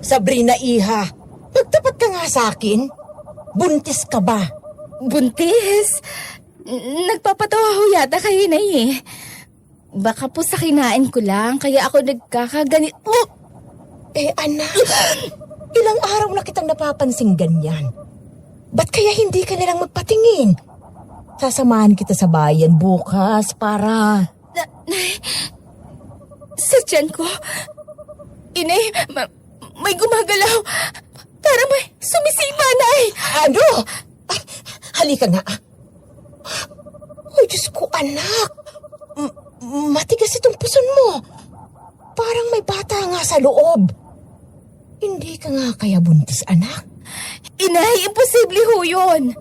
Sabrina Iha, magtapat ka nga sa akin. Buntis ka ba? Buntis? Nagpapatawa ho yata kayo na eh. Baka po sa kinain ko lang, kaya ako nagkakaganit. Oh! Anak, ilang araw na kitang napapansing ganyan. Ba't kaya hindi ka nalang magpatingin? Sasamahan kita sa bayan bukas para... Sa tiyan ko, Inay, may gumagalaw. Parang may sumisipa, Nay. Ano? Ay, halika nga. Ay, Diyos ko, anak. Matigas itong puson mo. Parang may bata nga sa loob. Hindi ka nga kaya buntis, anak? Inay, imposible ho yun.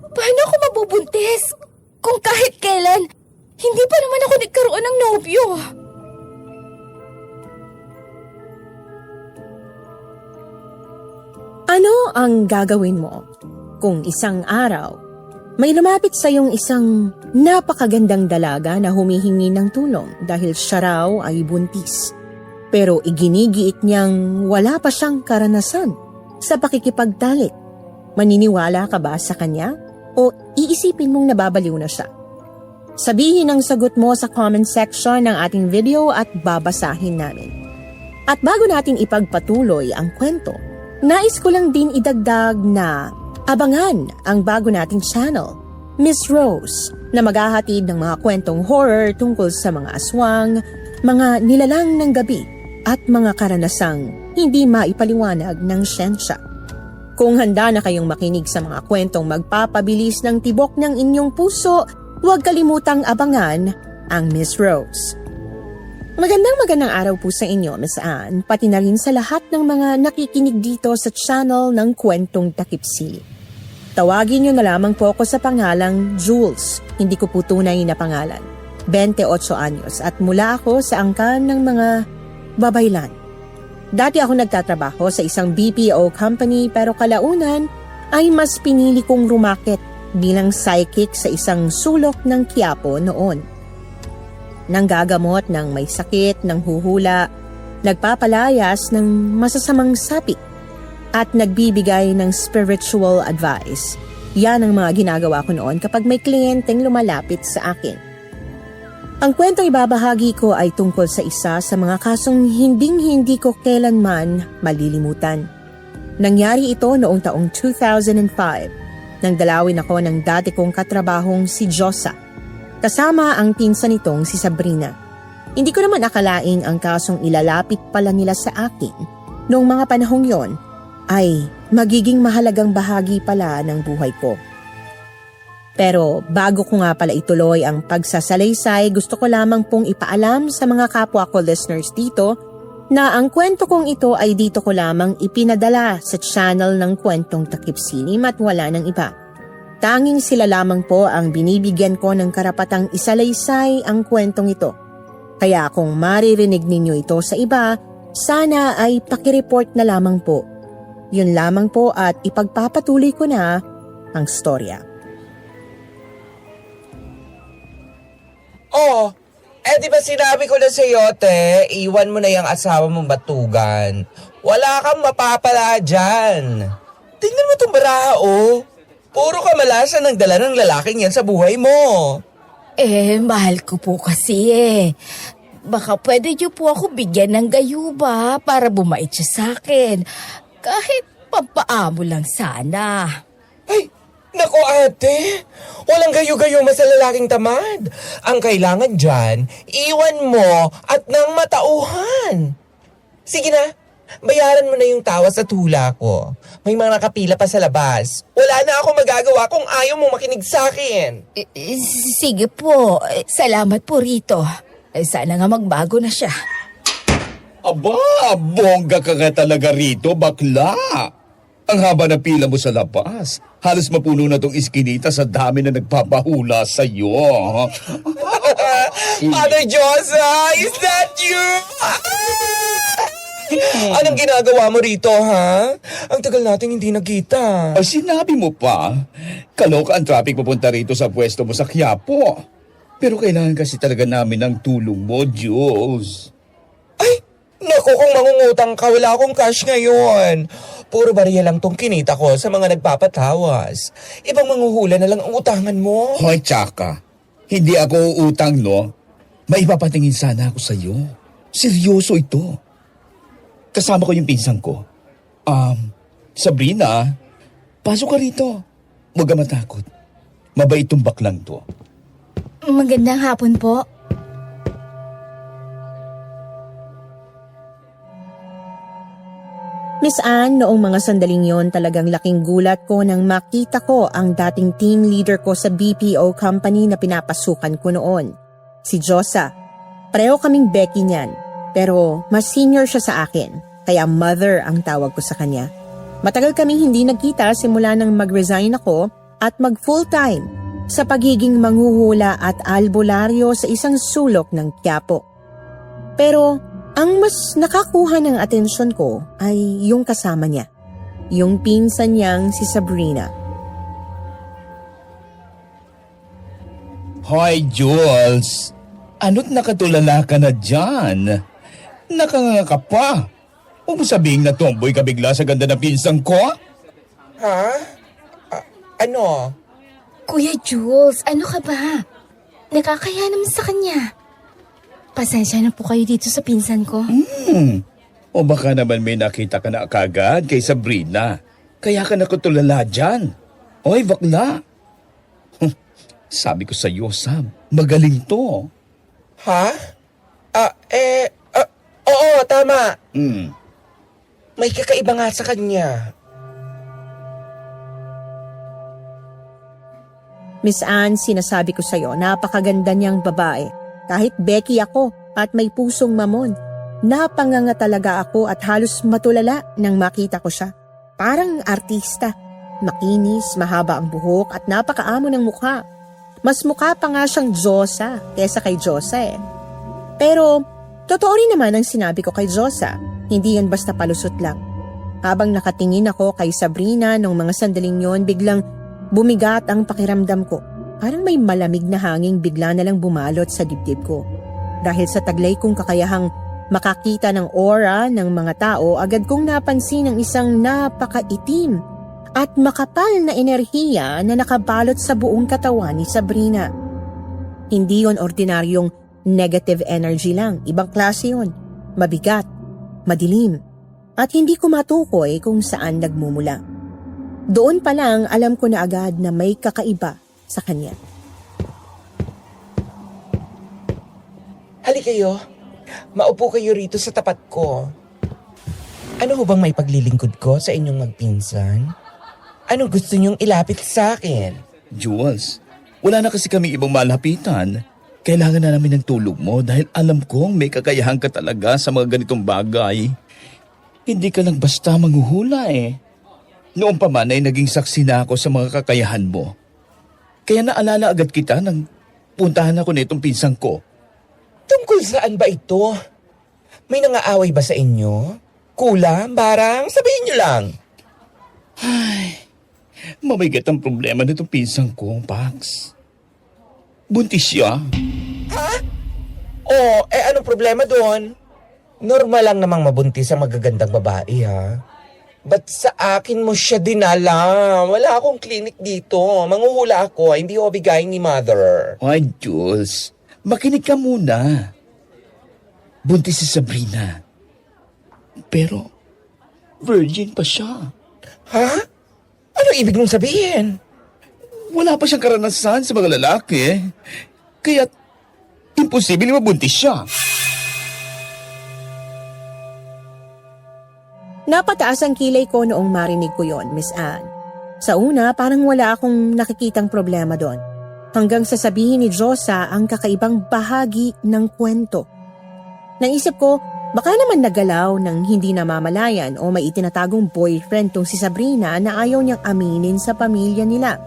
Paano ako mabubuntis? Kung kahit kailan, hindi pa naman ako nagkaroon ng nobyo. Ano ang gagawin mo kung isang araw may lumapit sa iyong isang napakagandang dalaga na humihingi ng tulong dahil siya raw ay buntis? Pero iginigiit niyang wala pa siyang karanasan sa pakikipagtalik. Maniniwala ka ba sa kanya o iisipin mong nababaliw na siya? Sabihin ang sagot mo sa comment section ng ating video at babasahin namin. At bago natin ipagpatuloy ang kwento, nais ko lang din idagdag na abangan ang bago nating channel, Miss Rose, na maghahatid ng mga kwentong horror tungkol sa mga aswang, mga nilalang ng gabi, at mga karanasang hindi maipaliwanag ng siyensya. Kung handa na kayong makinig sa mga kwentong magpapabilis ng tibok ng inyong puso, huwag kalimutang abangan ang Miss Rose. Magandang araw po sa inyo, Miss Anne, pati na rin sa lahat ng mga nakikinig dito sa channel ng Kwentong Takip Siling. Tawagin niyo na lamang po ako sa pangalang Jules, hindi ko po tunay na pangalan. 28 anyos at mula ako sa angkan ng mga babaylan. Dati ako nagtatrabaho sa isang BPO company pero kalaunan ay mas pinili kong rumakit bilang psychic sa isang sulok ng Quiapo noon. Nanggagamot ng may sakit, ng huhula, nagpapalayas ng masasamang sapi, at nagbibigay ng spiritual advice. Yan ang mga ginagawa ko noon kapag may kliyenteng lumalapit sa akin. Ang kwentong ibabahagi ko ay tungkol sa isa sa mga kasong hinding-hindi ko kailanman malilimutan. Nangyari ito noong taong 2005 nang dalawin ako ng dati kong katrabahong si Josa, kasama ang pinsan nitong si Sabrina. Hindi ko naman akalaing ang kasong ilalapit pala nila sa akin noong mga panahong yon ay magiging mahalagang bahagi pala ng buhay ko. Pero bago ko nga pala ituloy ang pagsasalaysay, gusto ko lamang pong ipaalam sa mga kapwa ko listeners dito na ang kwento kong ito ay dito ko lamang ipinadala sa channel ng Kwentong Takip Silim at wala ng iba. Tanging sila lamang po ang binibigyan ko ng karapatang isalaysay ang kwentong ito. Kaya kung maririnig ninyo ito sa iba, sana ay pakireport na lamang po. Yun lamang po at ipagpapatuloy ko na ang storya. Oh, di ba sinabi ko na sa'yo, te, iwan mo na yung asawa mong batugan. Wala kang mapapala dyan. Tingnan mo itong baraha, oh. Puro kamalasan ang dala ng lalaking yan sa buhay mo. Mahal ko po kasi eh. Baka pwede niyo po ako bigyan ng gayuba para bumait siya sa akin. Kahit pampaamo lang sana. Ay, nako ate, walang gayo-gayo sa lalaking tamad. Ang kailangan dyan, iwan mo at nang matauhan. Sige na, bayaran mo na yung tawa sa tula ko. May mga nakapila pa sa labas. Wala na ako magagawa kung ayaw mong makinig sa akin. Sige po, salamat po rito. Sana nga magbago na siya. Aba, bongga ka nga talaga rito, bakla. Ang haba na pila mo sa labas. Halos mapuno na tong iskinita sa dami na nagpapahula sa'yo. Father Josa, is that you? Anong ginagawa mo rito, ha? Ang tagal nating hindi nagkita. Sinabi mo pa, kaloka ang traffic papunta rito sa pwesto mo sa Quiapo. Pero kailangan kasi talaga namin ng tulong mo, Diyos. Ay, Naku, kung mangungutang ka, wala akong cash ngayon. Puro barya lang tong kinita ko sa mga nagpapatawas. Ibang manghuhula na lang ang utangan mo. Hoy, tsaka. Hindi ako uutang, no? May ipapatingin sana ako sa'yo. Seryoso ito. Kasama ko yung pinsan ko. Sabrina, pasok ka rito. Huwag ka matakot. Mabait tong baklang to. Magandang hapon po. Miss Anne, noong mga sandaling yon talagang laking gulat ko nang makita ko ang dating team leader ko sa BPO company na pinapasukan ko noon. Si Josa. Pareho kaming Becky niyan, pero mas senior siya sa akin, kaya mother ang tawag ko sa kanya. Matagal kaming hindi nagkita simula nang mag-resign ako at mag-full-time sa pagiging manghuhula at albularyo sa isang sulok ng Quiapo. Pero ang mas nakakuha ng atensyon ko ay yung kasama niya, yung pinsan niyang si Sabrina. Hoy, Jules. Ano't nakatulala ka na dyan? Nakanganga ka pa. Huwag mo sabihin na tomboy ka bigla sa ganda ng pinsan ko? Ha? Ano? Kuya Jules, ano ka ba? Nakakaya naman sa kanya. Pasensya na po kayo dito sa pinsan ko. O baka naman may nakita ka na kagad kay Sabrina. Kaya ka nakatulala dyan. Oy, bakla. Sabi ko sa'yo, Sam, magaling to. Ha? Oo, tama. May kakaiba nga sa kanya. Miss Anne, sinasabi ko sa'yo, napakaganda niyang babae. Kahit Becky ako at may pusong mamon, napanganga talaga ako at halos matulala nang makita ko siya. Parang artista. Makinis, mahaba ang buhok at napakaamo ng mukha. Mas mukha pa nga siyang Josa kesa kay Josa eh. Pero totoo rin naman ang sinabi ko kay Josa. Hindi yan basta palusot lang. Habang nakatingin ako kay Sabrina nung mga sandaling yon, biglang bumigat ang pakiramdam ko. Parang may malamig na hangin bigla na lang bumalot sa dibdib ko. Dahil sa taglay kong kakayahang makakita ng aura ng mga tao, agad kong napansin ang isang napakaitim at makapal na enerhiya na nakabalot sa buong katawan ni Sabrina. Hindi yon ordinaryong negative energy lang. Ibang klase yon. Mabigat, madilim, at hindi ko matukoy kung saan nagmumula. Doon pa lang alam ko na agad na may kakaiba sa kanya. Hali kayo. Maupo kayo rito sa tapat ko. Ano ho bang may paglilingkod ko sa inyong magpinsan? Ano gusto niyong ilapit sa akin? Jules, wala na kasi kami ibang malapitan. Kailangan na namin ng tulog mo dahil alam kong may kakayahan ka talaga sa mga ganitong bagay. Hindi ka lang basta manghuhula eh. Noon pa man ay naging saksi na ako sa mga kakayahan mo. Kaya naalala agad kita nang puntahan ako nitong pinsan ko. Tungkol saan ba ito? May nangaaway ba sa inyo? Kulang, barang? Sabihin niyo lang. Mabigat ang problema nitong pinsan ko, Pax. Buntis siya. Anong problema doon? Normal lang namang mabuntis ang magagandang babae, ha? Ba't sa akin mo siya dinala? Wala akong clinic dito. Manghuhula ako. Hindi ako bigayin ni mother. Ay, Jules. Makinig ka muna. Buntis si Sabrina. Pero, virgin pa siya. Ha? Ano ibig mong sabihin? Wala pa siyang karanasan sa mga lalaki. Kaya, imposible mabuntis siya. Napataas ang kilay ko noong marinig ko yon, Miss Anne. Sa una, parang wala akong nakikitang problema doon. Hanggang sasabihin ni Josa ang kakaibang bahagi ng kwento. Naisip ko, baka naman nagalaw ng hindi namamalayan o may itinatagong boyfriend tong si Sabrina na ayaw niyang aminin sa pamilya nila.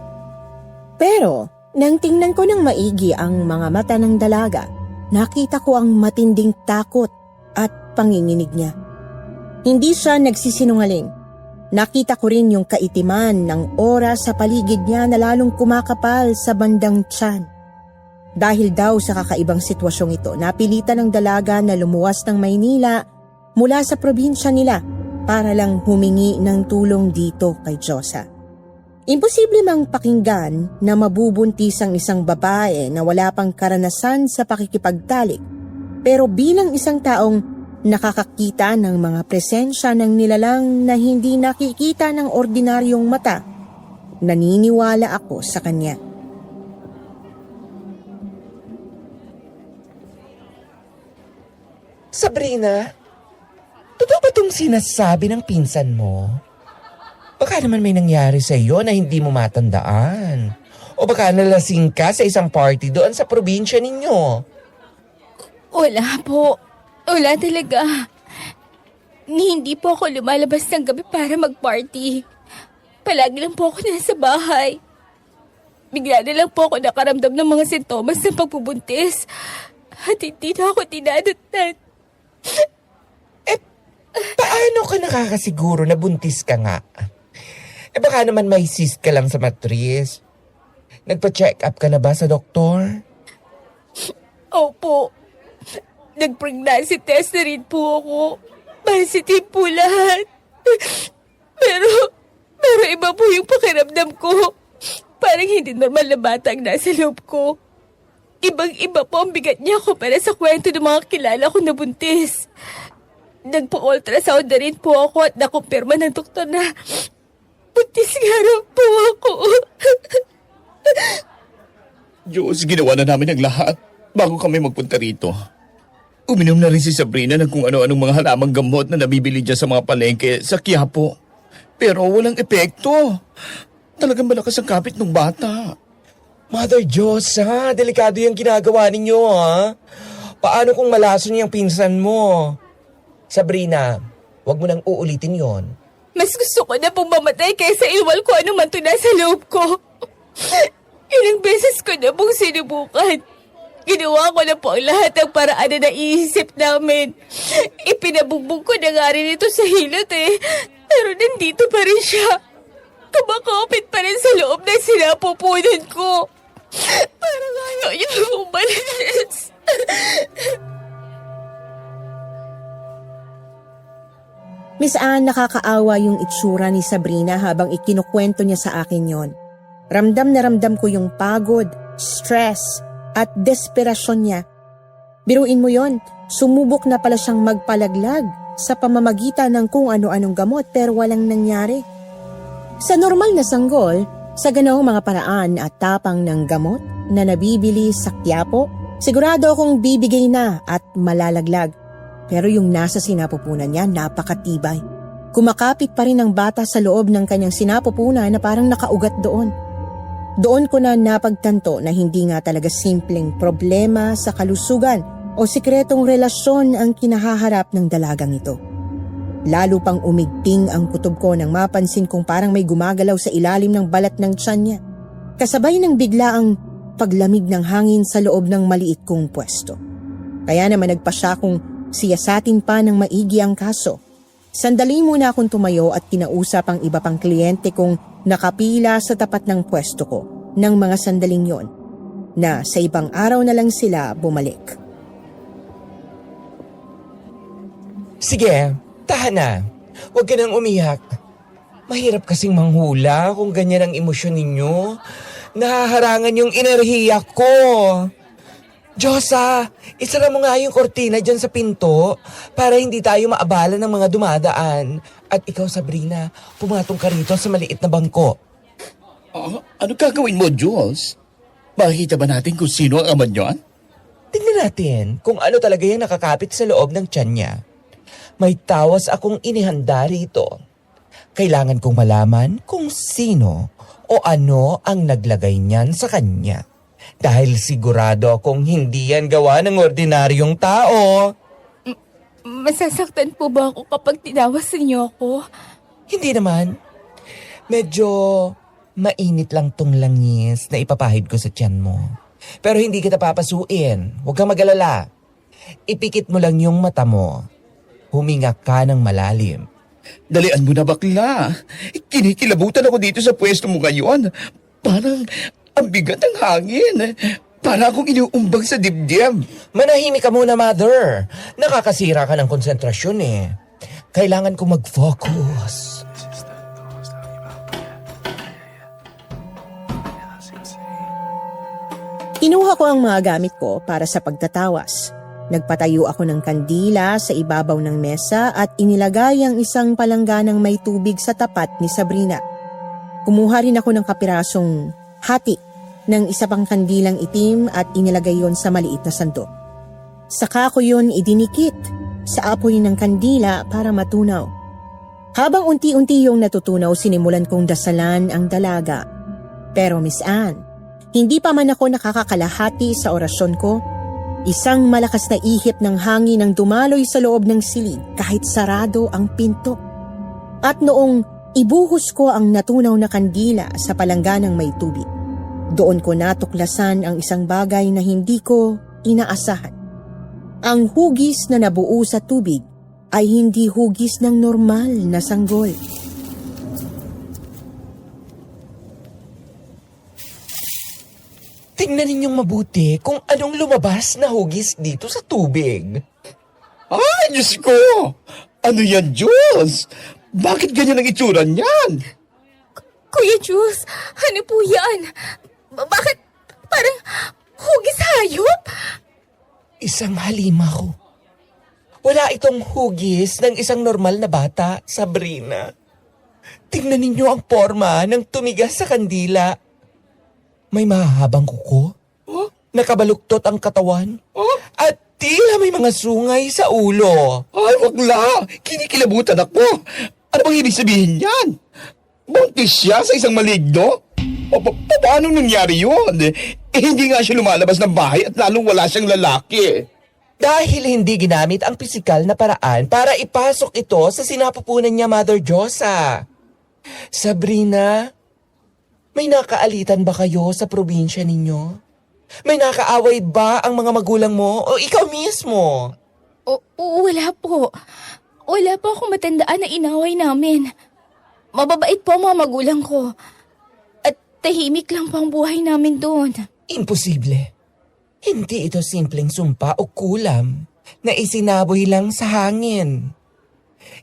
Pero, nang tingnan ko ng maigi ang mga mata ng dalaga, nakita ko ang matinding takot at panginginig niya. Hindi siya nagsisinungaling. Nakita ko rin yung kaitiman ng oras sa paligid niya na lalong kumakapal sa bandang tiyan. Dahil daw sa kakaibang sitwasyong ito, napilitan ng dalaga na lumuwas ng Maynila mula sa probinsya nila para lang humingi ng tulong dito kay Diyosa. Imposible mang pakinggan na mabubuntis ang isang babae na wala pang karanasan sa pakikipagtalik, pero bilang isang taong nakakakita ng mga presensya ng nilalang na hindi nakikita ng ordinaryong mata, naniniwala ako sa kanya. Sabrina, totoo ba itong sinasabi ng pinsan mo? Baka naman may nangyari sa iyo na hindi mo matandaan. O baka nalasing ka sa isang party doon sa probinsya ninyo. Wala po. Wala talaga. Hindi po ako lumalabas ng gabi para mag-party. Palagi lang po ako nasa bahay. Bigla na lang po ako nakaramdam ng mga sintomas ng pagbubuntis. At hindi na ako tinadatnan. Paano ka nakakasiguro na buntis ka nga? Baka naman may cyst ka lang sa matris. Nagpa-check up ka na ba sa doktor? Opo. Nag-pregnancy test na rin po ako. Positive po lahat. Pero iba po yung pakiramdam ko. Parang hindi normal na batang nasa loob ko. Ibang-iba po ang bigat niya kumpara sa kwento ng mga kilala ko na buntis. Nagpa-ultrasound na rin po ako at nakumpirma ng doktor na buntis nga raw po ako. Diyos, ginawa na namin ang lahat bago kami magpunta rito. Uminom na rin si Sabrina ng kung ano-anong mga halamang gamot na nabibili dyan sa mga palengke sa Quiapo. Pero walang epekto. Talagang malakas ang kapit ng bata. Mother Diyos, ha? Delikado yung ginagawa ninyo, ha? Paano kung malason yung pinsan mo? Sabrina, wag mo nang uulitin yon. Mas gusto ko na pong mamatay kaysa iwal ko ano man to nasa loob ko. Ilang beses ko na pong sinubukan. Ginawa ko na po ang lahat ng paraan na naiisip namin. Ipinabugbog ko na nga rin ito sa hilot Pero nandito pa rin siya. Kumakapit pa rin sa loob na sinapupunan ko. Parang ayaw niya umalis. Miss Anne, nakakaawa yung itsura ni Sabrina habang ikinukwento niya sa akin yon. Ramdam na ramdam ko yung pagod, stress, at desperasyon niya. Biruin mo yon, sumubok na pala siyang magpalaglag sa pamamagitan ng kung ano-anong gamot pero walang nangyari. Sa normal na sanggol, sa ganoong mga paraan at tapang ng gamot na nabibili sa Quiapo, sigurado akong bibigay na at malalaglag. Pero yung nasa sinapupunan niya, napakatibay. Kumakapit pa rin ang bata sa loob ng kanyang sinapupunan na parang nakaugat doon. Doon ko na napagtanto na hindi nga talaga simpleng problema sa kalusugan o sikretong relasyon ang kinahaharap ng dalagang ito. Lalo pang umigting ang kutob ko nang mapansin kong parang may gumagalaw sa ilalim ng balat ng tiyan niya. Kasabay ng biglaang paglamig ng hangin sa loob ng maliit kong pwesto. Kaya naman nagpa siya kung siyasatin pa ng maigi ang kaso. Sandali muna akong tumayo at kinausap ang iba pang kliyente kong nakapila sa tapat ng pwesto ko ng mga sandaling yon, na sa ibang araw na lang sila bumalik. Sige, tahan na. Huwag ka nang umiyak. Mahirap kasing manghula kung ganyan ang emosyon ninyo. Nahaharangan yung enerhiya ko. Diyosa, isara mo nga yung kortina dyan sa pinto para hindi tayo maabala ng mga dumadaan. At ikaw, Sabrina, pumatong ka rito sa maliit na bangko. Ano gagawin mo, Jules? Makikita ba natin kung sino ang ama niyan? Tingnan natin kung ano talaga yung nakakapit sa loob ng tiyan niya. May tawas akong inihanda rito. Kailangan kong malaman kung sino o ano ang naglagay niyan sa kanya. Dahil sigurado akong hindi yan gawa ng ordinaryong tao. Masasaktan po ba ako kapag tinawas niyo ako? Hindi naman. Medyo mainit lang tong langis na ipapahid ko sa tiyan mo. Pero hindi kita papasuin. Huwag kang mag-alala. Ipikit mo lang yung mata mo. Huminga ka ng malalim. Dalian mo na, bakla. Kinikilabutan ako dito sa pwesto mo ngayon. Parang ang bigat ng hangin. Para akong inuumbag sa dibdib. Manahimik ka muna, Mother. Nakakasira ka ng konsentrasyon eh. Kailangan ko mag-focus. Kinuha ko ang mga gamit ko para sa pagtatawas. Nagpatayo ako ng kandila sa ibabaw ng mesa at inilagay ang isang palangganang may tubig sa tapat ni Sabrina. Kumuha rin ako ng kapirasong hati ng isa pang kandilang itim at inilagay yon sa maliit na sandok. Saka ko yun idinikit sa apoy ng kandila para matunaw. Habang unti-unti yung natutunaw, sinimulan kong dasalan ang dalaga. Pero Miss Anne, hindi pa man ako nakakakalahati sa orasyon ko, isang malakas na ihip ng hangin ang dumaloy sa loob ng silid kahit sarado ang pinto. At noong ibuhos ko ang natunaw na kandila sa palangganang may tubig, doon ko natuklasan ang isang bagay na hindi ko inaasahan. Ang hugis na nabuo sa tubig ay hindi hugis ng normal na sanggol. Tingnan ninyong mabuti kung anong lumabas na hugis dito sa tubig. Ay, Diyos ko! Ano yan, Jules? Bakit ganyan ang itsura niyan? Kuya Jules, ano po yan? Bakit parang hugis hayop? Isang halimaw. Wala itong hugis ng isang normal na bata, Sabrina. Tingnan ninyo ang forma ng tumigas sa kandila. May mahahabang kuko, nakabaluktot ang katawan, at tila may mga sungay sa ulo. Ay, wag la! Kinikilabutan ako! Ano bang ibig sabihin yan? Buntis siya sa isang maligno? Paano nangyari yun? Hindi nga siya lumalabas ng bahay at lalong wala siyang lalaki. Dahil hindi ginamit ang pisikal na paraan para ipasok ito sa sinapupunan niya, Mother Josa. Sabrina, may nakaalitan ba kayo sa probinsya ninyo? May nakaaway ba ang mga magulang mo o ikaw mismo? Wala po. Wala po akong matandaan na inaway namin. Mababait po ang mga magulang ko. At tahimik lang po ang buhay namin doon. Imposible. Hindi ito simpleng sumpa o kulam na isinaboy lang sa hangin.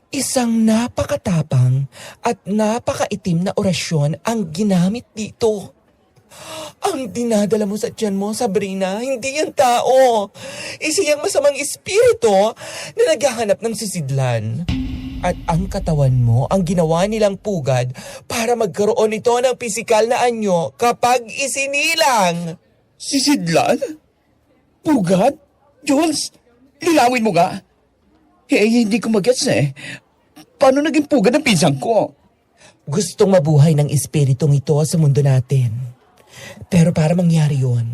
Isang napakatapang at napakaitim na orasyon ang ginamit dito. Ang dinadala mo sa tiyan mo, Sabrina, hindi yan tao. Isiyang masamang espiritu na naghahanap ng sisidlan. At ang katawan mo ang ginawa nilang pugad para magkaroon ito ng pisikal na anyo kapag isinilang. Sisidlan? Pugad? Jules, lilawin mo nga. Hindi ko magets eh. Paano naging pugad ang pinsan ko? Gustong mabuhay ng espiritong ito sa mundo natin. Pero para mangyari yun,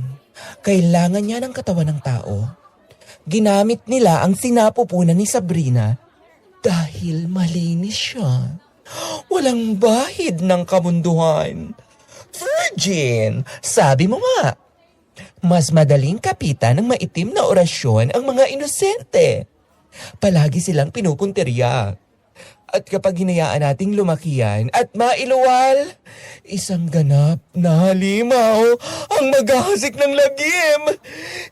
kailangan niya ng katawan ng tao. Ginamit nila ang sinapupunan ni Sabrina dahil malinis siya. Walang bahid ng kamunduhan. Virgin, sabi mo nga. Mas madaling kapitan ng maitim na orasyon ang mga inosente. Palagi silang pinupunteriya. At kapag hinayaan nating lumaki yan at mailuwal, isang ganap na halimaw ang maghahasik ng lagim.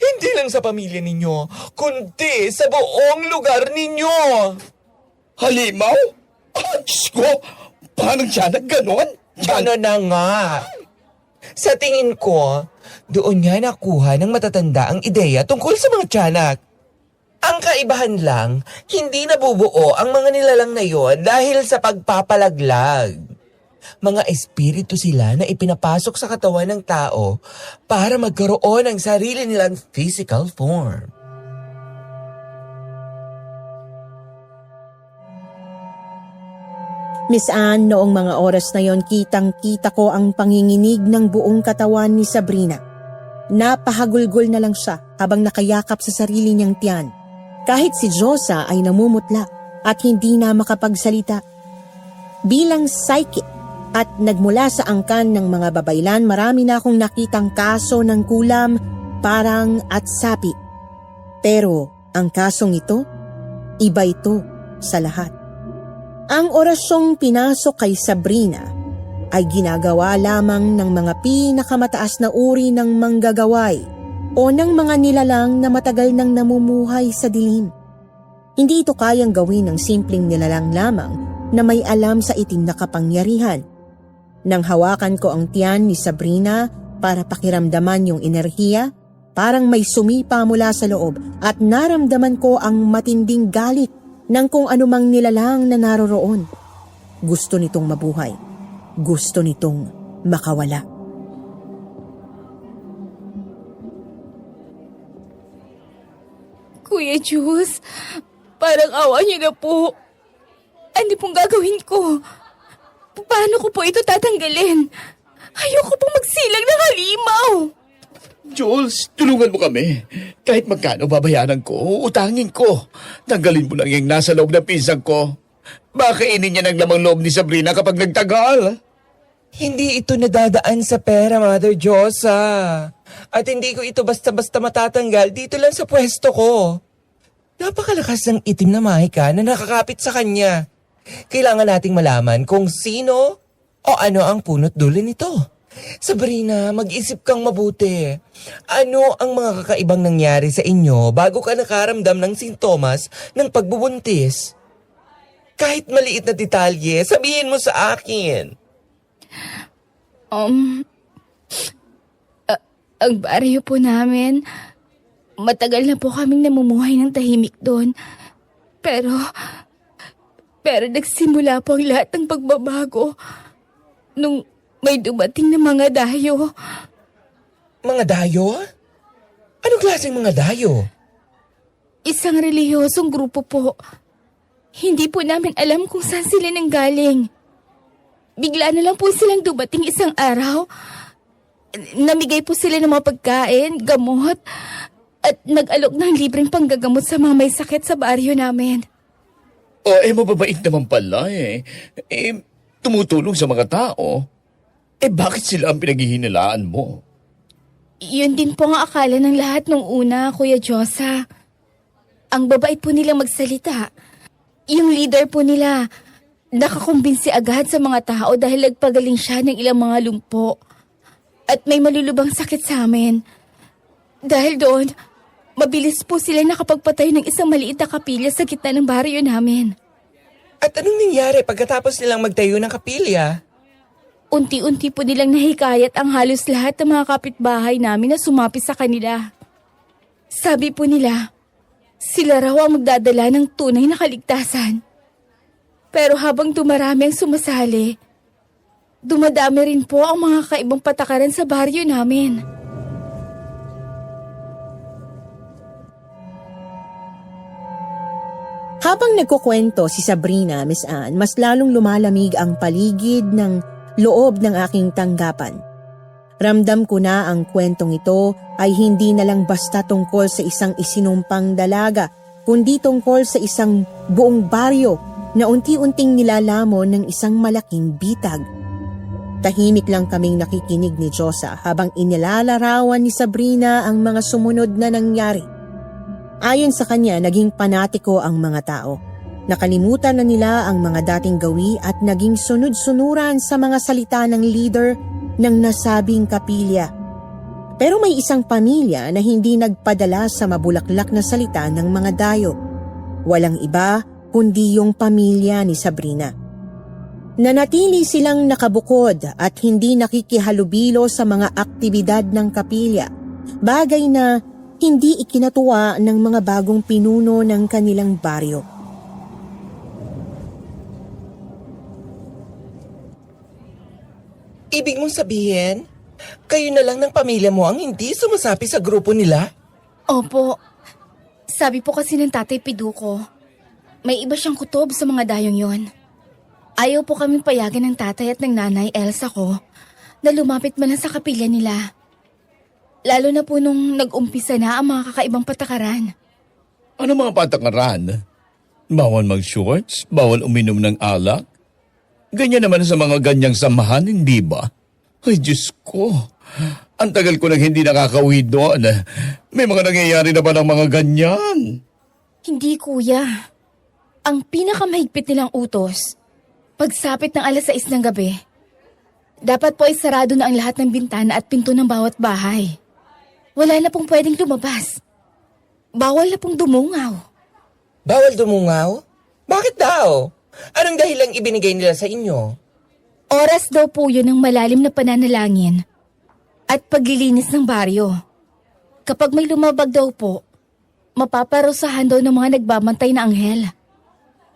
Hindi lang sa pamilya ninyo, kundi sa buong lugar ninyo. Halimaw? Diyos ko! Paano siya nagganon? Ano na nga? Sa tingin ko, doon nga nakuha ng matatanda ang ideya tungkol sa mga tiyanak. Ang kaibahan lang, hindi nabubuo ang mga nilalang na yon dahil sa pagpapalaglag. Mga espiritu sila na ipinapasok sa katawan ng tao para magkaroon ng sarili nilang physical form. Miss Anne, noong mga oras na yon, kitang-kita ko ang panginginig ng buong katawan ni Sabrina. Napahagulgol na lang siya habang nakayakap sa sarili niyang tiyan. Kahit si Josa ay namumutla at hindi na makapagsalita. Bilang psychic at nagmula sa angkan ng mga babaylan, marami na akong nakitang kaso ng kulam, parang at sapi. Pero ang kasong ito, iba ito sa lahat. Ang orasyong pinasok kay Sabrina ay ginagawa lamang ng mga pinakamataas na uri ng manggagaway o ng mga nilalang na matagal nang namumuhay sa dilim. Hindi ito kayang gawin ng simpleng nilalang lamang na may alam sa itim na kapangyarihan. Nang hawakan ko ang tiyan ni Sabrina para pakiramdaman yung enerhiya, parang may sumipa mula sa loob at naramdaman ko ang matinding galit ng kung anumang nilalang na naroroon. Gusto nitong mabuhay. Gusto nitong makawala. Kuya Jules, parang awa niyo na po. Ano pong gagawin ko? Paano ko po ito tatanggalin? Ayoko pong magsilang ng halimaw. Jules, tulungan mo kami. Kahit magkano babayaran ko, utangin ko. Tanggalin mo lang yung nasa loob ng pisang ko. Baka inin niya ng lamang loob ni Sabrina kapag nagtagal. Hindi ito nadadaan sa pera, Mother Josa. At hindi ko ito basta-basta matatanggal dito lang sa pwesto ko. Napakalakas ng itim na mahika na nakakapit sa kanya. Kailangan nating malaman kung sino o ano ang punot dulo nito. Sabrina, mag-isip kang mabuti. Ano ang mga kakaibang nangyari sa inyo bago ka nakaramdam ng sintomas ng pagbubuntis? Kahit maliit na detalye, sabihin mo sa akin. Ang baryo po namin, matagal na po kaming namumuhay ng tahimik doon. Pero nagsimula po ang lahat ng pagbabago nung may dumating na mga dayo. Mga dayo? Anong klaseng mga dayo? Isang relihiyosong grupo po. Hindi po namin alam kung saan sila nanggaling. Bigla na lang po silang dumating isang araw. Namigay po sila ng mga pagkain, gamot, at nag-alok ng libreng panggagamot sa mga may sakit sa baryo namin. Mababait naman pala eh. Tumutulong sa mga tao. Bakit sila ang pinaghihinalaan mo? Yun din po ang akala ng lahat nung una, Kuya Josa. Ang babait po nilang magsalita. Yung leader po nila, nakakumbinsi agad sa mga tao dahil nagpagaling siya ng ilang mga lumpo. At may malulubang sakit sa amin. Dahil doon, mabilis po sila nakapagpatay ng isang maliit na kapilya sa gitna ng baryo namin. At anong nangyari pagkatapos nilang magtayo ng kapilya? Unti-unti po nilang nahikayat ang halos lahat ng mga kapitbahay namin na sumapi sa kanila. Sabi po nila, sila raw ang magdadala ng tunay na kaligtasan. Pero habang dumarami ang sumasali, dumadami rin po ang mga kaibang patakaran sa baryo namin. Habang nagkukwento si Sabrina, Miss Anne, mas lalong lumalamig ang paligid ng loob ng aking tanggapan. Ramdam ko na ang kwentong ito ay hindi na lang basta tungkol sa isang isinumpang dalaga, kundi tungkol sa isang buong baryo na unti-unting nilalamon ng isang malaking bitag. Tahimik lang kaming nakikinig ni Josa habang inilalarawan ni Sabrina ang mga sumunod na nangyari. Ayon sa kanya, naging panatiko ang mga tao. Nakalimutan na nila ang mga dating gawi at naging sunod-sunuran sa mga salita ng leader ng nasabing kapilya. Pero may isang pamilya na hindi nagpadala sa mabulaklak na salita ng mga dayo. Walang iba kundi yung pamilya ni Sabrina. Nanatili silang nakabukod at hindi nakikihalubilo sa mga aktibidad ng kapilya, bagay na hindi ikinatuwa ng mga bagong pinuno ng kanilang baryo. Ibig mong sabihin, kayo na lang ng pamilya mo ang hindi sumasapi sa grupo nila? Opo. Sabi po kasi ng Tatay Piduko, may iba siyang kutob sa mga dayong yon. Ayaw po kaming payagan ng tatay at ng nanay Elsa ko na lumapit man lang sa kapilya nila. Lalo na po nung nag-umpisa na ang mga kakaibang patakaran. Ano mga patakaran? Bawal mag-shorts? Bawal uminom ng alak? Ganyan naman sa mga ganyang samahan, hindi ba? Ay, Diyos ko. Ang tagal ko nang hindi nakakauwi doon. May mga nangyayari na ba ng mga ganyan? Hindi, kuya. Ang pinakamahigpit nilang utos, pagsapit ng 6:00 ng gabi, dapat po ay sarado na ang lahat ng bintana at pinto ng bawat bahay. Wala na pong pwedeng lumabas. Bawal na pong dumungaw. Bawal dumungaw? Bakit daw? Anong dahilang ibinigay nila sa inyo? Oras daw po yun ng malalim na pananalangin at paglilinis ng baryo. Kapag may lumabag daw po, mapaparusahan daw ng mga nagbabantay na anghel.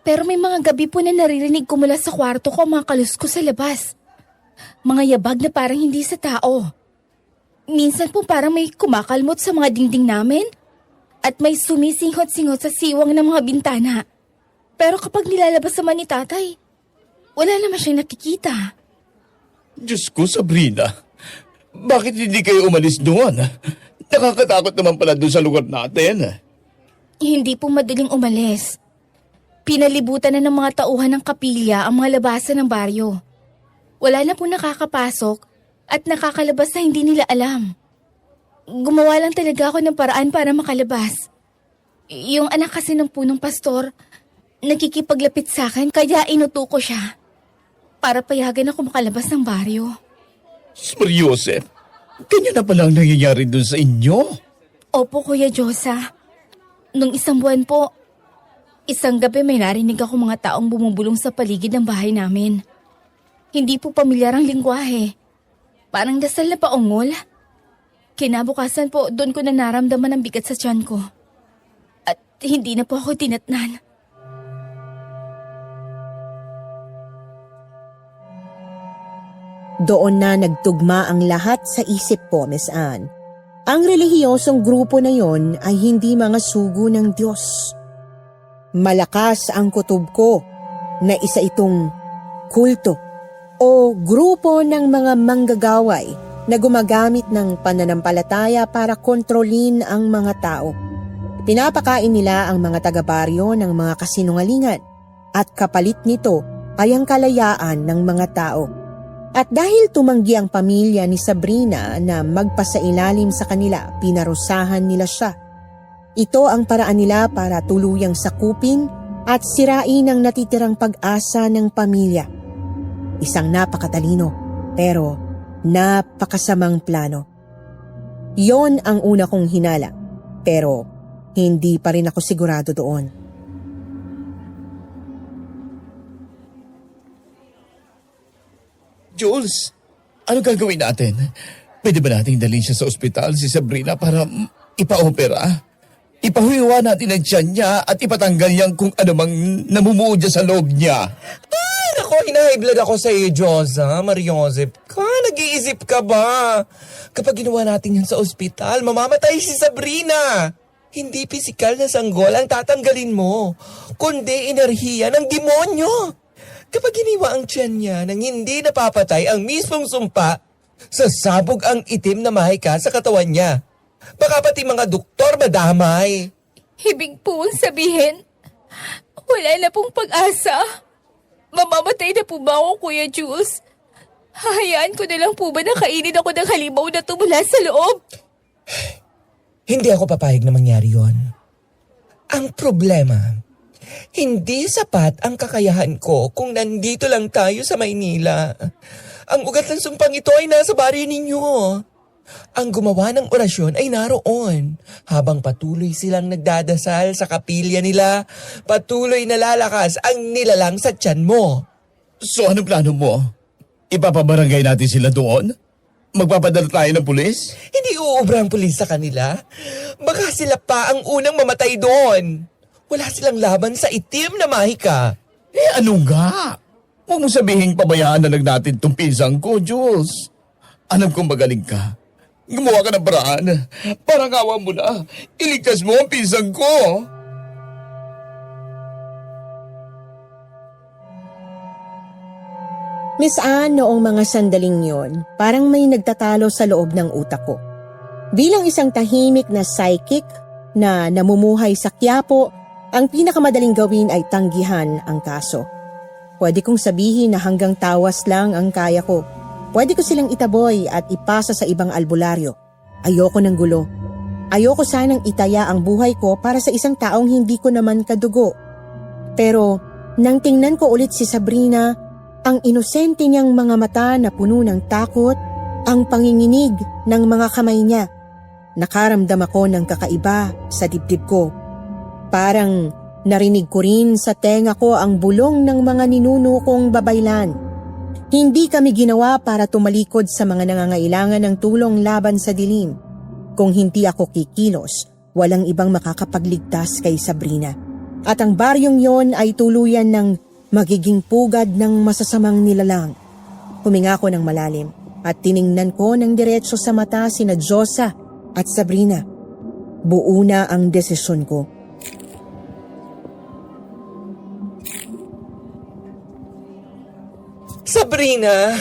Pero may mga gabi po na naririnig ko mula sa kwarto ko ang mga kalusko sa labas. Mga yabag na parang hindi sa tao. Minsan po parang may kumakalmot sa mga dingding namin at may sumisinghot-singhot sa siwang ng mga bintana. Pero kapag nilalabas naman ni tatay, wala naman siyang nakikita. Diyos ko, Sabrina. Bakit hindi kayo umalis doon? Nakakatakot naman pala doon sa lugar natin. Hindi po madaling umalis. Pinalibutan na ng mga tauhan ng kapilya ang mga labasan ng baryo. Wala na po nakakapasok at nakakalabas na hindi nila alam. Gumawa lang talaga ako ng paraan para makalabas. Yung anak kasi ng punong pastor, nakikipaglapit sa akin kaya inuto ko siya para payagan ako makalabas ng baryo. Sir Joseph, ganyan na pala ang nangyayari doon sa inyo. Opo, Kuya Josa. Nung isang buwan po, isang gabi may narinig ako mga taong bumubulong sa paligid ng bahay namin. Hindi po pamilyar ang lingwahe. Parang dasal na paungol. Kinabukasan po, doon ko na naramdaman ang bigat sa tiyan ko. At hindi na po ako tinatnan. Doon na nagtugma ang lahat sa isip ko, Miss Anne. Ang relihiyosong grupo na yon ay hindi mga sugo ng Diyos. Malakas ang kutob ko na isa itong kulto o grupo ng mga manggagaway na gumagamit ng pananampalataya para kontrolin ang mga tao. Pinapakain nila ang mga taga-baryo ng mga kasinungalingan at kapalit nito ay ang kalayaan ng mga tao. At dahil tumanggi ang pamilya ni Sabrina na magpasailalim sa kanila, pinarusahan nila siya. Ito ang paraan nila para tuluyang sakupin at sirain ang natitirang pag-asa ng pamilya. Isang napakatalino pero napakasamang plano. Yon ang una kong hinala, pero hindi pa rin ako sigurado doon. Jules, ano gagawin natin? Pwede ba nating dalhin siya sa ospital, si Sabrina, para ipa-opera? Ipahuiwa natin ang tiyan niya at ipatanggal niya kung ano mang namumuo dyan sa loob niya. Ay, naku, hina-high blood ako sa iyo, Josa, Mariosep. Nag-iisip ka ba? Kapag ginawa natin yan sa ospital, mamamatay si Sabrina. Hindi pisikal na sanggol ang tatanggalin mo, kundi enerhiya ng demonyo. Kapag giniwa ang tiyan niya nang hindi napapatay ang mismong sumpa, sasabog ang itim na mahika sa katawan niya. Baka pati mga doktor madamay. Ibig po sabihin, wala na pong pag-asa. Mamamatay na po ba ako, Kuya Jules? Hahayaan ko na lang po ba na kainin ako ng halimaw na tumula sa loob? Hindi ako papayag na mangyari yon. Ang problema, hindi sapat ang kakayahan ko kung nandito lang tayo sa Maynila. Ang ugat ng sumpang ito ay nasa baryo ninyo. Ang gumawa ng orasyon ay naroon. Habang patuloy silang nagdadasal sa kapilya nila, patuloy na lalakas ang nilalang sa tiyan mo. So ano plano mo? Ipapabarangay natin sila doon? Magpapadala tayo ng pulis? Hindi uubra ang pulis sa kanila. Baka sila pa ang unang mamatay doon. Wala silang laban sa itim na mahika. Ano nga? Huwag mo sabihin pabayaan na lang natin tong pinsang ko, Jules. Alam kong magaling ka. Gumawa ka ng paraan. Parang awa mo na. Iligtas mo ang pinsang ko. Miss Anne, noong mga sandaling yon, parang may nagtatalo sa loob ng utak ko. Bilang isang tahimik na psychic na namumuhay sa Quiapo, ang pinakamadaling gawin ay tanggihan ang kaso. Pwede kong sabihin na hanggang tawas lang ang kaya ko. Pwede ko silang itaboy at ipasa sa ibang albularyo. Ayoko ng gulo. Ayoko sanang itaya ang buhay ko para sa isang taong hindi ko naman kadugo. Pero nang tingnan ko ulit si Sabrina, ang inosente niyang mga mata na puno ng takot, ang panginginig ng mga kamay niya, nakaramdam ako ng kakaiba sa dibdib ko. Parang narinig ko rin sa tenga ko ang bulong ng mga ninuno kong babaylan. Hindi kami ginawa para tumalikod sa mga nangangailangan ng tulong laban sa dilim. Kung hindi ako kikilos, walang ibang makakapagligtas kay Sabrina. At ang baryong yon ay tuluyan ng magiging pugad ng masasamang nilalang. Huminga ko ng malalim at tiningnan ko ng diretso sa mata sina Josa at Sabrina. Buo na ang desisyon ko. Sabrina,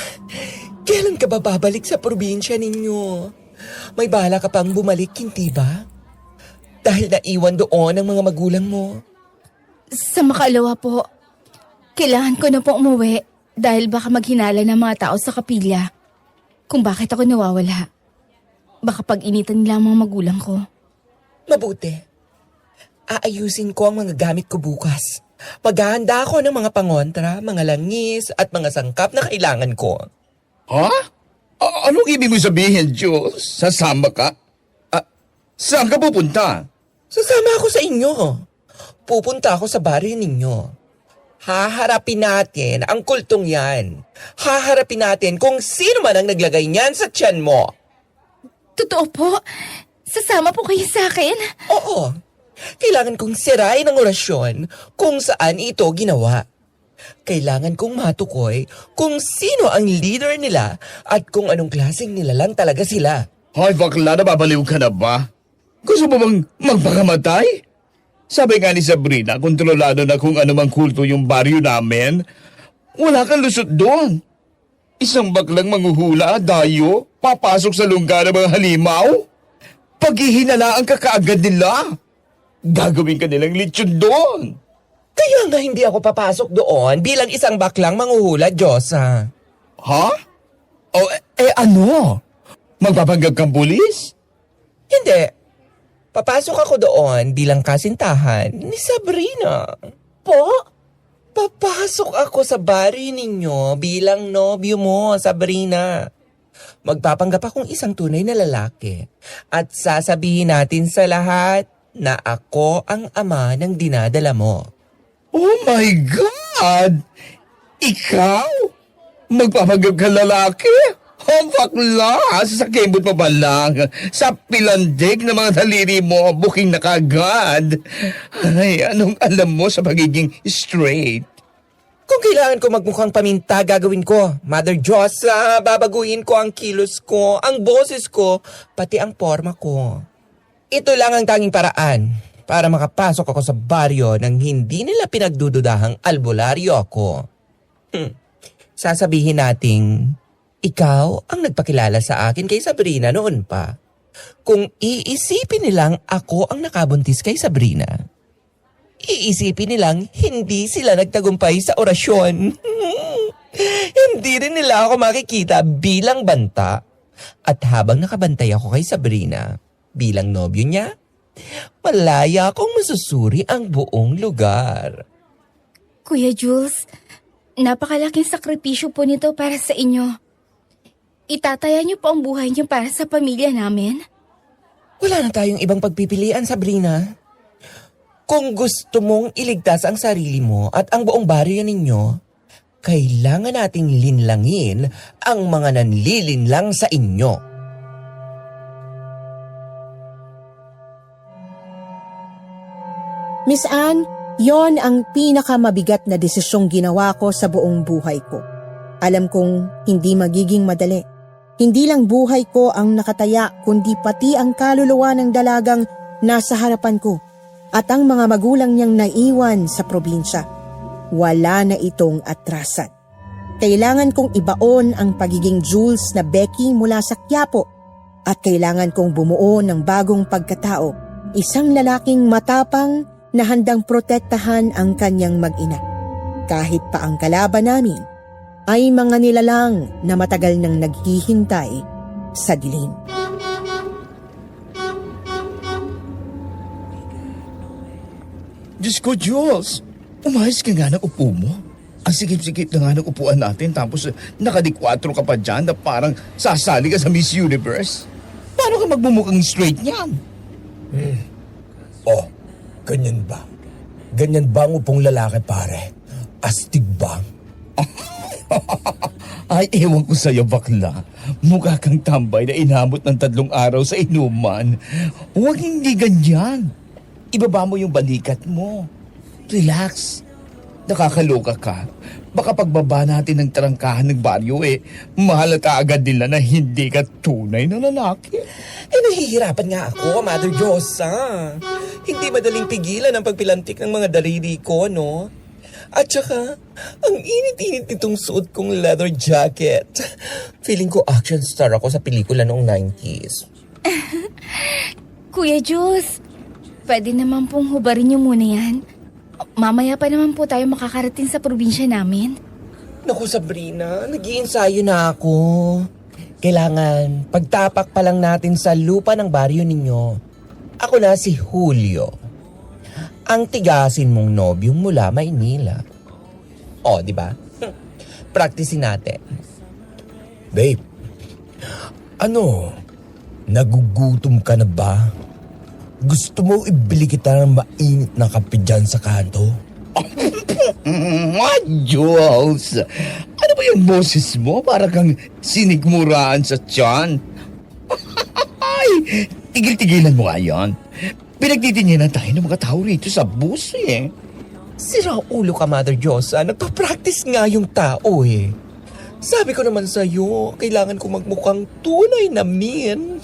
kailan ka ba babalik sa probinsya ninyo? May bala ka pang bumalik, hindi ba? Dahil naiwan doon ang mga magulang mo. Sa makalawa po, kailangan ko na po umuwi dahil baka maghinala ng mga tao sa kapilya kung bakit ako nawawala. Baka pag-initan nila ang mga magulang ko. Mabuti. Aayusin ko ang mga gamit ko bukas. Maghahanda ako ng mga pangontra, mga langis at mga sangkap na kailangan ko. Ha? Anong ibig mo sabihin, Jules? Sasama ka? Saan ka pupunta? Sasama ako sa inyo. Pupunta ako sa baryo ninyo. Haharapin natin ang kultong yan. Haharapin natin kung sino man ang naglagay niyan sa tiyan mo. Totoo po? Sasama po kayo sa akin? Oo. Kailangan kong sirain ang orasyon kung saan ito ginawa. Kailangan kong matukoy kung sino ang leader nila at kung anong klaseng nilalang talaga sila. Hoy, bakla, nababaliw ka na ba? Gusto mo bang magpakamatay? Sabi nga ni Sabrina, kontrolado na kung anumang kulto yung baryo namin. Wala kang lusot doon. Isang baklang manghuhula, dayo, papasok sa lungga ng mga halimaw. Paghihinalaan ka kaagad nila. Gagawin ka nilang lechon doon. Kaya nga hindi ako papasok doon bilang isang baklang manghuhula, Diyosa. Ha? Ano? Magpapanggap kang pulis? Hindi. Papasok ako doon bilang kasintahan ni Sabrina. Po? Papasok ako sa baryo ninyo bilang nobyo mo, Sabrina. Magpapanggap akong isang tunay na lalaki at sasabihin natin sa lahat na ako ang ama ng dinadala mo. Oh my God! Ikaw? Magpapanggap ka lalaki? Oh, bakla! Sa kembot mo ba lang? Sa pilandig na mga daliri mo, booking na kagad. Ay, anong alam mo sa pagiging straight? Kung kailangan ko magmukhang paminta, gagawin ko. Mother Diyosa, babaguhin ko ang kilos ko, ang boses ko, pati ang forma ko. Ito lang ang tanging paraan para makapasok ako sa baryo nang hindi nila pinagdududahang albularyo ako. Sasabihin nating, ikaw ang nagpakilala sa akin kay Sabrina noon pa. Kung iisipin nilang ako ang nakabuntis kay Sabrina, iisipin nilang hindi sila nagtagumpay sa orasyon. Hindi rin nila ako makikita bilang banta. At habang nakabantay ako kay Sabrina, bilang nobyo niya, malaya akong masusuri ang buong lugar. Kuya Jules, napakalaking sakripisyo po nito para sa inyo. Itataya niyo po ang buhay niyo para sa pamilya namin? Wala na tayong ibang pagpipilian, Sabrina. Kung gusto mong iligtas ang sarili mo at ang buong baryo ninyo, kailangan nating linlangin ang mga nanlilinlang sa inyo. Miss Anne, yon ang pinakamabigat na desisyong ginawa ko sa buong buhay ko. Alam kong hindi magiging madali. Hindi lang buhay ko ang nakataya, kundi pati ang kaluluwa ng dalagang nasa harapan ko at ang mga magulang niyang naiwan sa probinsya. Wala na itong atrasan. Kailangan kong ibaon ang pagiging Jules na Becky mula sa Quiapo at kailangan kong bumuo ng bagong pagkatao, isang lalaking matapang na handang protektahan ang kanyang mag-ina. Kahit pa ang kalaban namin ay mga nilalang na matagal nang naghihintay sa dilim. Diyos ko, Jules! Umayos ka nga ng upo mo. Ang sikip-sikip na nga ng upuan natin tapos nakadikwatro ka pa dyan na parang sasali ka sa Miss Universe. Paano ka ka magmumukhang straight niyan. Oh, ganyan ba? Ganyan ba ang upong lalaki, pare? Astig ba? Ay, ewan ko sa'yo, bakla. Mukha kang tambay na inabot ng 3 araw sa inuman. Huwag hindi ganyan. Ibaba mo yung balikat mo. Relax. Nakakaloka ka. Baka pagbaba natin ng trangkahan ng baryo mahalata agad nila na hindi ka tunay na lalaki. Nahihirapan nga ako, Mother Diyosa. Hindi madaling pigilan ang pagpilantik ng mga daliri ko, no? At saka, ang init-init nitong suot kong leather jacket. Feeling ko action star ako sa pelikula noong 90s. Kuya Jules, pwede naman pong hubarin niyo muna yan. Mamaya pa naman po tayo makakarating sa probinsya namin. Naku, Sabrina, nag-iensayo na ako. Kailangan, pagtapak pa lang natin sa lupa ng baryo ninyo. Ako na si Julio. Ang tigasin mong nobyong mula Maynila. O, di ba? Practicing natin. Babe, ano? Nagugutom ka na ba? Gusto mo ibili kita ng mainit na kape dyan sa kanto? Diyos! Ano ba yung boses mo? Para kang sinigmuraan sa tiyan. Ay, tigil-tigilan mo nga yan. Pinagtitinginan tayo ng mga tao rito sa bus Sira ulo ka, Mother Diyosa. Nagpa-practice nga yung tao Sabi ko naman sa'yo, kailangan ko magmukhang tunay na min.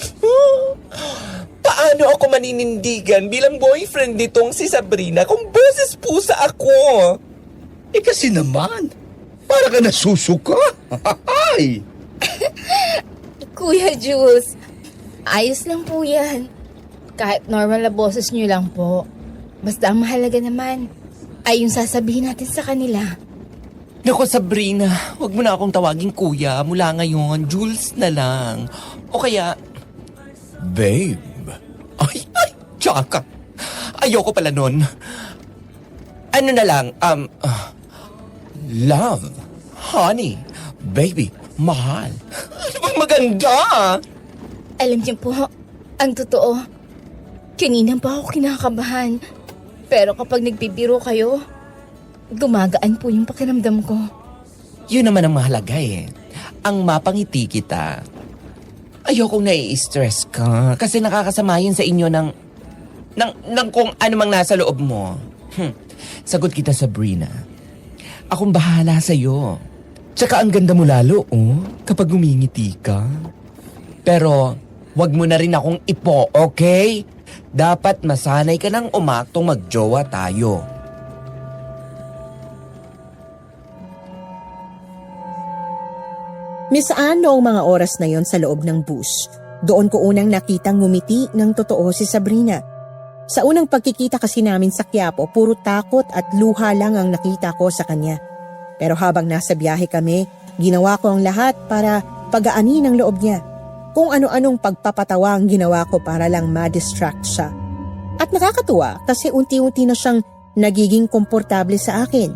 Paano ako maninindigan bilang boyfriend nitong si Sabrina kung boses pusa ako? Kasi naman, para ka nasusuka. Ay! Kuya Jules, ayos lang po yan. Kahit normal na boses niyo lang po. Basta ang mahalaga naman ay yung sasabihin natin sa kanila. Naku, Sabrina, wag mo na akong tawaging kuya. Mula ngayon, Jules na lang. O kaya, babe. Ay, tsaka. Ayoko pala nun. Ano na lang, love, honey, baby, mahal. Ano bang maganda? Alam niyo po, ang totoo, kanina pa ako kinakabahan. Pero kapag nagbibiro kayo, gumagaan po yung pakiramdam ko. Yun naman ang mahalaga Ang mapangiti kita. Ayokong nai-stress ka kasi nakakasama yun sa inyo ng kung ano mang nasa loob mo. Sagot kita, Sabrina. Akong bahala sa'yo. Tsaka ang ganda mo lalo, kapag ngumingiti ka. Pero, wag mo na rin akong ipo, okay? Dapat masanay ka ng umaktong magjowa tayo. Miss Anne, noong mga oras na yon sa loob ng bus, doon ko unang nakitang ngumiti ng totoo si Sabrina. Sa unang pagkikita kasi namin sa Quiapo, puro takot at luha lang ang nakita ko sa kanya. Pero habang nasa biyahe kami, ginawa ko ang lahat para pagaanin ang loob niya. Kung ano-anong pagpapatawa ang ginawa ko para lang ma-distract siya. At nakakatuwa kasi unti-unti na siyang nagiging komportable sa akin.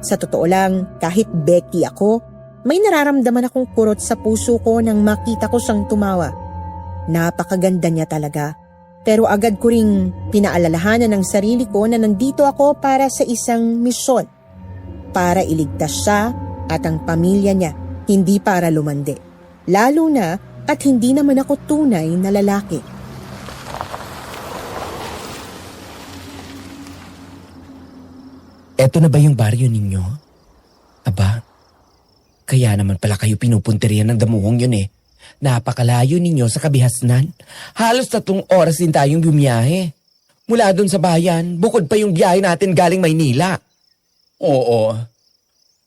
Sa totoo lang, kahit Becky ako, may nararamdaman akong kurot sa puso ko nang makita ko siyang tumawa. Napakaganda niya talaga. Pero agad ko ring pinaalalahanan ng sarili ko na nandito ako para sa isang misyon. Para iligtas siya at ang pamilya niya, hindi para lumandi. Lalo na at hindi naman ako tunay na lalaki. Eto na ba yung baryo ninyo? Aba, kaya naman pala kayo pinupunterian ng damuhong yun Napakalayo ninyo sa kabihasnan. Halos 3 oras din tayong bumiyahe. Mula dun sa bayan, bukod pa yung biyahe natin galing Maynila. Oo.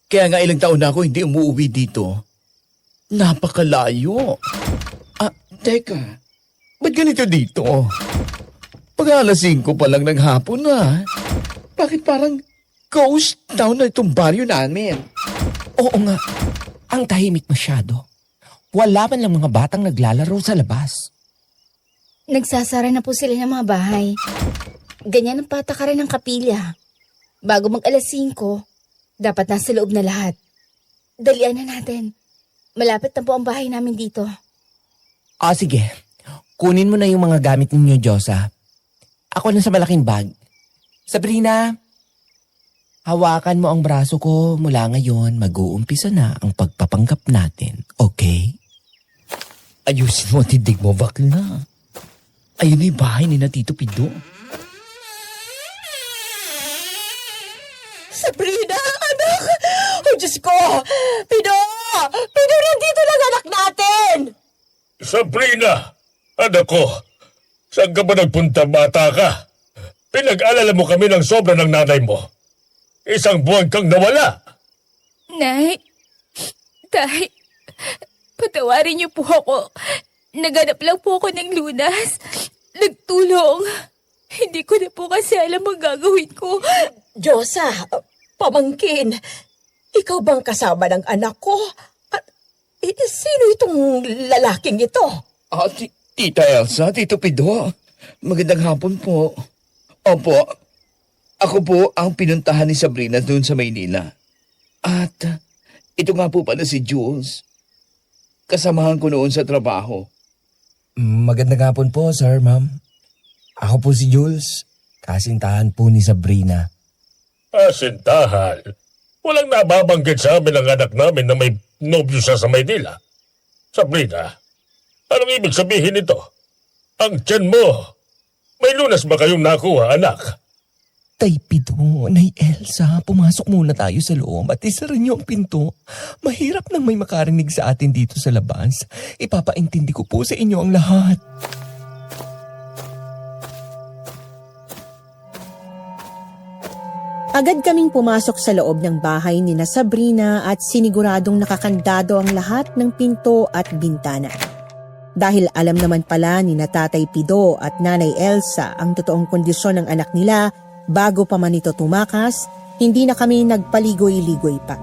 Kaya nga ilang taon na ako hindi umuwi dito. Napakalayo. Teka. Ba't ganito dito? Pag-alas 5 pa lang ng hapon na. Bakit parang ghost town na itong baryo namin? Oo nga, ang tahimik masyado. Wala man lang mga batang naglalaro sa labas. Nagsasara na po sila ng mga bahay. Ganyan ang patakaran ng kapilya. Bago mag-alas 5, dapat nasa loob na lahat. Dalian na natin. Malapit na po ang bahay namin dito. Sige. kunin mo na yung mga gamit ninyo, Diyosa. Ako na sa malaking bag. Sabrina, hawakan mo ang braso ko. Mula ngayon, mag-uumpisa na ang pagpapanggap natin. Okay? Ayusin mo ang tindig mo, bakla. Ayun na yung bahay ni na Tito Pido. Sabrina, anak! Oh, Diyos ko! Pido! Pido, nandito lang anak natin! Sabrina, anak ko, saan ka ba nagpunta, bata ka? Pinag-alala mo kami ng sobra ng nanay mo. 1 buwan kang nawala. Nay, Tay, patawarin niyo po ako. Naganap lang po ako ng lunas. Nagtulong. Hindi ko na po kasi alam ang gagawin ko. Diyosa, pamangkin, ikaw bang kasama ng anak ko? At sino itong lalaking ito? Tita Elsa, Tito Pido. Magandang hapon po. Opo, ako po ang pinuntahan ni Sabrina doon sa Maynila. At ito nga po pala si Jules. Kasamahan ko noon sa trabaho. Magandang hapon po, sir, ma'am. Ako po si Jules. Kasintahan po ni Sabrina. Asintahan. Walang nababanggit sa amin ang anak namin na may nobyo siya sa Maynila. Sabrina, anong ibig sabihin nito? Ang tiyan mo. May lunas ba kayong nakuha, anak? Tay Pido, Nay Elsa, pumasok muna tayo sa loob at isara niyo ang pinto. Mahirap nang may makarinig sa atin dito sa labas. Ipapaintindi ko po sa inyo ang lahat. Agad kaming pumasok sa loob ng bahay ni na Sabrina at siniguradong nakakandado ang lahat ng pinto at bintana. Dahil alam naman pala ni na Tatay Pido at Nanay Elsa ang totoong kondisyon ng anak nila bago pa man ito tumakas, hindi na kami nagpaligoy-ligoy pa.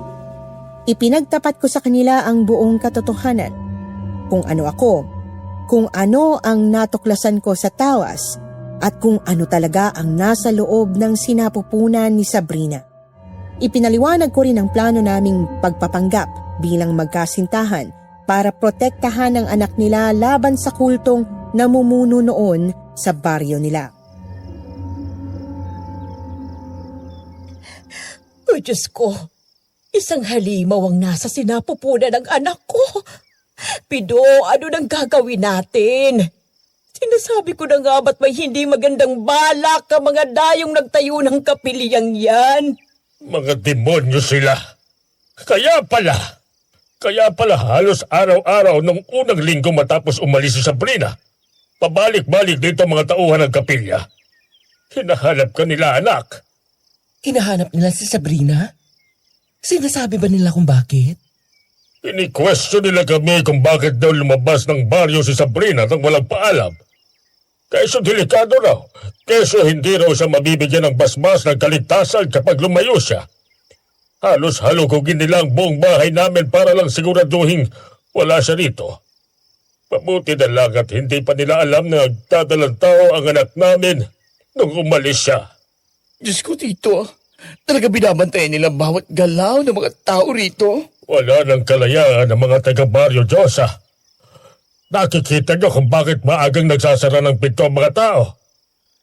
Ipinagtapat ko sa kanila ang buong katotohanan. Kung ano ako, kung ano ang natuklasan ko sa tawas, at kung ano talaga ang nasa loob ng sinapupunan ni Sabrina. Ipinaliwanag ko rin ang plano naming pagpapanggap bilang magkasintahan para protektahan ang anak nila laban sa kultong namumuno noon sa baryo nila. Oh, Diyos ko, isang halimaw ang nasa sinapupunan ng anak ko. Pido, ano nang gagawin natin? Sinasabi ko na nga ba't may hindi magandang balak ang mga dayong nagtayo ng kapiliyang yan? Mga demonyo sila. Kaya pala halos araw-araw nung unang linggo matapos umalis si Sabrina. Pabalik-balik dito mga tauhan ng kapilya. Hinahanap ka nila, anak. Hinahanap nila si Sabrina? Sinasabi ba nila kung bakit? Ini-question nila kami kung bakit daw lumabas ng baryo si Sabrina nang walang paalam. Kaysa delikado raw. Kaysa hindi raw siya mabibigyan ng basbas ng kaligtasan kapag lumayo siya. Halos halugugin nila ang buong bahay namin para lang siguraduhin wala siya rito. Mabuti na lang at hindi pa nila alam na nagdadalang tao ang anak namin nung umalis siya. Diyos ko, Tito. Talaga binabantayan nila bawat galaw ng mga tao rito. Wala nang kalayaan ng mga taga-baryo, Diyosa. Nakikita niyo kung bakit maagang nagsasara ng pinto ang mga tao.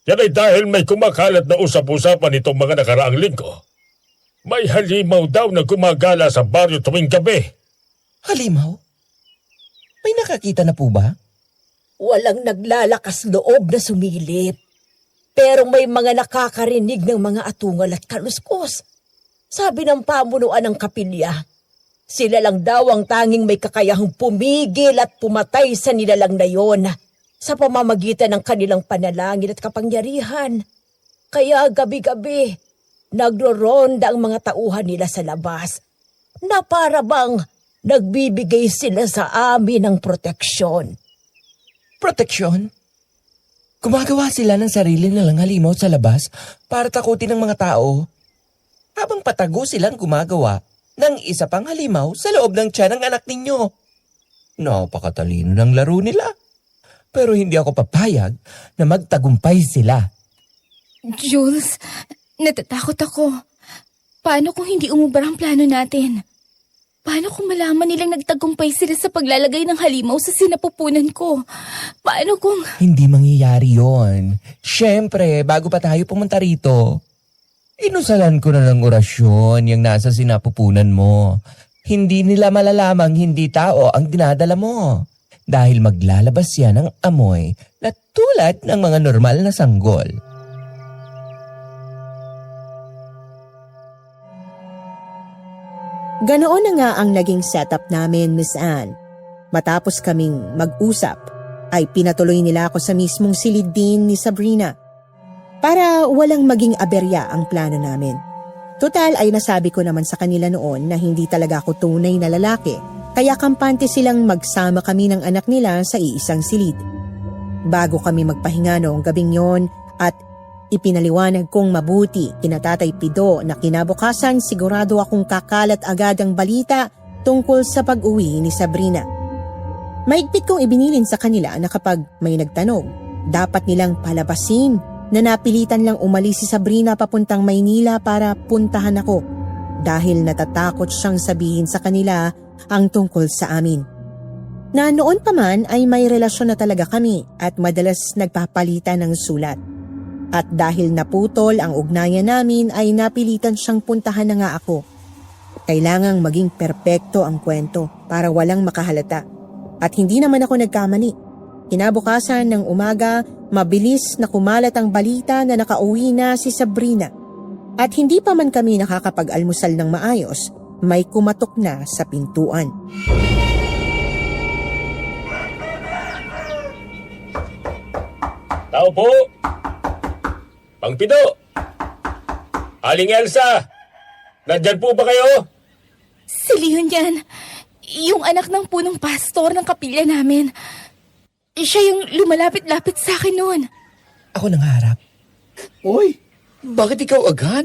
Yan ay dahil may kumakalat na usap-usapan itong mga nakaraang linggo. May halimaw daw na gumagala sa baryo tuwing gabi. Halimaw? May nakakita na po ba? Walang naglalakas loob na sumilip. Pero may mga nakakarinig ng mga atungal at kaluskos. Sabi ng pamunuan ng kapilya, sila lang daw ang tanging may kakayahang pumigil at pumatay sa nilalang na yon sa pamamagitan ng kanilang panalangin at kapangyarihan. Kaya gabi-gabi, nagro-ronda ang mga tauhan nila sa labas na para bang nagbibigay sila sa amin ng proteksyon. Proteksyon? Gumagawa sila ng sarili nilang halimaw sa labas para takutin ng mga tao, habang patago silang gumagawa ng isa pang halimaw sa loob ng tiyan ng anak ninyo. Napakatalino ng laro nila. Pero hindi ako papayag na magtagumpay sila. Jules, natatakot ako. Paano kung hindi umubra ang plano natin? Paano kung malaman nilang nagtagumpay sila sa paglalagay ng halimaw sa sinapupunan ko? Paano kung... Hindi mangyayari yon. Siyempre, bago pa tayo pumunta rito, inusalan ko na ng orasyon yung nasa sinapupunan mo. Hindi nila malalamang hindi tao ang dinadala mo. Dahil maglalabas yan ng amoy na tulad ng mga normal na sanggol. Ganoon na nga ang naging setup namin, Miss Anne. Matapos kaming mag-usap, ay pinatuloy nila ako sa mismong silid din ni Sabrina para walang maging aberya ang plano namin. Total ay nasabi ko naman sa kanila noon na hindi talaga ako tunay na lalaki, kaya kampante silang magsama kami ng anak nila sa iisang silid. Bago kami magpahinga noong gabing yon at ipinaliwanag kong mabuti kina Tatay Pido na kinabukasan sigurado akong kakalat agad ang balita tungkol sa pag-uwi ni Sabrina. Maigpit kong ibinilin sa kanila na kapag may nagtanong, dapat nilang palabasin na napilitan lang umalis si Sabrina papuntang Maynila para puntahan ako dahil natatakot siyang sabihin sa kanila ang tungkol sa amin. Na noon pa man ay may relasyon na talaga kami at madalas nagpapalitan ng sulat. At dahil naputol ang ugnayan namin ay napilitan siyang puntahan na nga ako. Kailangang maging perpekto ang kwento para walang makahalata. At hindi naman ako nagkamali. Kinabukasan ng umaga, mabilis na kumalat ang balita na nakauwi na si Sabrina. At hindi pa man kami nakakapag-almusal ng maayos, may kumatok na sa pintuan. Tao po! Pangpido! Aling Elsa! Nandyan po ba kayo? Si Leon yan. Yung anak ng punong pastor ng kapilya namin. Siya yung lumalapit-lapit sa akin noon. Ako nangarap. Uy, bakit ikaw agad?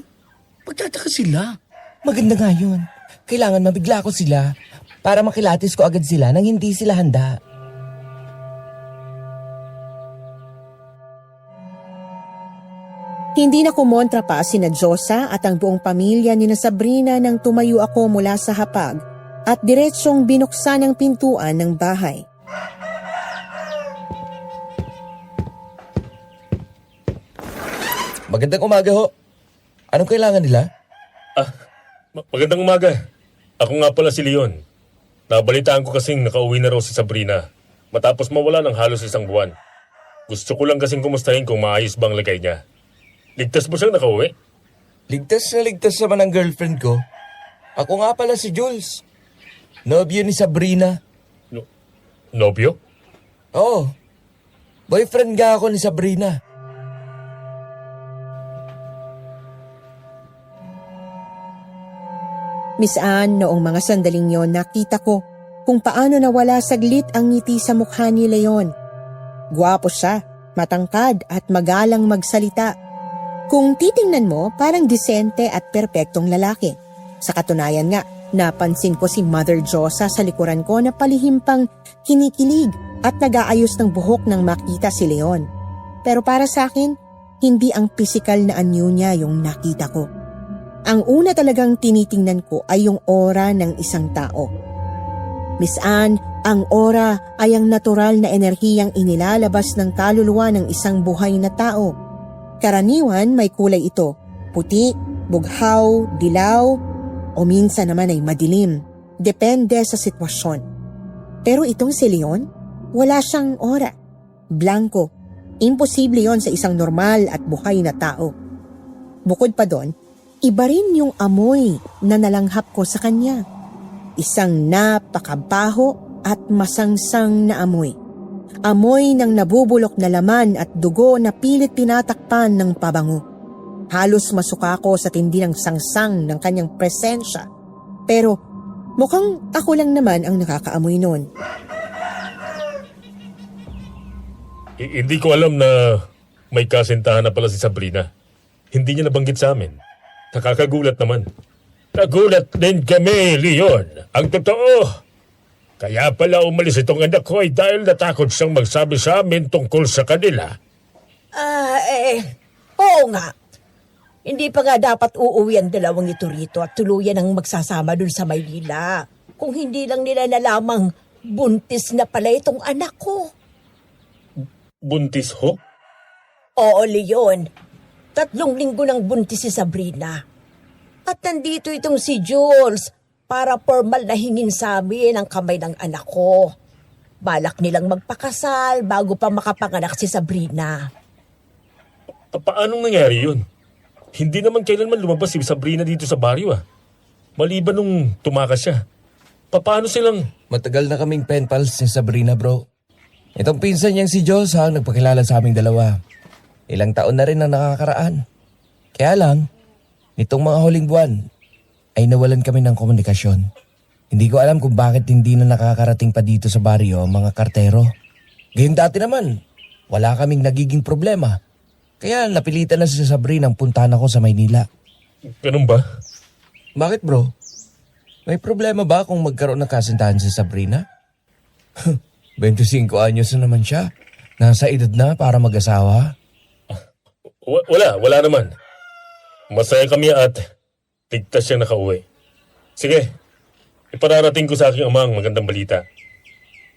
Pagtataka sila. Maganda nga yun. Kailangan mabigla ko sila para makilatis ko agad sila nang hindi sila handa. Hindi na kumontra pa sina Josa at ang buong pamilya ni na Sabrina nang tumayo ako mula sa hapag at diretsyong binuksan ang pintuan ng bahay. Magandang umaga ho. Anong kailangan nila? Magandang umaga. Ako nga pala si Leon. Nabalitaan ko kasing nakauwi na raw si Sabrina matapos mawala ng halos isang buwan. Gusto ko lang kasing kumustahin kung maayos bang lagay niya. Ligtas mo siyang nakauwi? Ligtas na ligtas naman ang girlfriend ko. Ako nga pala si Jules. Nobyo ni Sabrina. Nobyo? Oo. Boyfriend nga ako ni Sabrina. Miss Anne, noong mga sandaling yon nakita ko kung paano nawala saglit ang ngiti sa mukha ni Leon. Gwapo siya, matangkad at magalang magsalita. Kung titingnan mo, parang disente at perpektong lalaki. Sa katunayan nga, napansin ko si Mother Josa sa likuran ko na palihim pang kinikilig at nag-aayos ng buhok nang makita si Leon. Pero para sa akin, hindi ang pisikal na anyo niya yung nakita ko. Ang una talagang tinitingnan ko ay yung aura ng isang tao. Miss Anne, ang aura ay ang natural na enerhiyang inilalabas ng kaluluwa ng isang buhay na tao. Karaniwan may kulay ito, puti, bughaw, dilaw, o minsan naman ay madilim. Depende sa sitwasyon. Pero itong si Leon, wala siyang aura. Blanco. Imposible yon sa isang normal at buhay na tao. Bukod pa doon, iba rin yung amoy na nalanghap ko sa kanya. Isang napakabaho at masangsang na amoy. Amoy ng nabubulok na laman at dugo na pilit tinatakpan ng pabango. Halos masuka ako sa tindi ng sangsang ng kanyang presensya. Pero mukhang ako lang naman ang nakakaamoy noon. Hindi ko alam na may kasintahan na pala si Sabrina. Hindi niya nabanggit sa amin. Nakakagulat naman. Nagulat din kami, Leon. Ang totoo. Kaya pala umalis itong anak ko ay dahil natakot siyang magsabi sa amin tungkol sa kanila. Oo nga. Hindi pa nga dapat uuwi ang dalawang ito rito at tuluyan ang magsasama dun sa Maynila. kung hindi lang nila nalamang buntis na pala itong anak ko. Buntis ho? Oo, Leon. 3 linggo nang buntis si Sabrina. At nandito itong si Jules para formal na hingin sa amin ang kamay ng anak ko. Balak nilang magpakasal bago pa makapanganak si Sabrina. Paanong nangyari yun? Hindi naman kailanman lumabas si Sabrina dito sa baryo Maliban nung tumakas siya. Paano silang... Matagal na kaming pen pals ni Sabrina, bro. Itong pinsan niyang si Jules ang nagpakilala sa aming dalawa. Ilang taon na rin ang nakakaraan. Kaya lang, nitong mga huling buwan, ay nawalan kami ng komunikasyon. Hindi ko alam kung bakit hindi na nakakarating pa dito sa baryo ang mga kartero. Gayong dati naman, wala kaming nagiging problema. Kaya napilitan na si Sabrina ang puntahan ako sa Maynila. Ganun ba? Bakit, bro? May problema ba kung magkaroon ng kasintahan si Sabrina? 25 anyos na naman siya. Nasa edad na para mag-asawa. Wala naman. Masaya kami at ligtas siyang nakauwi. Sige, ipararating ko sa aking ama ang magandang balita.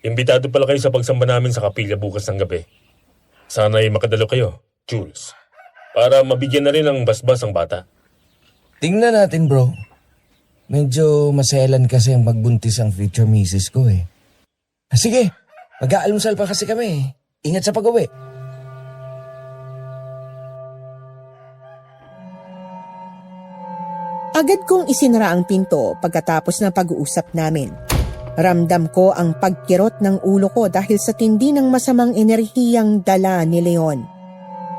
Imbitado pala kayo sa pagsamba namin sa kapilya bukas ng gabi. Sana'y makadalo kayo, Jules. Para mabigyan na rin ng basbas ang bata. Tingnan natin, bro. Medyo maselan kasi ang magbuntis ang future misis ko eh. Sige, mag-aalmusal pa kasi kami. Ingat sa pag-uwi. Agad kong isinara ang pinto pagkatapos ng pag-uusap namin. Ramdam ko ang pagkirot ng ulo ko dahil sa tindi ng masamang enerhiyang dala ni Leon.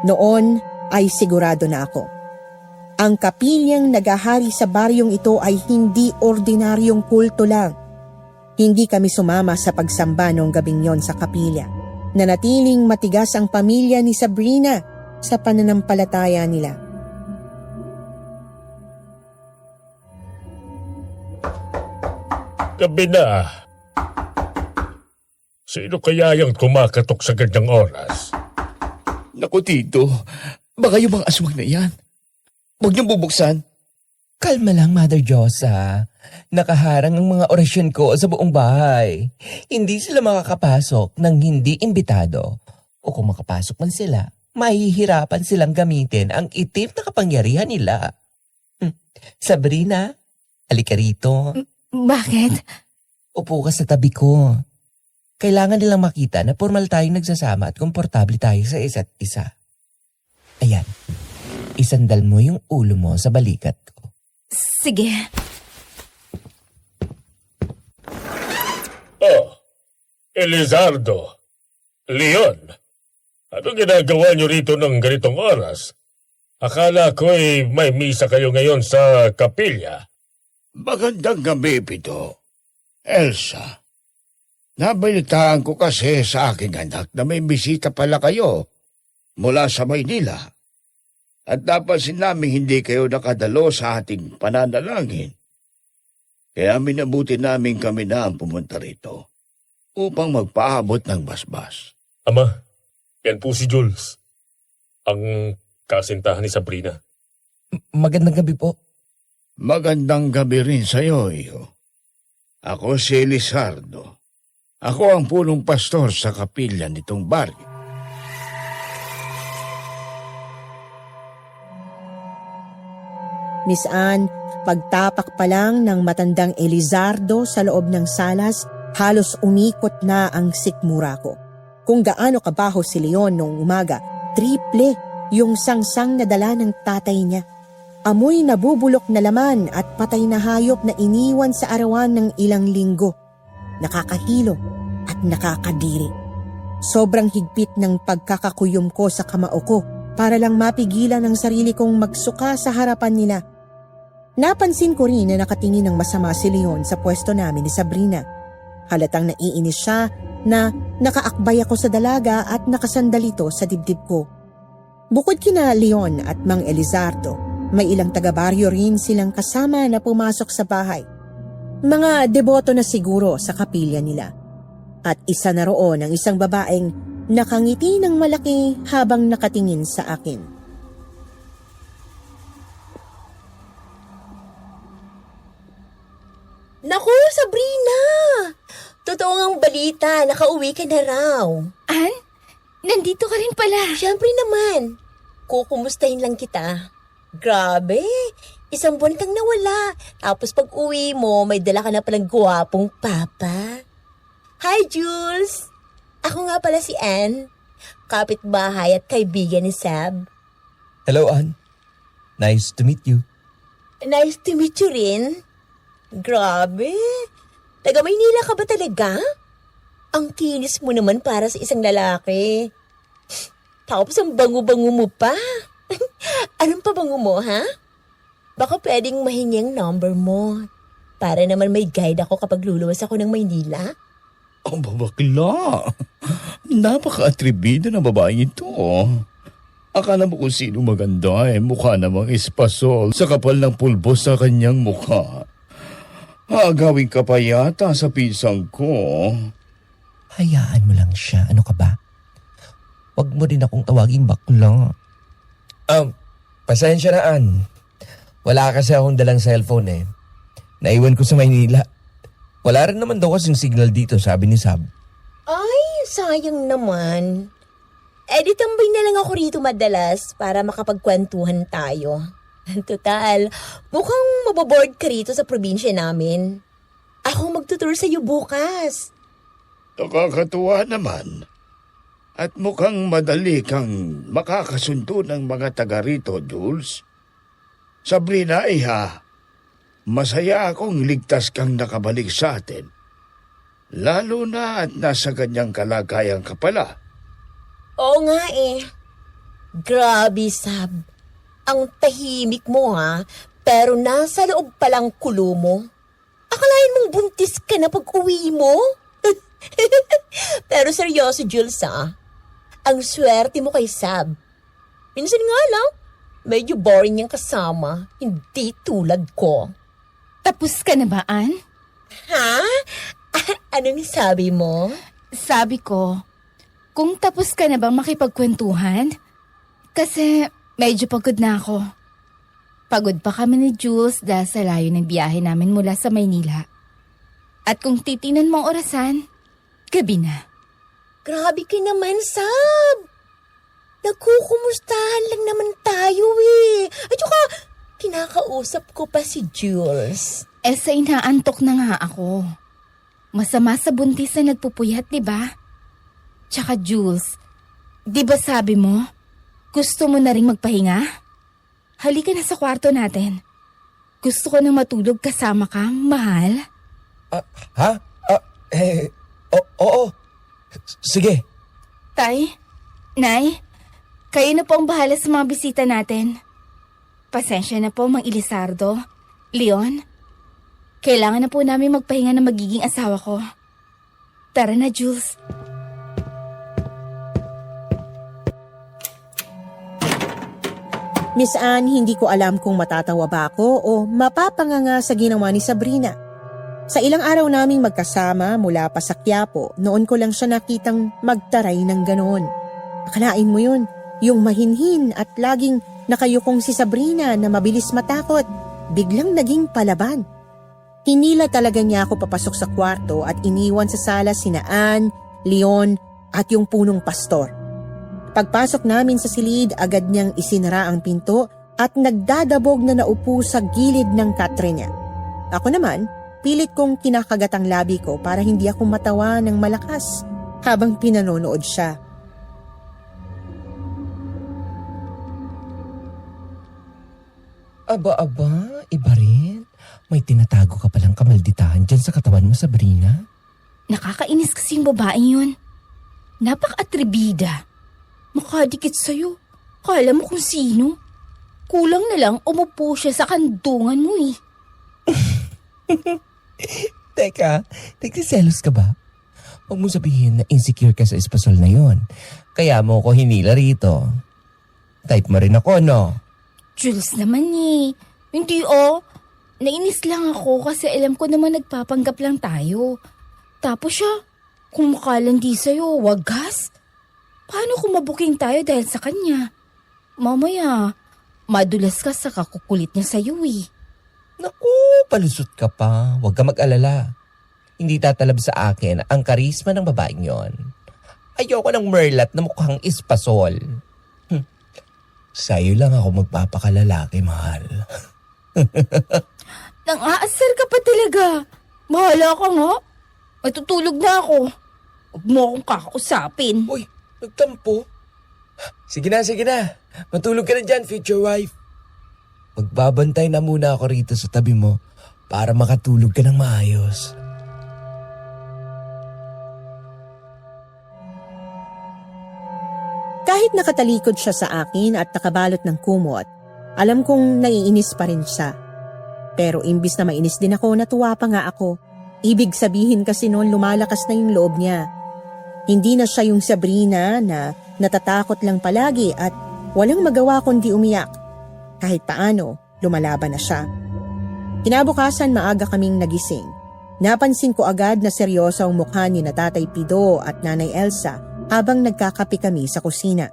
Noon ay sigurado na ako. Ang kapilyang nagahari sa baryong ito ay hindi ordinaryong kulto lang. Hindi kami sumama sa pagsamba noong gabing yon sa kapilya. Nanatiling matigas ang pamilya ni Sabrina sa pananampalataya nila. Gabi na. Sino kaya yung kumakatok sa ganyang oras? Naku, Tito. Baka yung mga aswang na yan. Huwag niyong bubuksan. Kalma lang, Mother Josa. Nakaharang ang mga orasyon ko sa buong bahay. Hindi sila makakapasok ng hindi imbitado. O kung makapasok man sila, mahihirapan silang gamitin ang itim na kapangyarihan nila. Sabrina, halika rito. Bakit? Upo ka sa tabi ko. Kailangan nilang makita na formal tayong nagsasama at komportable tayo sa isa't isa. Ayan, isandal mo yung ulo mo sa balikat ko. Sige. Oh, Elizardo. Leon. Ano ginagawa niyo rito ng ganitong oras? Akala ko may misa kayo ngayon sa kapilya. Magandang gabi, Pito. Elsa, nabalitaan ko kasi sa aking anak na may bisita pala kayo mula sa Maynila. At napansin namin hindi kayo nakadalo sa ating pananalangin. Kaya minabuti namin kami na ang pumunta rito upang magpaabot ng basbas. Ama, yan po si Jules. Ang kasintahan ni Sabrina. Magandang gabi po. Magandang gabi rin sa iyo, iyo. Ako si Elizardo. Ako ang punong pastor sa kapilya nitong baryo. Miss Anne, pagtapak pa lang ng matandang Elizardo sa loob ng salas, halos umikot na ang sikmura ko. Kung gaano kabaho si Leon noong umaga, triple yung sangsang na dala ng tatay niya. Amoy nabubulok na laman at patay na hayop na iniwan sa arawan ng ilang linggo. Nakakahilo at nakakadiri. Sobrang higpit ng pagkakakuyom ko sa kamao ko para lang mapigilan ang sarili kong magsuka sa harapan nila. Napansin ko rin na nakatingin ng masama si Leon sa pwesto namin ni Sabrina. Halatang naiinis siya na nakaakbay ako sa dalaga at nakasandalito sa dibdib ko. Bukod kina Leon at Mang Elizardo, may ilang taga-baryo rin silang kasama na pumasok sa bahay. Mga deboto na siguro sa kapilya nila. At isa na roon ang isang babaeng nakangiti ng malaki habang nakatingin sa akin. Naku! Sabrina! Totoo ngang balita, nakauwi ka na raw. An? Nandito ka rin pala. Siyempre naman. Kukumustahin lang kita. Grabe, 1 buwan kang nawala. Tapos pag uwi mo, may dala ka na palang guwapong papa. Hi, Jules! Ako nga pala si Anne. Kapitbahay at kaibigan ni Sab. Hello, Ann. Nice to meet you. Nice to meet you rin. Grabe. Taga Maynila ka ba talaga? Ang kinis mo naman para sa isang lalaki. Tapos ang bango-bango mo pa. Anong pabango mo, ha? Baka pwedeng mahingi ang number mo. Para naman may guide ako kapag luluwas ako ng Maynila. Ang babakla. Napaka-atribida ng babaeng ito. Akala mo kung sino maganda mukha namang espasol sa kapal ng pulbos sa kanyang mukha. Agawin ka pa yata sa pisang ko. Hayaan mo lang siya. Ano ka ba? Huwag mo rin akong tawaging bakla. Pasensya na, Ann. Wala kasi akong dalang cellphone. Naiwan ko sa Maynila. Wala rin naman daw kasing signal dito, sabi ni Sab. Ay, sayang naman. Di tambay na lang ako rito madalas para makapagkwentuhan tayo. Total, mukhang maboboard ka rito sa probinsya namin. Ako magtutur sa iyo bukas. Nakakatuwa naman. At mukhang madali kang makakasundo ng mga taga rito, Jules. Sabrina, iha, masaya akong ligtas kang nakabalik sa atin. Lalo na at nasa ganyang kalagayan ka pala. Oo nga Grabe, Sab. Ang tahimik mo ha, pero nasa loob palang kulo mo. Akalain mong buntis ka na pag uwi mo? Pero seryoso, Jules ha. Ang swerte mo kay Sab. Minsan nga lang, medyo boring yung kasama. Hindi tulad ko. Tapos ka na ba, An? Ha? Anong sabi mo? Sabi ko, kung tapos ka na bang makipagkwentuhan? Kasi medyo pagod na ako. Pagod pa kami ni Jules dahil sa layo ng biyahe namin mula sa Maynila. At kung titinan mo ang orasan, gabi na. Grabe ka naman, Sab. Nagkukumustahan lang naman tayo At saka, kinakausap ko pa si Jules. Sa inaantok na nga ako. Masama sa buntis na nagpupuyat, di ba? Tsaka Jules, di ba sabi mo, gusto mo na rin magpahinga? Halika na sa kwarto natin. Gusto ko na matulog kasama ka, mahal. Ha? Oo. Sige. Tay, Nay, kayo na po ang bahala sa mga bisita natin. Pasensya na po, Mang Ilisardo. Leon, kailangan na po namin magpahinga ng magiging asawa ko. Tara na, Jules. Miss Anne, hindi ko alam kung matatawa ba ako o mapapanganga sa ginawa ni Sabrina. Sa ilang araw naming magkasama mula pa sa Quiapo, noon ko lang siya nakitang magtaray ng ganoon. Akalain mo yun, yung mahinhin at laging nakayukong si Sabrina na mabilis matakot, biglang naging palaban. Hinila talaga niya ako papasok sa kwarto at iniwan sa sala sina Anne, Leon at yung punong pastor. Pagpasok namin sa silid, agad niyang isinara ang pinto at nagdadabog na naupo sa gilid ng katre niya. Ako naman, pilit kong kinakagat ang labi ko para hindi ako matawa ng malakas habang pinanonood siya. Aba, iba rin. May tinatago ka palang kamalditahan dyan sa katawan mo, Sabrina. Nakakainis kasi yung babaeng yun. Napaka-atribida. Makadikit sa'yo. Kala mo kung sino. Kulang na lang umupo siya sa kandungan mo Teka, nagsiselos ka ba? Huwag mo sabihin na insecure ka sa espasol na yon. Kaya mo ko hinila rito. Type mo rin ako, no? Jules naman Hindi Nainis lang ako kasi alam ko naman nagpapanggap lang tayo. Tapos siya, kung makalandi sa'yo, wagas. Paano kung mabuking tayo dahil sa kanya? Mamaya, madulas ka sa kakukulit niya sa'yo Naku, palusot ka pa. Huwag ka mag-alala. Hindi tatalab sa akin ang karisma ng babaeng yon. Ayoko ng merlat na mukhang ispasol. Sa'yo lang ako magpapakalalaki, mahal. Nang-aasar ka pa talaga. Bahala ka nga. Matutulog na ako. Huwag mo akong kakausapin. Uy, nagtampo. Sige na, sige na. Matulog ka na dyan, future wife. Magbabantay na muna ako rito sa tabi mo para makatulog ka ng maayos. Kahit nakatalikod siya sa akin at nakabalot ng kumot, alam kong naiinis pa rin siya. Pero imbis na mainis din ako, natuwa pa nga ako. Ibig sabihin kasi noon lumalakas na yung loob niya. Hindi na siya yung Sabrina na natatakot lang palagi at walang magawa kundi umiyak. Kahit paano, lumalaban na siya. Kinabukasan maaga kaming nagising. Napansin ko agad na seryoso ang mukha ni na Tatay Pido at Nanay Elsa habang nagkakape kami sa kusina.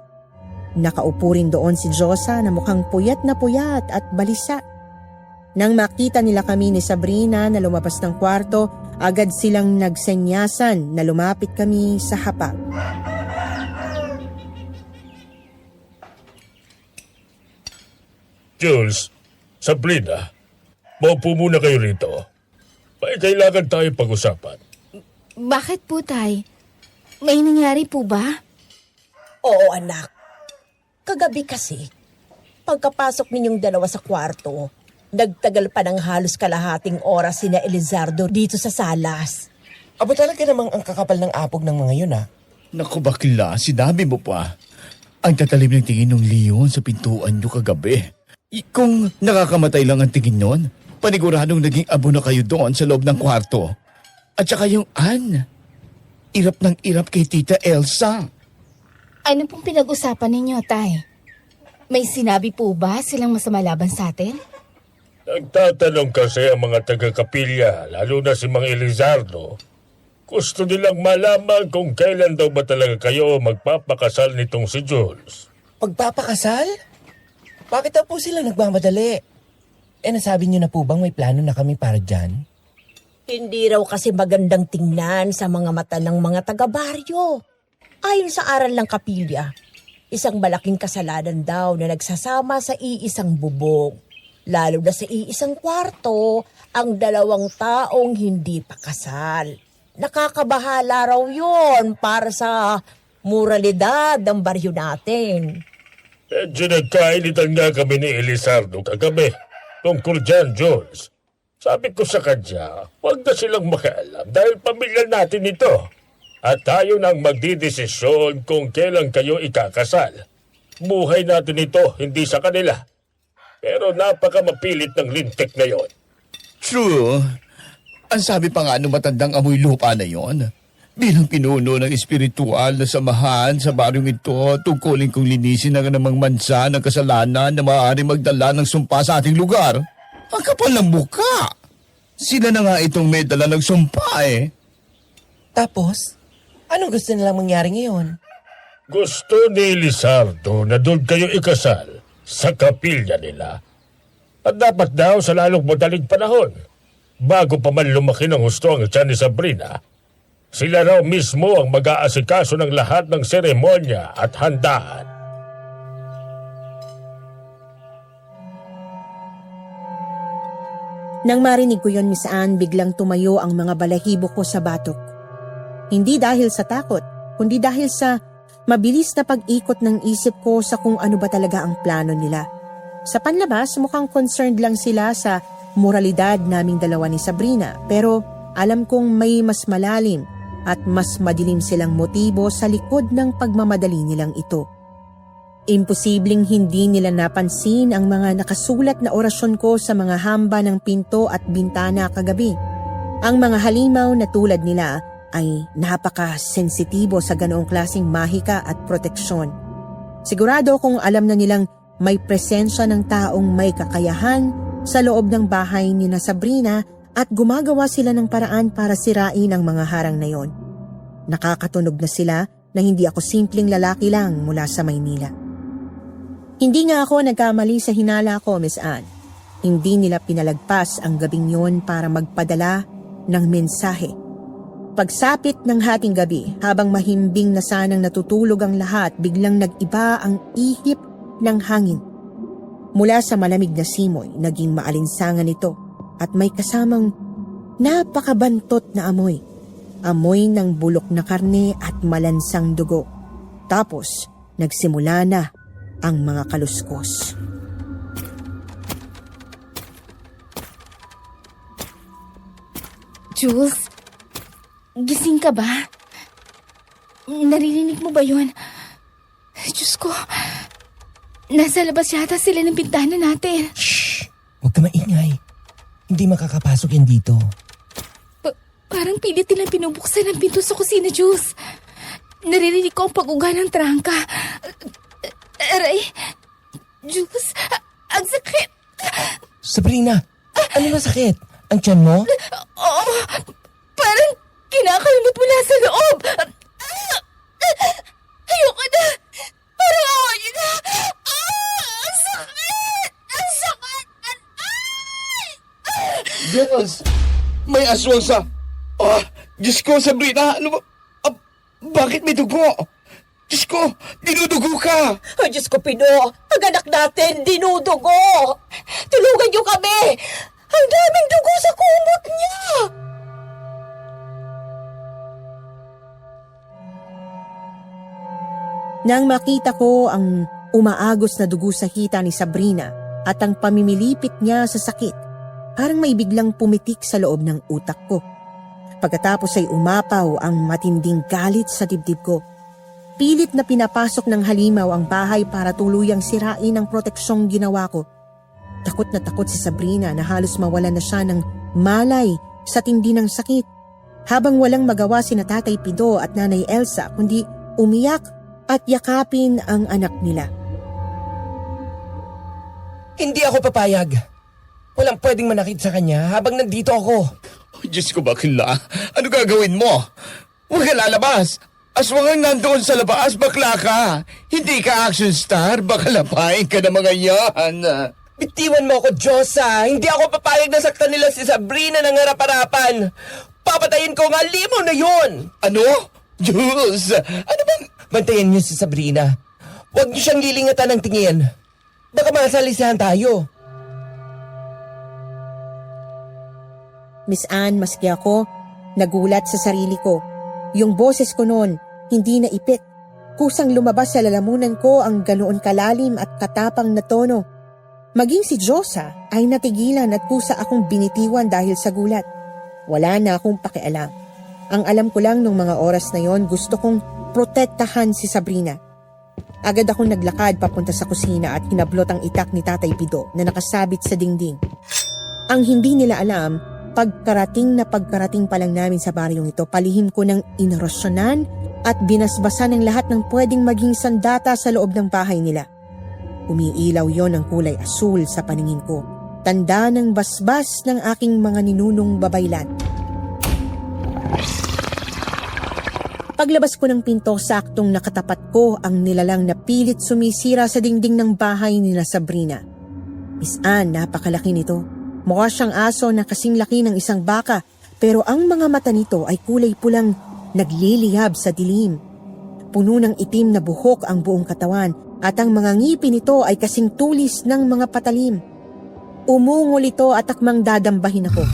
Nakaupo rin doon si Josa na mukhang puyat at balisa. Nang makita nila kami ni Sabrina na lumabas ng kwarto, agad silang nagsenyasan na lumapit kami sa hapa. Jules, Sabrina, maupo muna kayo rito. May kailangan tayo pag-usapan. Bakit po, Tay? May nangyari po ba? Oo, anak. Kagabi kasi, pagkapasok ninyong dalawa sa kwarto, nagtagal pa ng halos kalahating oras sina Elizardo dito sa salas. Aba talaga namang ang kakapal ng apog ng mga yun, ah. Naku bakla, sinabi mo pa. Ang tatalim ng tingin ng leon sa pintuan nyo kagabi. Kung nakakamatay lang ang tingin nun, paniguradong naging abo na kayo doon sa loob ng kwarto. At saka yung Ann, irap ng irap kay Tita Elsa. Ano pong pinag-usapan ninyo, Tay? May sinabi po ba silang masama laban sa atin? Nagtatanong kasi ang mga taga-kapilya, lalo na si Mang Elizardo. Gusto nilang malaman kung kailan daw ba talaga kayo magpapakasal nitong si Jules. Pagpapakasal? Bakit na po sila nagmamadali? Nasabi niyo na po bang may plano na kami para dyan? Hindi raw kasi magandang tingnan sa mga mata ng mga taga-baryo. Ayon sa aral ng kapilya, isang malaking kasalanan daw na nagsasama sa iisang bubong. Lalo na sa iisang kwarto, ang dalawang taong hindi pa kasal. Nakakabahala raw yun para sa moralidad ng baryo natin. Medyo nagkainitan nga kami ni Elizardo kagabi tungkol dyan, Jules. Sabi ko sa kanya, huwag na silang makialam dahil pamilya natin ito. At tayo nang magdidesisyon kung kailan kayo ikakasal. Buhay natin ito, hindi sa kanila. Pero napaka-mapilit ng lintik na yon. True. Ang sabi pa nga nung matandang amoy lupa na yon, bilang pinuno ng espiritual na samahan sa baryong ito, tungkulin kong linisin ang namang mansa ng kasalanan na maaari magdala ng sumpa sa ating lugar. Ang kapal ng muka. Sila na nga itong may dala ng sumpa eh. Tapos, anong gusto nilang mangyari ngayon? Gusto ni Elizardo na doon kayo ikasal sa kapilya nila. At dapat daw sa lalong madaling panahon, bago pa man lumaki ng husto ang tiyan ni Sabrina, sila raw mismo ang mag-aasikaso ng lahat ng seremonya at handaan. Nang marinig ko yon, Miss Anne, biglang tumayo ang mga balahibo ko sa batok. Hindi dahil sa takot, kundi dahil sa mabilis na pag-ikot ng isip ko sa kung ano ba talaga ang plano nila. Sa panlabas, mukhang concerned lang sila sa moralidad naming dalawa ni Sabrina, pero alam kong may mas malalim at mas madilim silang motibo sa likod ng pagmamadali nilang ito. Imposibleng hindi nila napansin ang mga nakasulat na orasyon ko sa mga hamba ng pinto at bintana kagabi. Ang mga halimaw na tulad nila ay napaka-sensitibo sa ganoong klaseng mahika at proteksyon. Sigurado kung alam na nilang may presensya ng taong may kakayahan sa loob ng bahay ni na Sabrina at gumagawa sila ng paraan para sirain ang mga harang na yon. Nakakatunog na sila na hindi ako simpleng lalaki lang mula sa Maynila. Hindi nga ako nagkamali sa hinala ko, Miss Anne. Hindi nila pinalagpas ang gabing yon para magpadala ng mensahe. Pagsapit ng hating gabi, habang mahimbing na sanang natutulog ang lahat, biglang nag-iba ang ihip ng hangin. Mula sa malamig na simoy, naging maalinsangan ito at may kasamang napakabantot na amoy. Amoy ng bulok na karne at malansang dugo. Tapos, nagsimula na ang mga kaluskos. Jules, gising ka ba? Naririnig mo ba yun? Diyos ko, nasa labas yata sila ng bintana natin. Shh! Huwag ka maingay. Hindi makakapasok yan dito. Parang pilit nilang pinubuksan ang pinto sa kusina, Jules. Naririnig ko ang pag-uga ng trangka. Aray, Jules, ang sakit. Sabrina, ano na sakit? Ang tiyan mo? Oo, parang kinakalimot mula sa loob. Ayoko na. Parang awa niyo na. Ang sakit! Ang sakit! Diyos! May aswang sa... Diyos ko, Sabrina! Ano ba? Bakit may dugo? Diyos ko, dinudugo ka! Ay, Diyos ko, Pino. Ang anak natin, dinudugo. Tulungan niyo kami. Ang daming dugo sa kumot niya. Nang makita ko ang umaagos na dugo sa hita ni Sabrina at ang pamimilipit niya sa sakit, parang may biglang pumitik sa loob ng utak ko. Pagkatapos ay umapaw ang matinding galit sa dibdib ko. Pilit na pinapasok ng halimaw ang bahay para tuluyang sirain ang proteksyong ginawa ko. Takot na takot si Sabrina na halos mawalan na siya ng malay sa tindi ng sakit. Habang walang magawa sina Tatay Pido at Nanay Elsa kundi umiyak at yakapin ang anak nila. Hindi ako papayag. Walang pwedeng manakit sa kanya habang nandito ako. Diyos ko, bakla. Ano gagawin mo? Huwag ka lalabas. Aswang ang nandoon sa labas, bakla ka. Hindi ka action star, baka lapain ka ng mga yan. Bitiwan mo ako, Diyosa. Hindi ako papayag na saktan nila si Sabrina ng harap-harapan. Papatayin ko nga limaw na yon. Ano? Diyos! Ano bang... Bantayan niyo si Sabrina. Huwag niyo siyang lilingatan ng tingin. Baka masalisahan tayo. Miss Anne, maski ako, nagulat sa sarili ko. Yung boses ko noon, hindi na ipit. Kusang lumabas sa lalamunan ko ang ganoon kalalim at katapang na tono. Maging si Diyosa ay natigilan at kusa akong binitiwan dahil sa gulat. Wala na akong pakialam. Ang alam ko lang nung mga oras na yon, gusto kong protektahan si Sabrina. Agad akong naglakad papunta sa kusina at hinablot ang itak ni Tatay Pido na nakasabit sa dingding. Ang hindi nila alam, pagkarating pa lang namin sa baryong ito, palihim ko ng inorasyonan at binasbasan ng lahat ng pwedeng maging sandata sa loob ng bahay nila. Umiilaw yon ng kulay asul sa paningin ko. Tanda ng basbas ng aking mga ninunong babaylan. Paglabas ko ng pinto, saktong nakatapat ko ang nilalang na pilit sumisira sa dingding ng bahay ni Sabrina. Miss Anne, napakalaki nito. Mukha siyang aso na kasing laki ng isang baka, pero ang mga mata nito ay kulay pulang nagliliyab sa dilim. Puno ng itim na buhok ang buong katawan at ang mga ngipin nito ay kasing tulis ng mga patalim. Umungol ito at akmang dadambahin ako.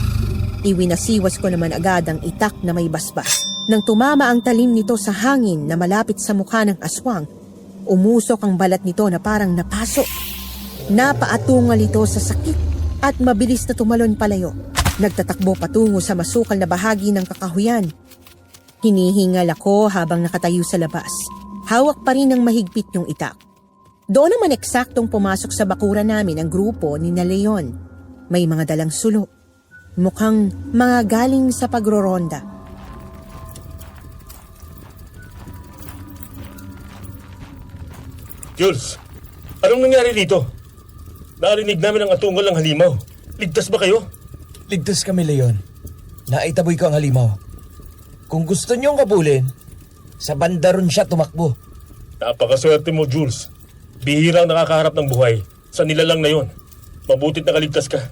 Iwinasiwas ko naman agad ang itak na may basbas. Nang tumama ang talim nito sa hangin na malapit sa mukha ng aswang, umusok ang balat nito na parang napaso. Napaatungal ito sa sakit at mabilis na tumalon palayo. Nagtatakbo patungo sa masukal na bahagi ng kakahuyan. Hinihingal ako habang nakatayo sa labas. Hawak pa rin ng mahigpit yung itak. Doon naman eksaktong pumasok sa bakuran namin ang grupo ni na Leon. May mga dalang sulo. Mukhang mga galing sa pagroronda. Jules, anong nangyari dito? Narinig namin ang atungol ng halimaw. Ligtas ba kayo? Ligtas kami, Leon. Naitaboy ko ang halimaw. Kung gusto niyong kabulin, sa banda ron siya tumakbo. Napakaswerte mo, Jules. Bihirang nakakaharap ng buhay sa nilalang na yon. Mabutit nakaligtas ka.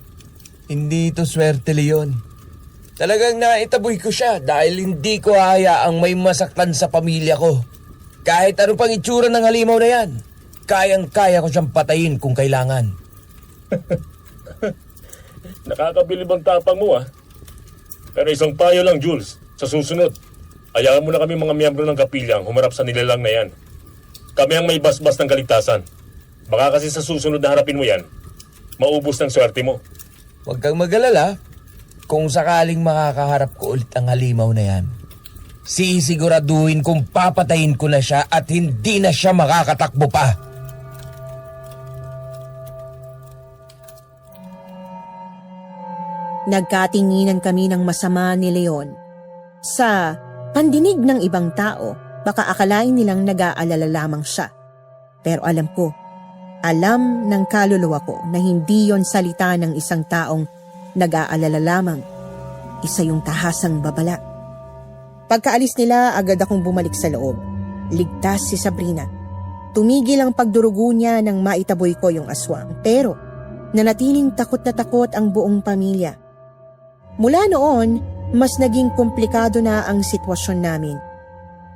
Hindi ito swerte, Leon. Talagang naitaboy ko siya dahil hindi ko hayaang may masaktan sa pamilya ko. Kahit ano pang itsura ng halimaw na yan, kayang-kaya ko siyang patayin kung kailangan. Nakakabilib ang tapang mo, ah. Pero isang payo lang, Jules. Sa susunod, hayaan mo na kami mga miyembro ng kapilyang humarap sa nilalang na yan. Kami ang may basbas ng kaligtasan. Baka kasi sa susunod na harapin mo yan, maubos ng swerte mo. Huwag kang mag-alala. Kung sakaling makakaharap ko ulit ang halimaw na yan, sisiguraduhin kong papatayin ko na siya at hindi na siya makakatakbo pa. Nagkatinginan kami ng masama ni Leon. Sa pandinig ng ibang tao, baka akalain nilang nag-aalala lamang siya. Pero alam ng kaluluwa ko na hindi yon salita ng isang taong nag-aalala lamang. Isa yung tahasang babala. Pagkaalis nila, agad akong bumalik sa loob. Ligtas si Sabrina. Tumigil ang pagdurugo niya nang maitaboy ko yung aswang. Pero nanatiling takot na takot ang buong pamilya. Mula noon, mas naging komplikado na ang sitwasyon namin.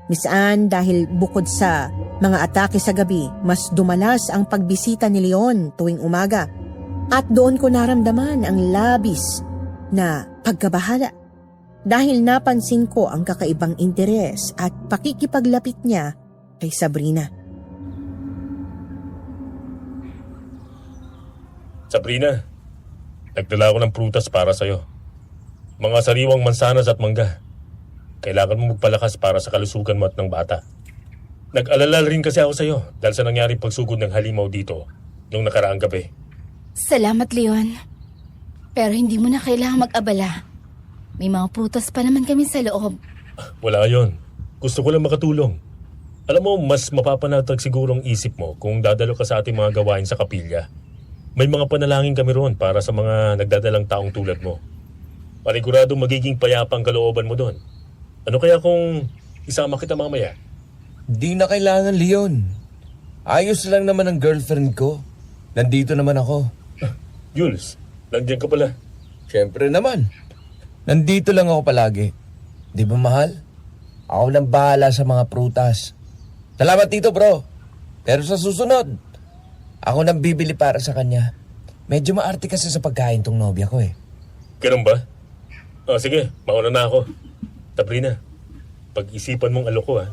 Minsan dahil bukod sa mga atake sa gabi, mas dumalas ang pagbisita ni Leon tuwing umaga. At doon ko naramdaman ang labis na pagkabahala dahil napansin ko ang kakaibang interes at pakikipaglapit niya kay Sabrina. Sabrina, nagdala ako ng prutas para sa'yo. Mga sariwang mansanas at mangga. Kailangan mo magpalakas para sa kalusugan mo at ng bata. Nag-alala rin kasi ako sa'yo dahil sa nangyaring pagsugod ng halimaw dito nung nakaraang gabi. Salamat, Leon. Pero hindi mo na kailangang mag-abala. May mga prutas pa naman kami sa loob. Wala yon. Gusto ko lang makatulong. Alam mo, mas mapapanatag siguro ang isip mo kung dadalo ka sa ating mga gawain sa kapilya. May mga panalangin kami roon para sa mga nagdadalang taong tulad mo. Paniguradong magiging payapa ang kalooban mo doon. Ano kaya kung isama kita mamaya? Di na kailangan, Leon. Ayos lang naman ang girlfriend ko. Nandito naman ako. Jules, nandiyan ka pala. Siyempre naman. Nandito lang ako palagi. Di ba, mahal? Ako nang bahala sa mga prutas. Salamat dito, bro. Pero sa susunod, ako nang bibili para sa kanya. Medyo maarte kasi sa pagkain tong nobya ko eh. Ganun ba? Sige, mauna na ako. Sabrina, pag-isipan mong aloko, ha?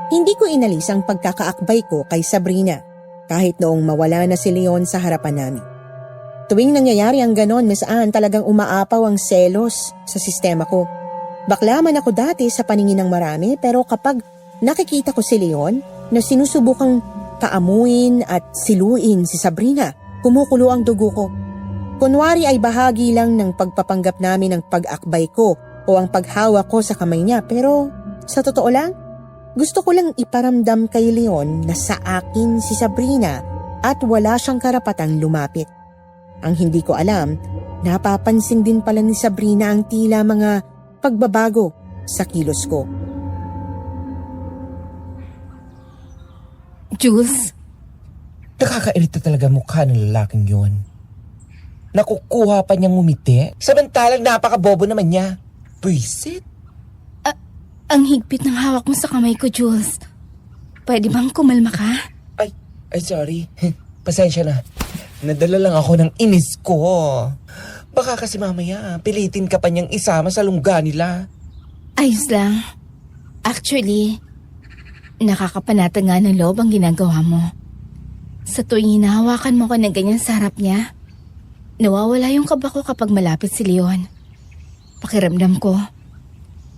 Hindi ko inalis ang pagkakaakbay ko kay Sabrina kahit noong mawala na si Leon sa harapan namin. Tuwing nangyayari ang ganon, nasaan talagang umaapaw ang selos sa sistema ko. Bakla man ako dati sa paningin ng marami, pero kapag nakikita ko si Leon na sinusubukang kaamuin at siluin si Sabrina, kumukulo ang dugo ko. Kunwari ay bahagi lang ng pagpapanggap namin ng pag-akbay ko o ang paghawak ko sa kamay niya, pero sa totoo lang, gusto ko lang iparamdam kay Leon na sa akin si Sabrina at wala siyang karapatang lumapit. Ang hindi ko alam, napapansin din pala ni Sabrina ang tila mga pagbabago sa kilos ko. Jules? Nakakairita talaga mukha ng lalaking yun. Nakukuha pa niyang ngumiti, samantalang napakabobo naman niya. Pwisit. Ang higpit ng hawak mo sa kamay ko, Jules. Pwede bang kumalma ka? Ay sorry. Pasensya na. Nadala lang ako ng inis ko. Baka kasi mamaya, pilitin ka pa niyang isama sa lungga nila. Ayos lang. Actually, nakakapanata nga ng loob ang ginagawa mo. Sa tuwing hinahawakan mo ko ng ganyan sa harap niya, nawawala yung kaba ko kapag malapit si Leon. Pakiramdam ko,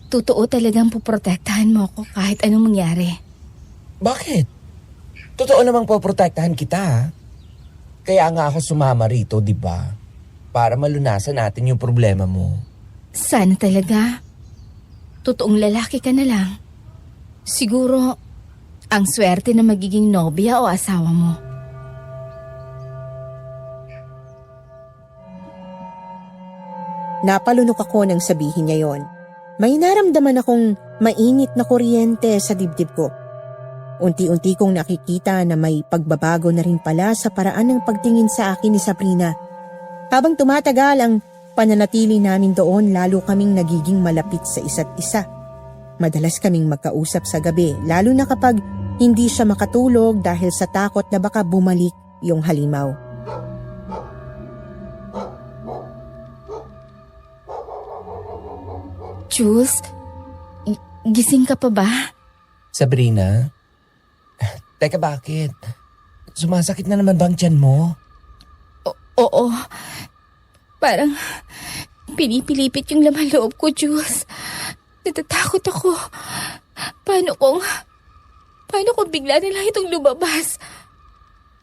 totoo talagang puprotektahan mo ako kahit anong mangyari. Bakit? Totoo namang poprotektahan kita, ha? Kaya nga ako sumama rito, di ba? Para malunasan natin yung problema mo. Sana talaga. Totoong lalaki ka na lang. Siguro, ang swerte na magiging nobya o asawa mo. Napalunok ako nang sabihin niya yon. May naramdaman akong mainit na kuryente sa dibdib ko. Unti-unti kong nakikita na may pagbabago na rin pala sa paraan ng pagtingin sa akin ni Sabrina. Habang tumatagal ang pananatili namin doon, lalo kaming nagiging malapit sa isa't isa. Madalas kaming magkausap sa gabi, lalo na kapag hindi siya makatulog dahil sa takot na baka bumalik yung halimaw. Jules, gising ka pa ba? Sabrina? Teka, bakit? Sumasakit na naman bang tiyan mo? Oo. Parang pinipilipit yung laman loob ko, Jules. Natatakot ako. Paano kung bigla na lang itong lumabas?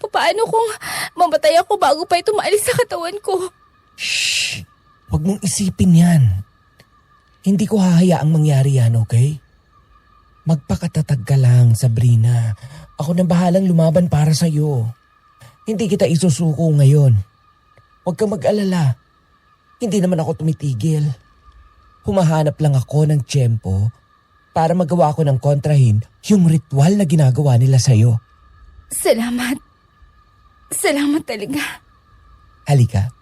Paano kung mamatay ako bago pa ito maalis sa katawan ko? Shh! Huwag mong isipin yan. Hindi ko hahayaang mangyari yan, okay? Magpakatatag ka lang, Sabrina. Ako nang bahalang lumaban para sa'yo. Hindi kita isusuko ngayon. Huwag kang mag-alala. Hindi naman ako tumitigil. Humahanap lang ako ng tiyempo para magawa ko ng kontrahin yung ritual na ginagawa nila sa'yo. Salamat. Salamat talaga. Halika.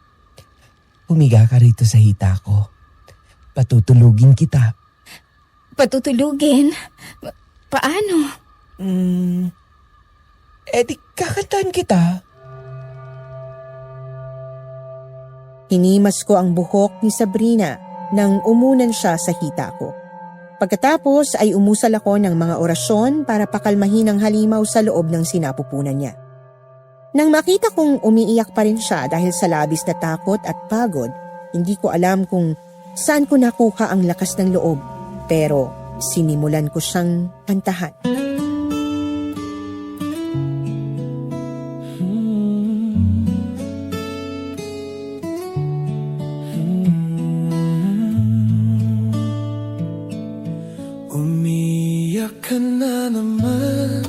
Humiga ka rito sa hita ko. Patutulugin kita. Patutulugin? Paano? Di kakantahan kita. Hinimas ko ang buhok ni Sabrina nang umunan siya sa hita ko. Pagkatapos ay umusal ako ng mga orasyon para pakalmahin ang halimaw sa loob ng sinapupunan niya. Nang makita kong umiiyak pa rin siya dahil sa labis na takot at pagod, hindi ko alam kung saan ko nakuha ang lakas ng loob, pero sinimulan ko siyang kantahan. Umiyak ka na naman.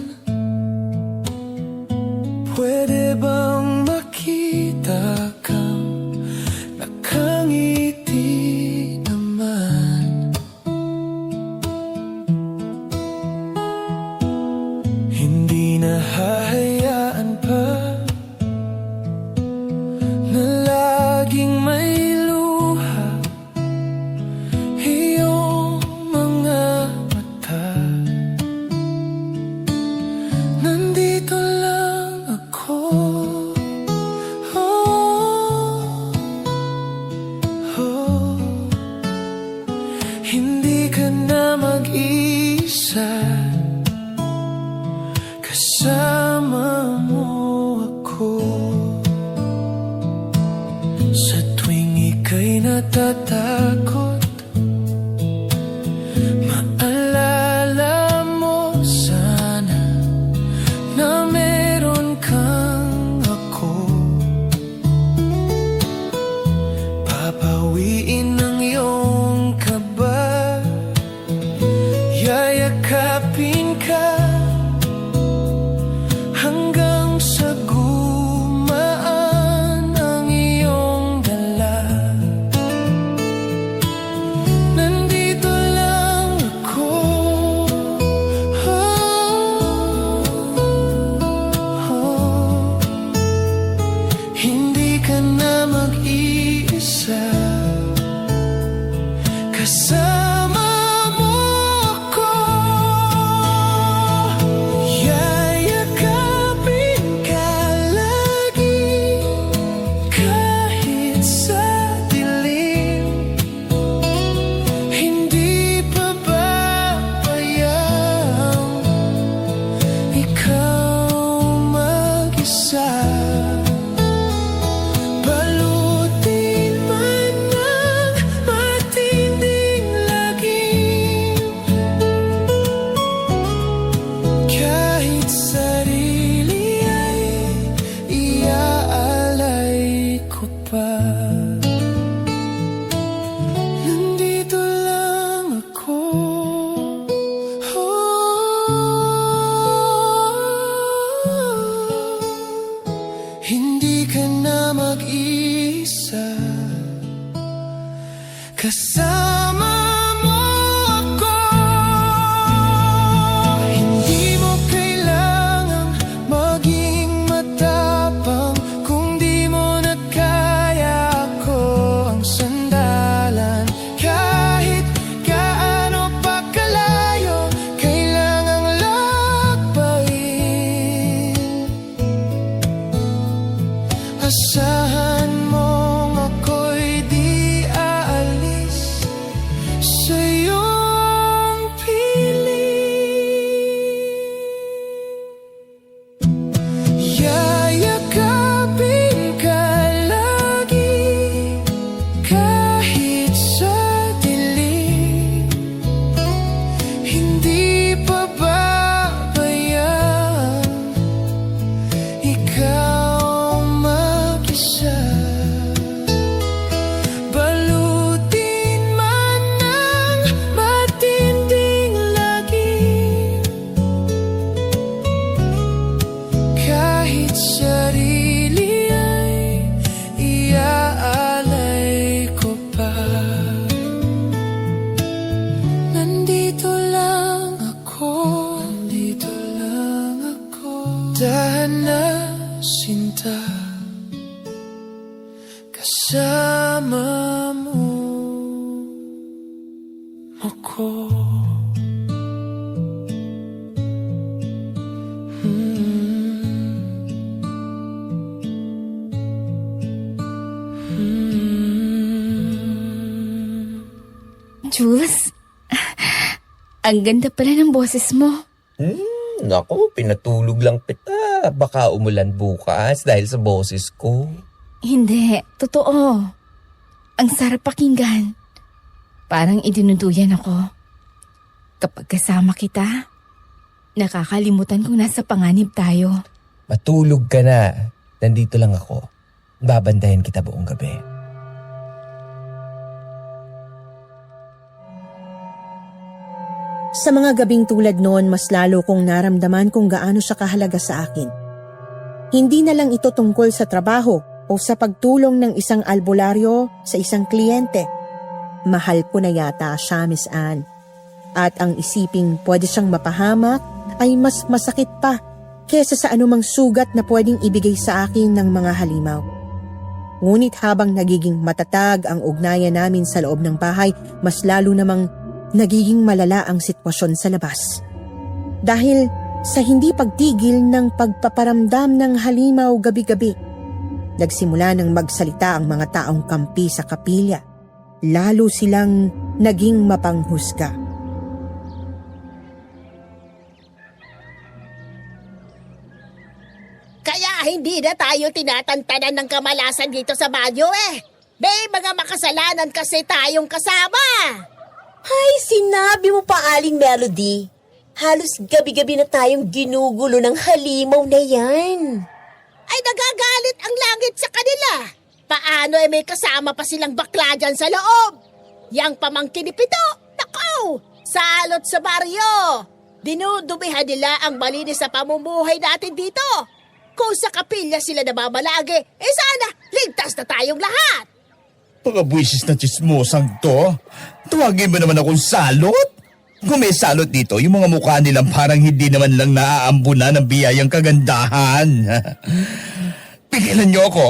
Pwede bang makita kang nakangiti naman? Hindi na hahayaan pa na laging may luha iyong mga mata. Nandito lang ako. Hindi ka na mag-isa. Kasama mo ako. Sa tuwing ika'y natatakot, maalala mo sana na meron kang ako. Papawiin ang iyong kaba, yayakapin ka hanggang sa gumaan ang iyong dala. Nandito lang ako. Hindi ka na mag-iisa. Kasama mo ako. Yayakapin ka lagi kahit sa dilim. Hindi pababayaan ikaw mag-isa. Balutin man ng matinding lagim, kahit sarili ay iaalay ko pa. Nandito lang ako. Hindi ka na mag-isa. Kasama mo ako. Hindi mo kailangan Isama mo ako. Jules, ang ganda pala ng boses mo. Naku, pinatulog lang kita. Baka umulan bukas dahil sa boses ko. Hindi, totoo. Ang sarap pakinggan. Parang idinuduyan ako. Kapag kasama kita, nakakalimutan kong nasa panganib tayo. Matulog ka na. Nandito lang ako. Babandayan kita buong gabi. Sa mga gabing tulad noon, mas lalo kong naramdaman kung gaano siya kahalaga sa akin. Hindi na lang ito tungkol sa trabaho o sa pagtulong ng isang albularyo sa isang kliyente. Mahal ko na yata siya, Miss Anne. At ang isiping pwede siyang mapahamak ay mas masakit pa kesa sa anumang sugat na pwedeng ibigay sa akin ng mga halimaw. Ngunit habang nagiging matatag ang ugnayan namin sa loob ng bahay, mas lalo namang nagiging malala ang sitwasyon sa labas. Dahil sa hindi pagtigil ng pagpaparamdam ng halimaw gabi-gabi, nagsimula ng magsalita ang mga taong kampi sa kapilya. Lalo silang naging mapanghusga. Kaya hindi na tayo tinatantanan ng kamalasan dito sa banyo May mga makasalanan kasi tayong kasama. Ay, sinabi mo pa, Aling Melody. Halos gabi-gabi na tayong ginugulo ng halimaw na yan. Ay nagagalit ang langit sa kanila. Paano may kasama pa silang bakla dyan sa loob? Yang pamangkin ni Pito, nakaw, salot sa baryo. Dinudumihan nila ang malinis sa pamumuhay natin dito. Kung sa kapilya sila namamalagi, sana ligtas na tayong lahat. Mga buwisis na chismosang to. Tuwagin mo naman akong salot? Kung may salot dito, yung mga mukha nilang parang hindi naman lang naaambunan ng biyayang kagandahan. Pigilan niyo ako.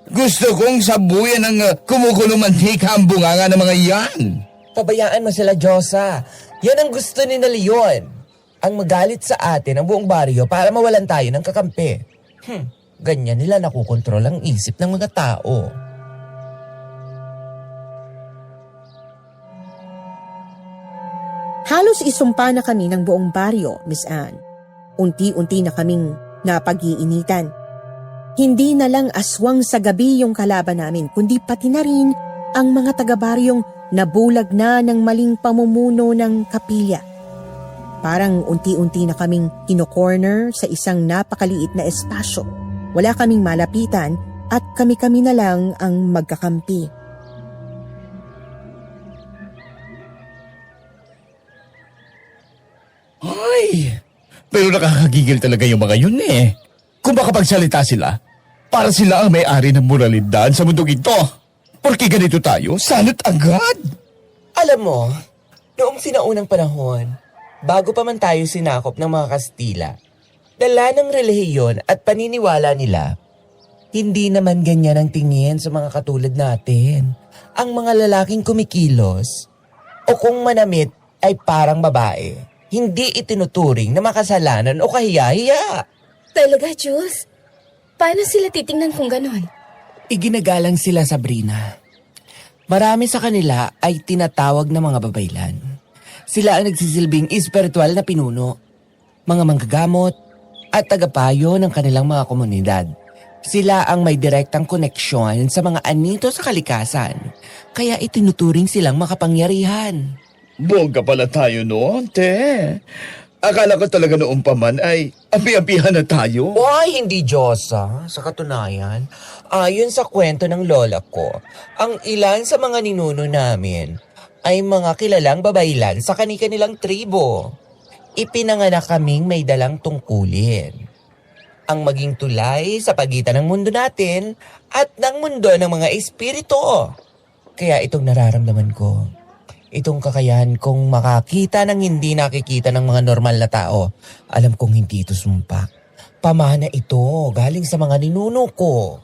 Gusto kong sabuyan ng kumukulong mantika ang bunganga ng mga yan. Pabayaan mo sila, Diyosa. Yan ang gusto ni na Leon. Ang magalit sa atin ang buong baryo para mawalan tayo ng kakampi. Ganyan nila nakukontrol ang isip ng mga tao. Halos isumpa na kami ng buong baryo, Miss Anne. Unti-unti na kaming napag-iinitan. Hindi na lang aswang sa gabi yung kalaban namin, kundi pati na rin ang mga taga-baryong nabulag na ng maling pamumuno ng kapilya. Parang unti-unti na kaming kino-corner sa isang napakaliit na espasyo. Wala kaming malapitan at kami-kami na lang ang magkakampi. Ay, pero nakakagigil talaga yung mga yun Kung makapagsalita sila, para sila ang may-ari ng moralidad sa mundong ito. Porque ganito tayo, salot agad. Alam mo, noong sinaunang panahon, bago pa man tayo sinakop ng mga Kastila, dala ng relihiyon at paniniwala nila, hindi naman ganyan ang tingin sa mga katulad natin. Ang mga lalaking kumikilos o kung manamit ay parang babae. Hindi itinuturing na makasalanan o kahiya-hiya. Talaga, Jules? Paano sila titingnan kung ganon? Iginagalang sila, Sabrina. Marami sa kanila ay tinatawag na mga babaylan. Sila ang nagsisilbing espiritual na pinuno, mga manggagamot at tagapayo ng kanilang mga komunidad. Sila ang may direktang koneksyon sa mga anito sa kalikasan, kaya itinuturing silang makapangyarihan. Bongga pala tayo noon, te. Akala ko talaga noon pa man ay api-apihan na tayo. Why hindi, Diyosa? Sa katunayan, ayon sa kwento ng lola ko, ang ilan sa mga ninuno namin ay mga kilalang babaylan sa kani-kanilang tribo. Ipinanganak kaming may dalang tungkulin. Ang maging tulay sa pagitan ng mundo natin at ng mundo ng mga espiritu. Kaya itong nararamdaman ko. Itong kakayahan kong makakita ng hindi nakikita ng mga normal na tao. Alam kong hindi ito sumpak. Pamana ito galing sa mga ninuno ko.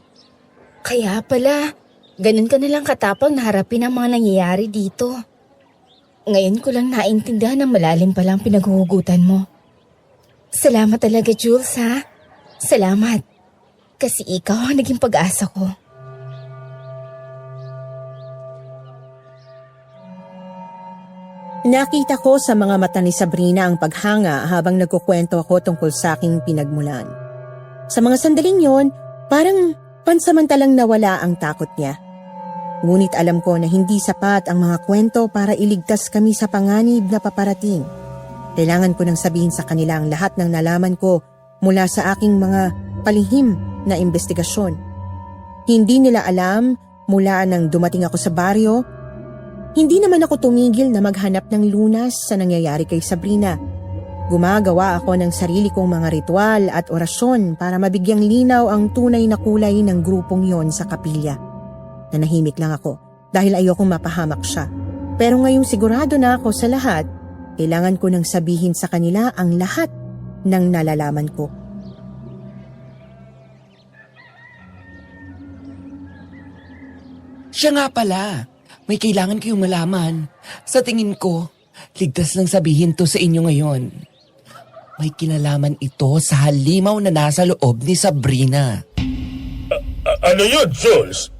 Kaya pala, Ganun ka na lang katapang na harapin ang mga nangyayari dito. Ngayon ko lang naintindihan na malalim palang pinaghuhugutan mo. Salamat talaga, Jules, ha? Salamat. Kasi ikaw ang naging pag-asa ko. Nakita ko sa mga mata ni Sabrina ang paghanga habang nagkukwento ako tungkol sa aking pinagmulan. Sa mga sandaling yon, parang pansamantalang nawala ang takot niya. Ngunit alam ko na hindi sapat ang mga kwento para iligtas kami sa panganib na paparating. Kailangan ko nang sabihin sa kanila ang lahat ng nalaman ko mula sa aking mga palihim na investigasyon. Hindi nila alam mula nang dumating ako sa baryo. Hindi naman ako tumigil na maghanap ng lunas sa nangyayari kay Sabrina. Gumagawa ako ng sarili kong mga ritual at orasyon para mabigyang linaw ang tunay na kulay ng grupong yon sa kapilya. Nanahimik lang ako dahil ayokong mapahamak siya. Pero ngayong sigurado na ako sa lahat, kailangan ko nang sabihin sa kanila ang lahat ng nalalaman ko. Siya nga pala. May kailangan kayong malaman. Sa tingin ko, ligtas lang sabihin to sa inyo ngayon. May kinalaman ito sa halimaw na nasa loob ni Sabrina. Ano yun, Jules?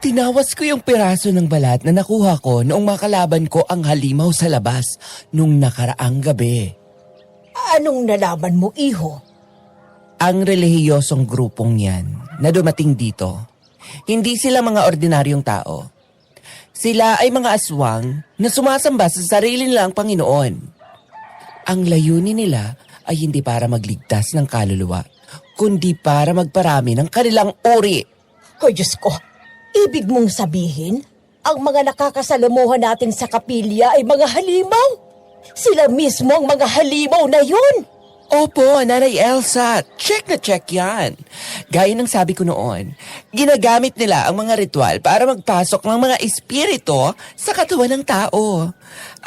Tinawas ko yung piraso ng balat na nakuha ko noong makalaban ko ang halimaw sa labas nung nakaraang gabi. Anong nalaman mo, iho? Ang relihiyosong grupong yan na dumating dito, hindi sila mga ordinaryong tao. Sila ay mga aswang na sumasamba sa sarili nilang Panginoon. Ang layunin nila ay hindi para magligtas ng kaluluwa, kundi para magparami ng kanilang uri. Hoy, Diyos ko, ibig mong sabihin, ang mga nakakasalamuhan natin sa kapilya ay mga halimaw? Sila mismo ang mga halimaw na yun! Opo, Nanay Elsa. Check na check yan. Gaya ng sabi ko noon, ginagamit nila ang mga ritual para magpasok ng mga espiritu sa katawan ng tao.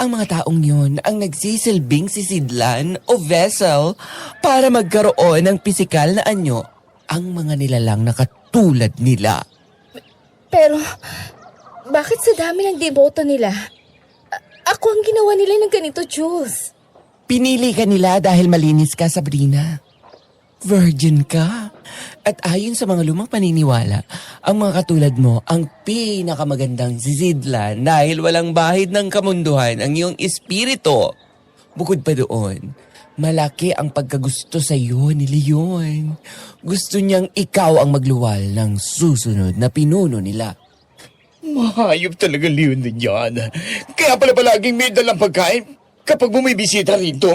Ang mga taong yun ang nagsisilbing sisidlan o vessel para magkaroon ng pisikal na anyo ang mga nilalang na katulad nila. Pero, bakit sa dami ng deboto nila? Ako ang ginawa nila ng ganito, Jules. Pinili ka nila dahil malinis ka, Sabrina. Virgin ka. At ayon sa mga lumang paniniwala, ang mga katulad mo ang pinakamagandang sisidlan dahil walang bahid ng kamunduhan ang iyong espiritu. Bukod pa doon, malaki ang pagkagusto sa iyo ni Leon. Gusto niyang ikaw ang magluwal ng susunod na pinuno nila. Mahayop talaga Leon din yan. Kaya pala palaging may dalang pagkain kapag bumibisita rito.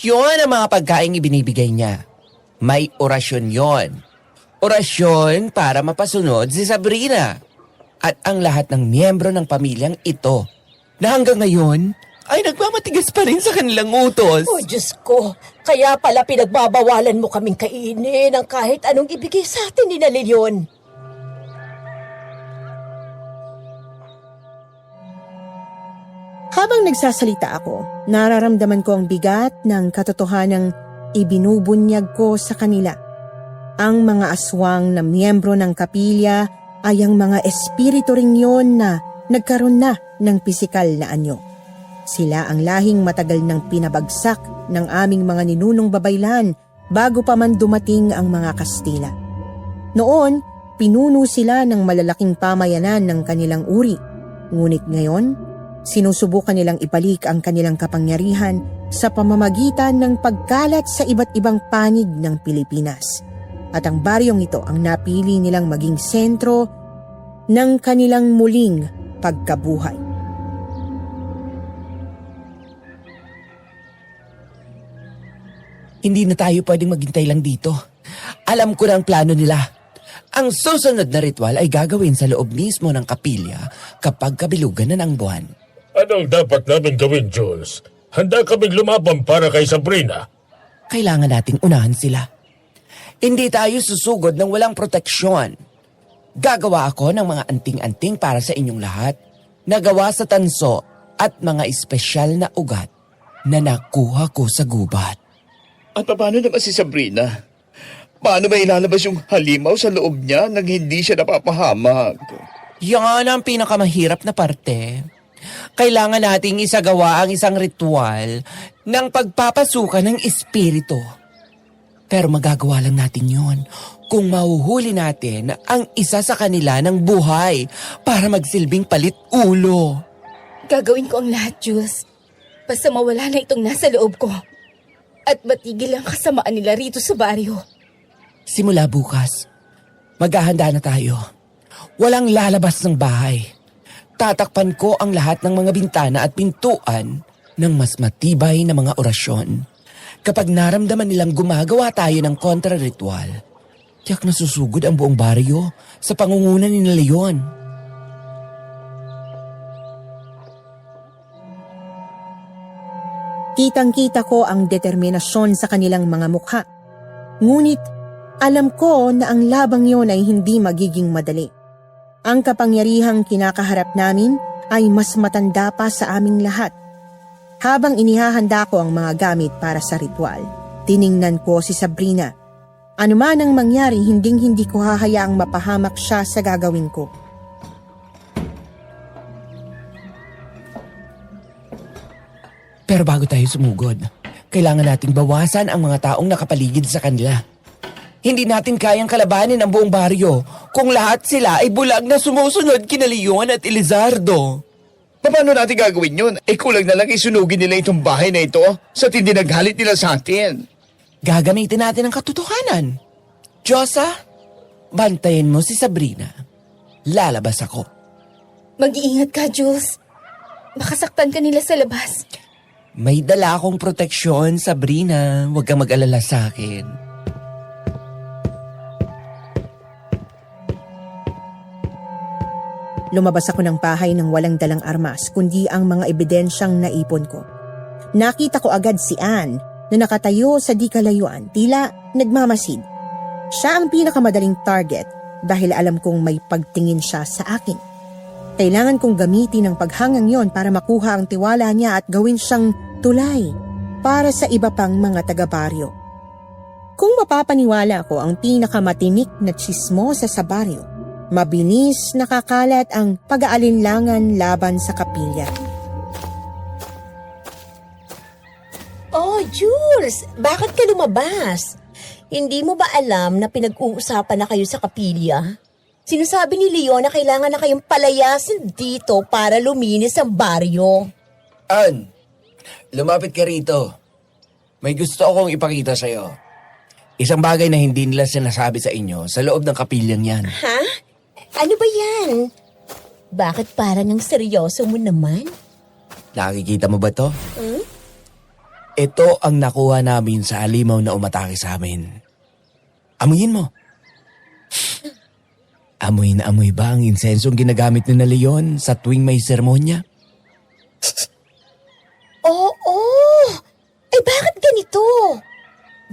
Yun ang mga pagkain ibinibigay niya. May orasyon yon. Orasyon para mapasunod si Sabrina. At ang lahat ng miyembro ng pamilyang ito na hanggang ngayon ay nagmamatigas pa rin sa kanilang utos. Oh, Diyos ko, kaya pala pinagbabawalan mo kaming kainin ng kahit anong ibigay sa atin ni Leon. Habang nagsasalita ako, nararamdaman ko ang bigat ng katotohanang ibinubunyag ko sa kanila. Ang mga aswang na miyembro ng kapilya ay ang mga espiritu ring yun na nagkaroon na ng pisikal na anyo. Sila ang lahing matagal ng pinabagsak ng aming mga ninunong babaylan bago pa man dumating ang mga Kastila. Noon, pinuno sila ng malalaking pamayanan ng kanilang uri. Ngunit ngayon, sinusubukan nilang ibalik ang kanilang kapangyarihan sa pamamagitan ng pagkalat sa iba't ibang panig ng Pilipinas. At ang baryong ito ang napili nilang maging sentro ng kanilang muling pagkabuhay. Hindi na tayo pwedeng maghintay lang dito. Alam ko na ang plano nila. Ang susunod na ritual ay gagawin sa loob mismo ng kapilya kapag kabilugan na ng buwan. Anong dapat namin gawin, Jules? Handa kaming lumaban para kay Sabrina. Kailangan nating unahan sila. Hindi tayo susugod ng walang proteksyon. Gagawa ako ng mga anting-anting para sa inyong lahat, nagawa sa tanso at mga espesyal na ugat na nakuha ko sa gubat. At paano naman si Sabrina? Paano ba ilalabas yung halimaw sa loob niya nang hindi siya napapahamak? Yan ang pinakamahirap na parte. Kailangan nating isagawa ang isang ritual ng pagpapasuka ng espiritu. Pero magagawa lang natin yon kung mahuhuli natin ang isa sa kanila ng buhay para magsilbing palit ulo. Gagawin ko ang lahat, Jules. Basta mawala na itong nasa loob ko. At matigil ang kasamaan nila rito sa baryo. Simula bukas, maghahanda na tayo. Walang lalabas ng bahay. Tatakpan ko ang lahat ng mga bintana at pintuan ng mas matibay na mga orasyon. Kapag naramdaman nilang gumagawa tayo ng kontra-ritual, tiyak nasusugod ang buong baryo sa pangunguna ni Leon. Kitang-kita ko ang determinasyon sa kanilang mga mukha. Ngunit alam ko na ang labang yon ay hindi magiging madali. Ang kapangyarihang kinakaharap namin ay mas matanda pa sa aming lahat. Habang inihahanda ko ang mga gamit para sa ritual, tiningnan ko si Sabrina. Ano man ang mangyari, hinding-hindi ko hahayaang mapahamak siya sa gagawin ko. Pero bago tayo sumugod, kailangan nating bawasan ang mga taong nakapaligid sa kanila. Hindi natin kayang kalabanin ang buong baryo kung lahat sila ay bulag na sumusunod kina Leon at Elizardo. Paano natin gagawin yun? Kulang na lang isunugin nila itong bahay na ito sa tindi ng galit nila sa atin. Gagamitin natin ang katotohanan. Diyosa, bantayan mo si Sabrina. Lalabas ako. Mag-iingat ka, Jules. Makasaktan ka nila sa labas. May dala akong proteksyon, Sabrina. Huwag kang mag-alala sa akin. Lumabas ako ng bahay ng walang dalang armas kundi ang mga ebidensyang naipon ko. Nakita ko agad si Anne na nakatayo sa di kalayuan, tila nagmamasid. Siya ang pinakamadaling target dahil alam kong may pagtingin siya sa akin. Kailangan kong gamitin ang paghangang yon para makuha ang tiwala niya at gawin siyang tulay para sa iba pang mga taga-baryo. Kung mapapaniwala ko ang pinakamatinik na tsismosa sa baryo, mabilis nakakalat ang pag-aalinlangan laban sa kapilya. Oh, Jules, bakit ka lumabas? Hindi mo ba alam na pinag-uusapan na kayo sa kapilya? Sinasabi ni Leon na kailangan na kayong palayasin dito para luminis ang baryo. Ann, lumapit ka rito. May gusto akong ipakita sa'yo. Isang bagay na hindi nila sinasabi sa inyo sa loob ng kapilyang yan. Ha? Ano ba yan? Bakit parang ang seryoso mo naman? Nakikita mo ba to? Ito ang nakuha namin sa alimaw na umatake sa amin. Amuyin mo. Amoy na amoy ba ang insensong ginagamit ni na Leon sa tuwing may sermonya? Oo. Eh bakit ganito?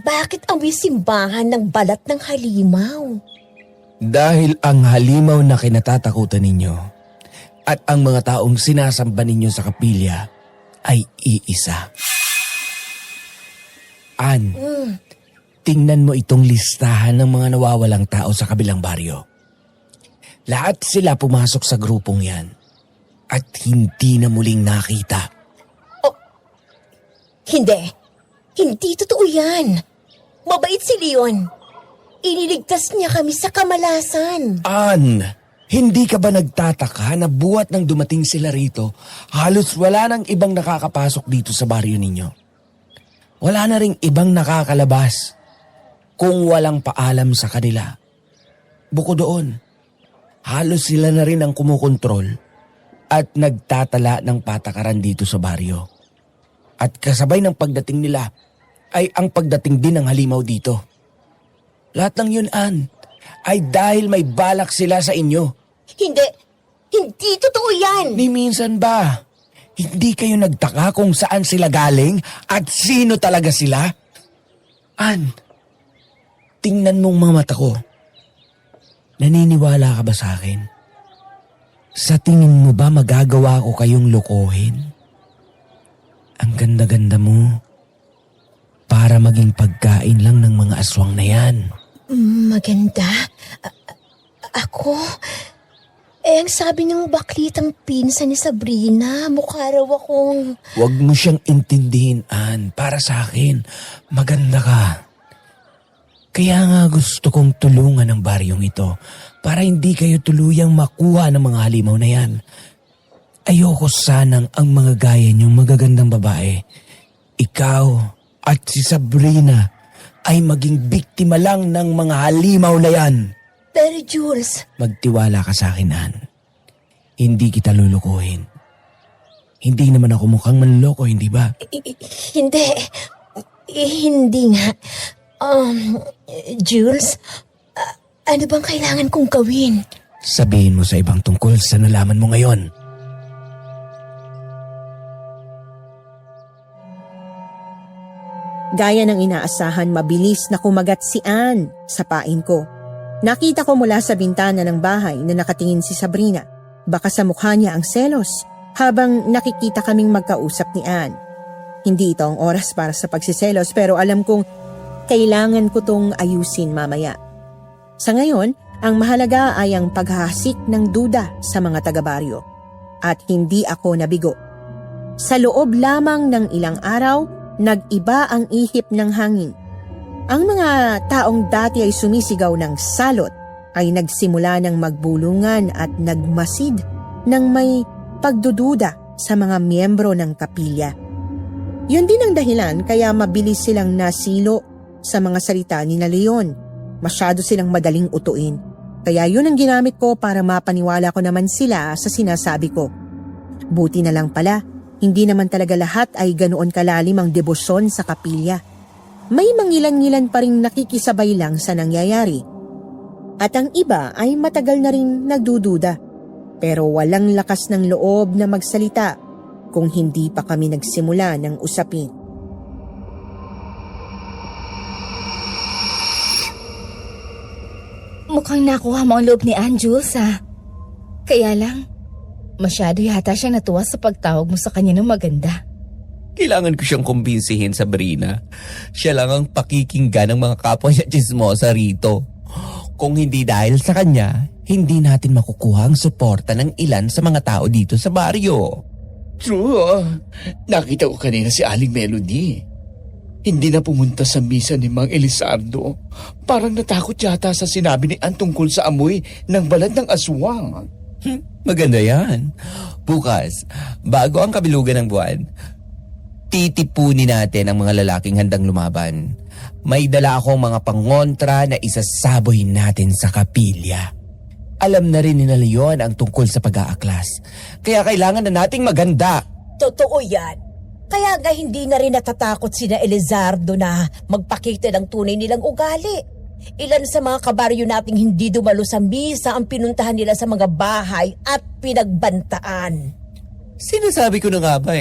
Bakit amoy simbahan ng balat ng halimaw? Dahil ang halimaw na kinatatakutan ninyo at ang mga taong sinasamba ninyo sa kapilya ay iisa. Ann, tingnan mo itong listahan ng mga nawawalang tao sa kabilang baryo. Lahat sila pumasok sa grupong yan at hindi na muling nakita. Hindi. Hindi totoo yan. Mabait si Leon. Iniligtas niya kami sa kamalasan. Ann, hindi ka ba nagtataka na buhat nang dumating sila rito, halos wala nang ibang nakakapasok dito sa baryo ninyo? Wala na ring ibang nakakalabas kung walang paalam sa kanila. Bukod doon, halos sila na rin ang kumukontrol at nagtatala ng patakaran dito sa baryo. At kasabay ng pagdating nila ay ang pagdating din ng halimaw dito. Lahat ng yun, Ann, ay dahil may balak sila sa inyo. Hindi. Hindi totoo yan. Ni minsan ba, hindi kayo nagtaka kung saan sila galing at sino talaga sila? Ann, tingnan mong mga mata ko. Naniniwala ka ba sa akin? Sa tingin mo ba magagawa ko kayong lokohin? Ang ganda-ganda mo. Para maging pagkain lang ng mga aswang na yan. Maganda. Ako? Ang sabi ng baklitang pinsan ni Sabrina, mukha raw akong... Huwag mo siyang intindihin, Ann. Para sa akin, maganda ka. Kaya nga gusto kong tulungan ang baryong ito para hindi kayo tuluyang makuha ng mga halimaw na yan. Ayoko sanang ang mga gaya niyong magagandang babae, ikaw at si Sabrina ay maging biktima lang ng mga halimaw na yan. Pero Jules, Magtiwala ka sa akin, Ann. Hindi kita lulukuhin. Hindi naman ako mukhang manloko, hindi ba? hindi. Hindi nga. Jules, ano bang kailangan kong gawin? Sabihin mo sa ibang tungkol sa nalaman mo ngayon. Gaya ng inaasahan, mabilis na kumagat si Ann sa pain ko. Nakita ko mula sa bintana ng bahay na nakatingin si Sabrina. Baka sa mukha niya ang selos habang nakikita kaming magkausap ni Ann. Hindi ito ang oras para sa pagsiselos pero alam kong kailangan ko tong ayusin mamaya. Sa ngayon, ang mahalaga ay ang paghahasik ng duda sa mga taga-baryo. At hindi ako nabigo. Sa loob lamang ng ilang araw, nag-iba ang ihip ng hangin. Ang mga taong dati ay sumisigaw ng salot ay nagsimula ng magbulungan at nagmasid ng may pagdududa sa mga miyembro ng kapilya. Yun din ang dahilan kaya mabilis silang nasilo sa mga salita ni na Leon. Masyado silang madaling utuin. Kaya yun ang ginamit ko para mapaniwala ko naman sila sa sinasabi ko. Buti na lang pala, hindi naman talaga lahat ay ganoon kalalim ang debosyon sa kapilya. May mangilan-ngilan pa rin nakikisabay lang sa nangyayari. At ang iba ay matagal na rin nagdududa. Pero walang lakas ng loob na magsalita kung hindi pa kami nagsimula ng usapin. Mukhang nakuha mo ang loob ni Ann, Jules, ha? Kaya lang, masyado yata siya natuwa sa pagtawag mo sa kanya ng maganda. Kailangan ko siyang kumbinsihin, Sabrina. Siya lang ang pakikinggan ng mga kapwa niya chismosa rito. Kung hindi dahil sa kanya, hindi natin makukuha ang suporta ng ilan sa mga tao dito sa baryo. True. Nakita ko kanina si Aling Melody. Hindi na pumunta sa misa ni Mang Elisardo. Parang natakot yata sa sinabi ni Ann tungkol sa amoy ng balad ng aswang. Maganda yan. Bukas, bago ang kabilugan ng buwan, titipunin natin ang mga lalaking handang lumaban. May dala akong mga pangontra na isasaboy natin sa kapilya. Alam na rin ni na Leon ang tungkol sa pag-aaklas. Kaya kailangan na nating maganda. Totoo yan. Kaya nga hindi na rin natatakot sina Elizardo na magpakita ng tunay nilang ugali. Ilan sa mga kabaryo nating hindi dumalo sa misa ang pinuntahan nila sa mga bahay at pinagbantaan. Sinasabi ko na nga ba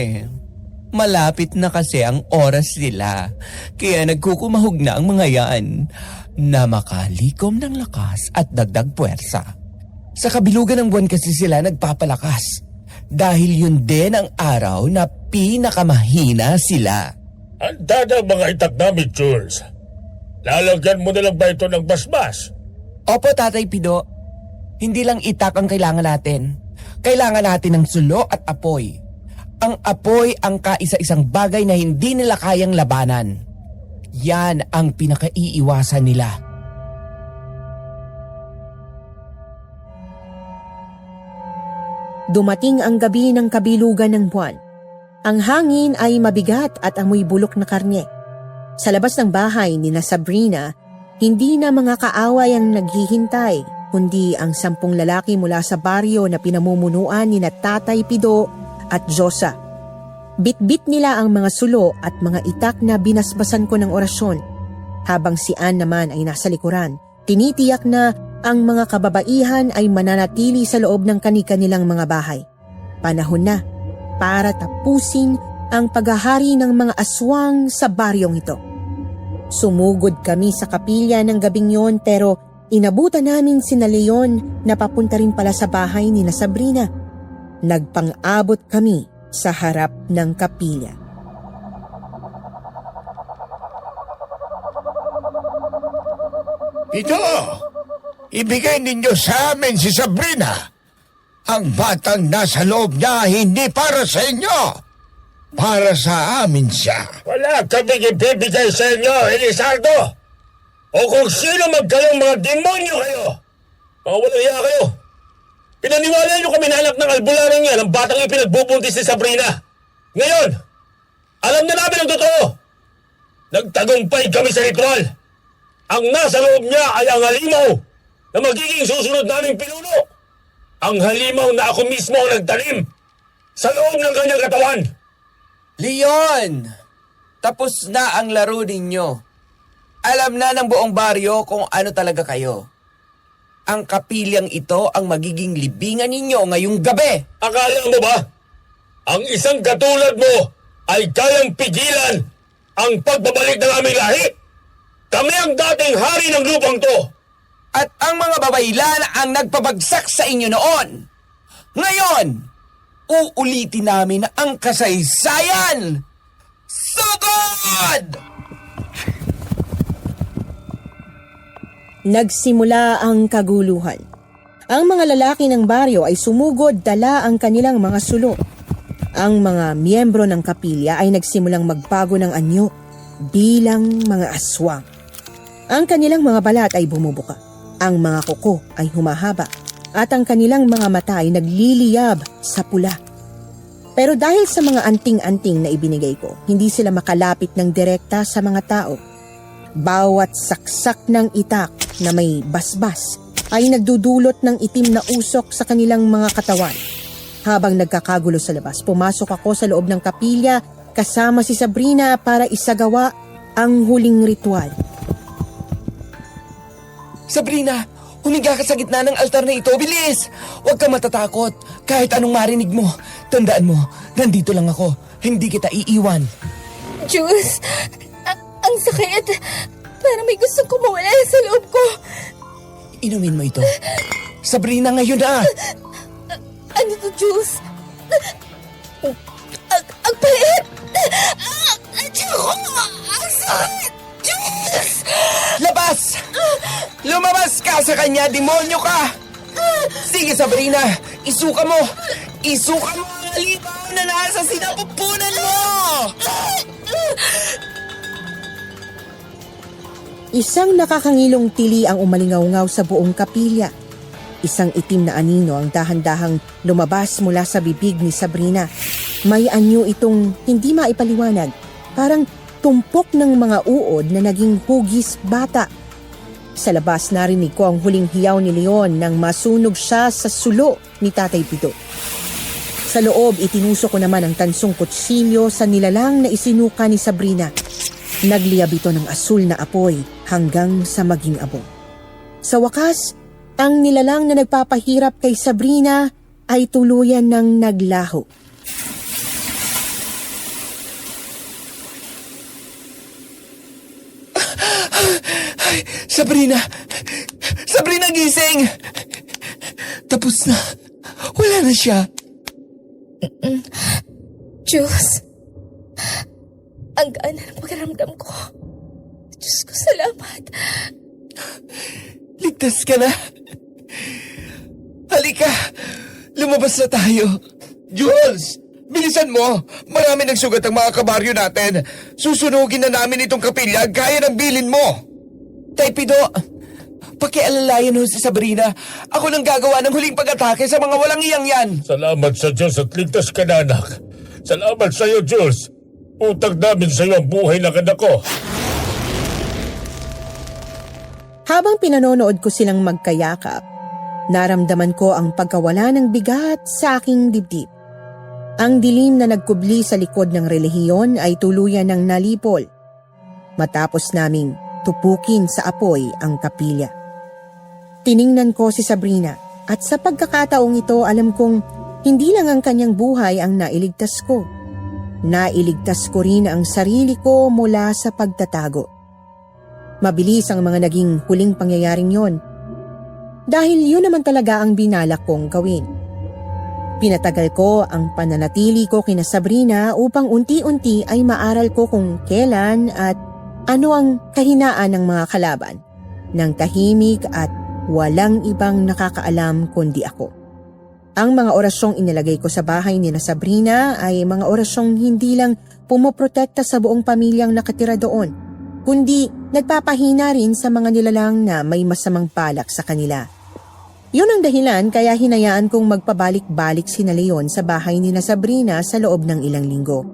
malapit na kasi ang oras nila. Kaya nagkukumahog na ang mga yan na makalikom ng lakas at dagdag puwersa. Sa kabilugan ng buwan kasi sila nagpapalakas. Dahil yun din ang araw na pinakamahina sila. Handa na ang mga itak namin, Jules. Lalagyan mo na lang ba ito ng basbas? Opo, Tatay Pido. Hindi lang itak ang kailangan natin. Kailangan natin ng sulo at apoy. Ang apoy ang kaisa-isang bagay na hindi nila kayang labanan. Yan ang pinakaiiwasan nila. Dumating ang gabi ng kabilugan ng buwan. Ang hangin ay mabigat at amoy bulok na karne. Sa labas ng bahay ni na Sabrina, hindi na mga kaaway ang naghihintay, kundi ang 10 lalaki mula sa baryo na pinamumunuan ni na Tatay Pido at Josa. Bit-bit nila ang mga sulo at mga itak na binasbasan ko ng orasyon. Habang si Ann naman ay nasa likuran, tinitiyak na ang mga kababaihan ay mananatili sa loob ng kani-kanilang mga bahay. Panahon na para tapusin ang paghahari ng mga aswang sa baryong ito. Sumugod kami sa kapilya ng gabing yon pero inabutan namin sina Leon na papunta rin pala sa bahay ni na Sabrina. Nagpang-abot kami sa harap ng kapilya. Ito! Ibigay ninyo sa amin si Sabrina. Ang batang nasa loob niya hindi para sa inyo. Para sa amin siya. Wala kaming ibibigay sa inyo, Elizardo! O kung sino man kayong mga demonyo kayo! Mga walang iya kayo! Pinaniwala niyo kami na anak ng albularang yan ang batang ipinagbubuntis ni Sabrina! Ngayon, alam na namin ang totoo! Nagtagumpay kami sa ritual! Ang nasa loob niya ay ang halimaw na magiging susunod naming pinuno! Ang halimaw na ako mismo ang nagtanim sa loob ng kanyang katawan! Leon! Tapos na ang laro ninyo. Alam na ng buong baryo kung ano talaga kayo. Ang kapilyang ito ang magiging libingan ninyo ngayong gabi. Akala mo ba? Ang isang katulad mo ay kayang pigilan ang pagbabalik ng aming lahi? Kami ang dating hari ng lupang to. At ang mga babaylan ang nagpabagsak sa inyo noon. Ngayon, uulitin namin ang kasaysayan. Sugod! Nagsimula ang kaguluhan. Ang mga lalaki ng baryo ay sumugod dala ang kanilang mga sulo. Ang mga miyembro ng kapilya ay nagsimulang magbago ng anyo bilang mga aswang. Ang kanilang mga balat ay bumubuka, ang mga kuko ay humahaba, at ang kanilang mga mata ay nagliliyab sa pula. Pero dahil sa mga anting-anting na ibinigay ko, hindi sila makalapit ng direkta sa mga tao. Bawat saksak ng itak na may basbas ay nagdudulot ng itim na usok sa kanilang mga katawan. Habang nagkakagulo sa labas, pumasok ako sa loob ng kapilya kasama si Sabrina para isagawa ang huling ritual. Sabrina, humiga ka sa gitna ng altar na ito. Bilis! Huwag kang matatakot. Kahit anong marinig mo. Tandaan mo, nandito lang ako. Hindi kita iiwan. Diyos, ang sakit. Parang may gustong kumawala sa loob ko. Inumin mo ito. Sabrina, ngayon na! Ano to, Diyos? Ang pait! Ang sakit! Diyos! Labas! Lumabas ka sa kanya, demonyo ka! Sige, Sabrina, isuka mo! Isuka mo ang halimaw na nasa sinapupunan mo! Isang nakakangilong tili ang umalingaw-ngaw sa buong kapilya. Isang itim na anino ang dahan-dahang lumabas mula sa bibig ni Sabrina. May anyo itong hindi maipaliwanag, parang tumpok ng mga uod na naging hugis bata. Sa labas narinig ko ang huling hiyaw ni Leon nang masunog siya sa sulo ni Tatay Pido. Sa loob, itinusok ko naman ang tansong kutsilyo sa nilalang na isinuka ni Sabrina. Nagliyab ito ng asul na apoy hanggang sa maging abo. Sa wakas, ang nilalang na nagpapahirap kay Sabrina ay tuluyan ng naglaho. Sabrina! Sabrina, gising! Tapos na. Wala na siya. Diyos, ang gaan ng pakiramdam ko. Diyos ko, salamat. Ligtas ka na. Halika, lumabas na tayo. Jules! Bilisan mo! Marami nagsugat ang mga kabaryo natin. Susunugin na namin itong kapilya gaya ng bilin mo. Tay Pido, pakialalayan ho si Sabrina. Ako nang gagawa ng huling pag-atake sa mga walang iyang yan. Salamat sa Diyos at ligtas ka na, anak. Salamat sa iyo, Diyos. Utang namin sa iyo ang buhay ng anak ko. Habang pinanonood ko silang magkayakap, naramdaman ko ang pagkawala ng bigat sa aking dibdib. Ang dilim na nagkubli sa likod ng relihiyon ay tuluyan ng nalipol. Matapos naming tupukin sa apoy ang kapilya. Tiningnan ko si Sabrina at sa pagkakataong ito alam kong hindi lang ang kanyang buhay ang nailigtas ko. Nailigtas ko rin ang sarili ko mula sa pagtatago. Mabilis ang mga naging huling pangyayaring yon. Dahil yun naman talaga ang binalak kong gawin. Pinatagal ko ang pananatili ko kina Sabrina upang unti-unti ay maaral ko kung kailan at ano ang kahinaan ng mga kalaban, ng tahimik at walang ibang nakakaalam kundi ako. Ang mga orasyong inilagay ko sa bahay ni na Sabrina ay mga orasyong hindi lang pumoprotekta sa buong pamilyang nakatira doon, kundi nagpapahina rin sa mga nilalang na may masamang balak sa kanila. Yun ang dahilan kaya hinayaan kong magpabalik-balik sina Leon sa bahay ni na Sabrina sa loob ng ilang linggo.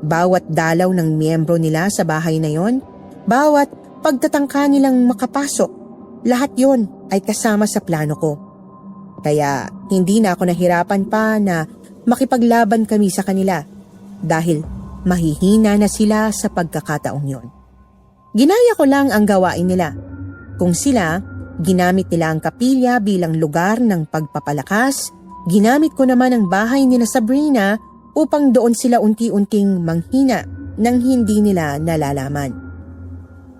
Bawat dalaw ng miyembro nila sa bahay na yon, bawat pagtatangka nilang makapasok, lahat yon ay kasama sa plano ko. Kaya hindi na ako nahirapan pa na makipaglaban kami sa kanila dahil mahihina na sila sa pagkakataong yon. Ginaya ko lang ang gawain nila. Kung sila, ginamit nila ang kapilya bilang lugar ng pagpapalakas, ginamit ko naman ang bahay ni na Sabrina upang doon sila unti-unting manghina nang hindi nila nalalaman.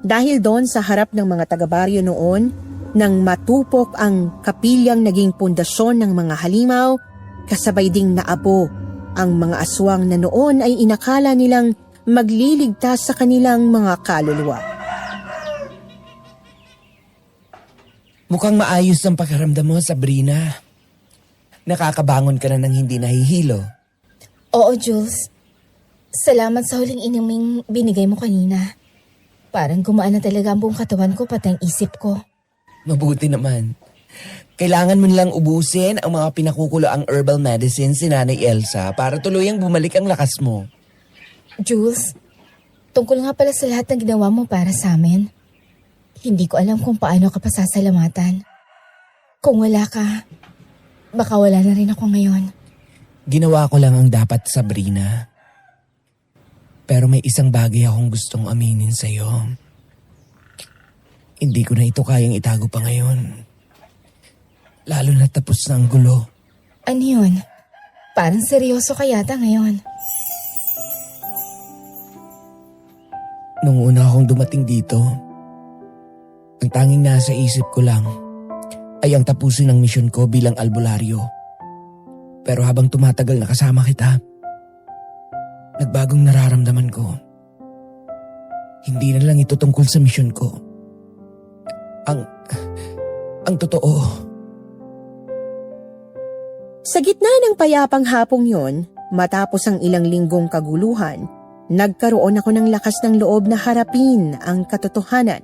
Dahil doon sa harap ng mga taga-baryo noon, nang matupok ang kapilyang naging pundasyon ng mga halimaw, kasabay ding naabo ang mga aswang na noon ay inakala nilang magliligtas sa kanilang mga kaluluwa. Mukhang maayos ang pakiramdam mo, Sabrina. Nakakabangon ka na ng hindi nahihilo. Oo, Jules. Salamat sa huling inuming binigay mo kanina. Parang gumaan na talaga ang buong katawan ko pati ang isip ko. Mabuti naman. Kailangan mo nilang ubusin ang mga pinakukulo ang herbal medicine si Nanay Elsa para tuluyang bumalik ang lakas mo. Jules, tungkol nga pala sa lahat ng ginawa mo para sa amin. Hindi ko alam kung paano ka pasasalamatan. Kung wala ka, baka wala na rin ako ngayon. Ginawa ko lang ang dapat, Sabrina. Pero may isang bagay akong gustong aminin sa'yo. Hindi ko na ito kayang itago pa ngayon. Lalo na tapos na ang gulo. Ano yun? Parang seryoso ka yata ngayon. Nung una akong dumating dito, ang tanging nasa isip ko lang ay ang tapusin ng misyon ko bilang albularyo. Pero habang tumatagal na kasama kita, nagbagong nararamdaman ko. Hindi na lang ito tungkol sa misyon ko. Ang totoo. Sa gitna ng payapang hapong yon, matapos ang ilang linggong kaguluhan, nagkaroon ako ng lakas ng loob na harapin ang katotohanan.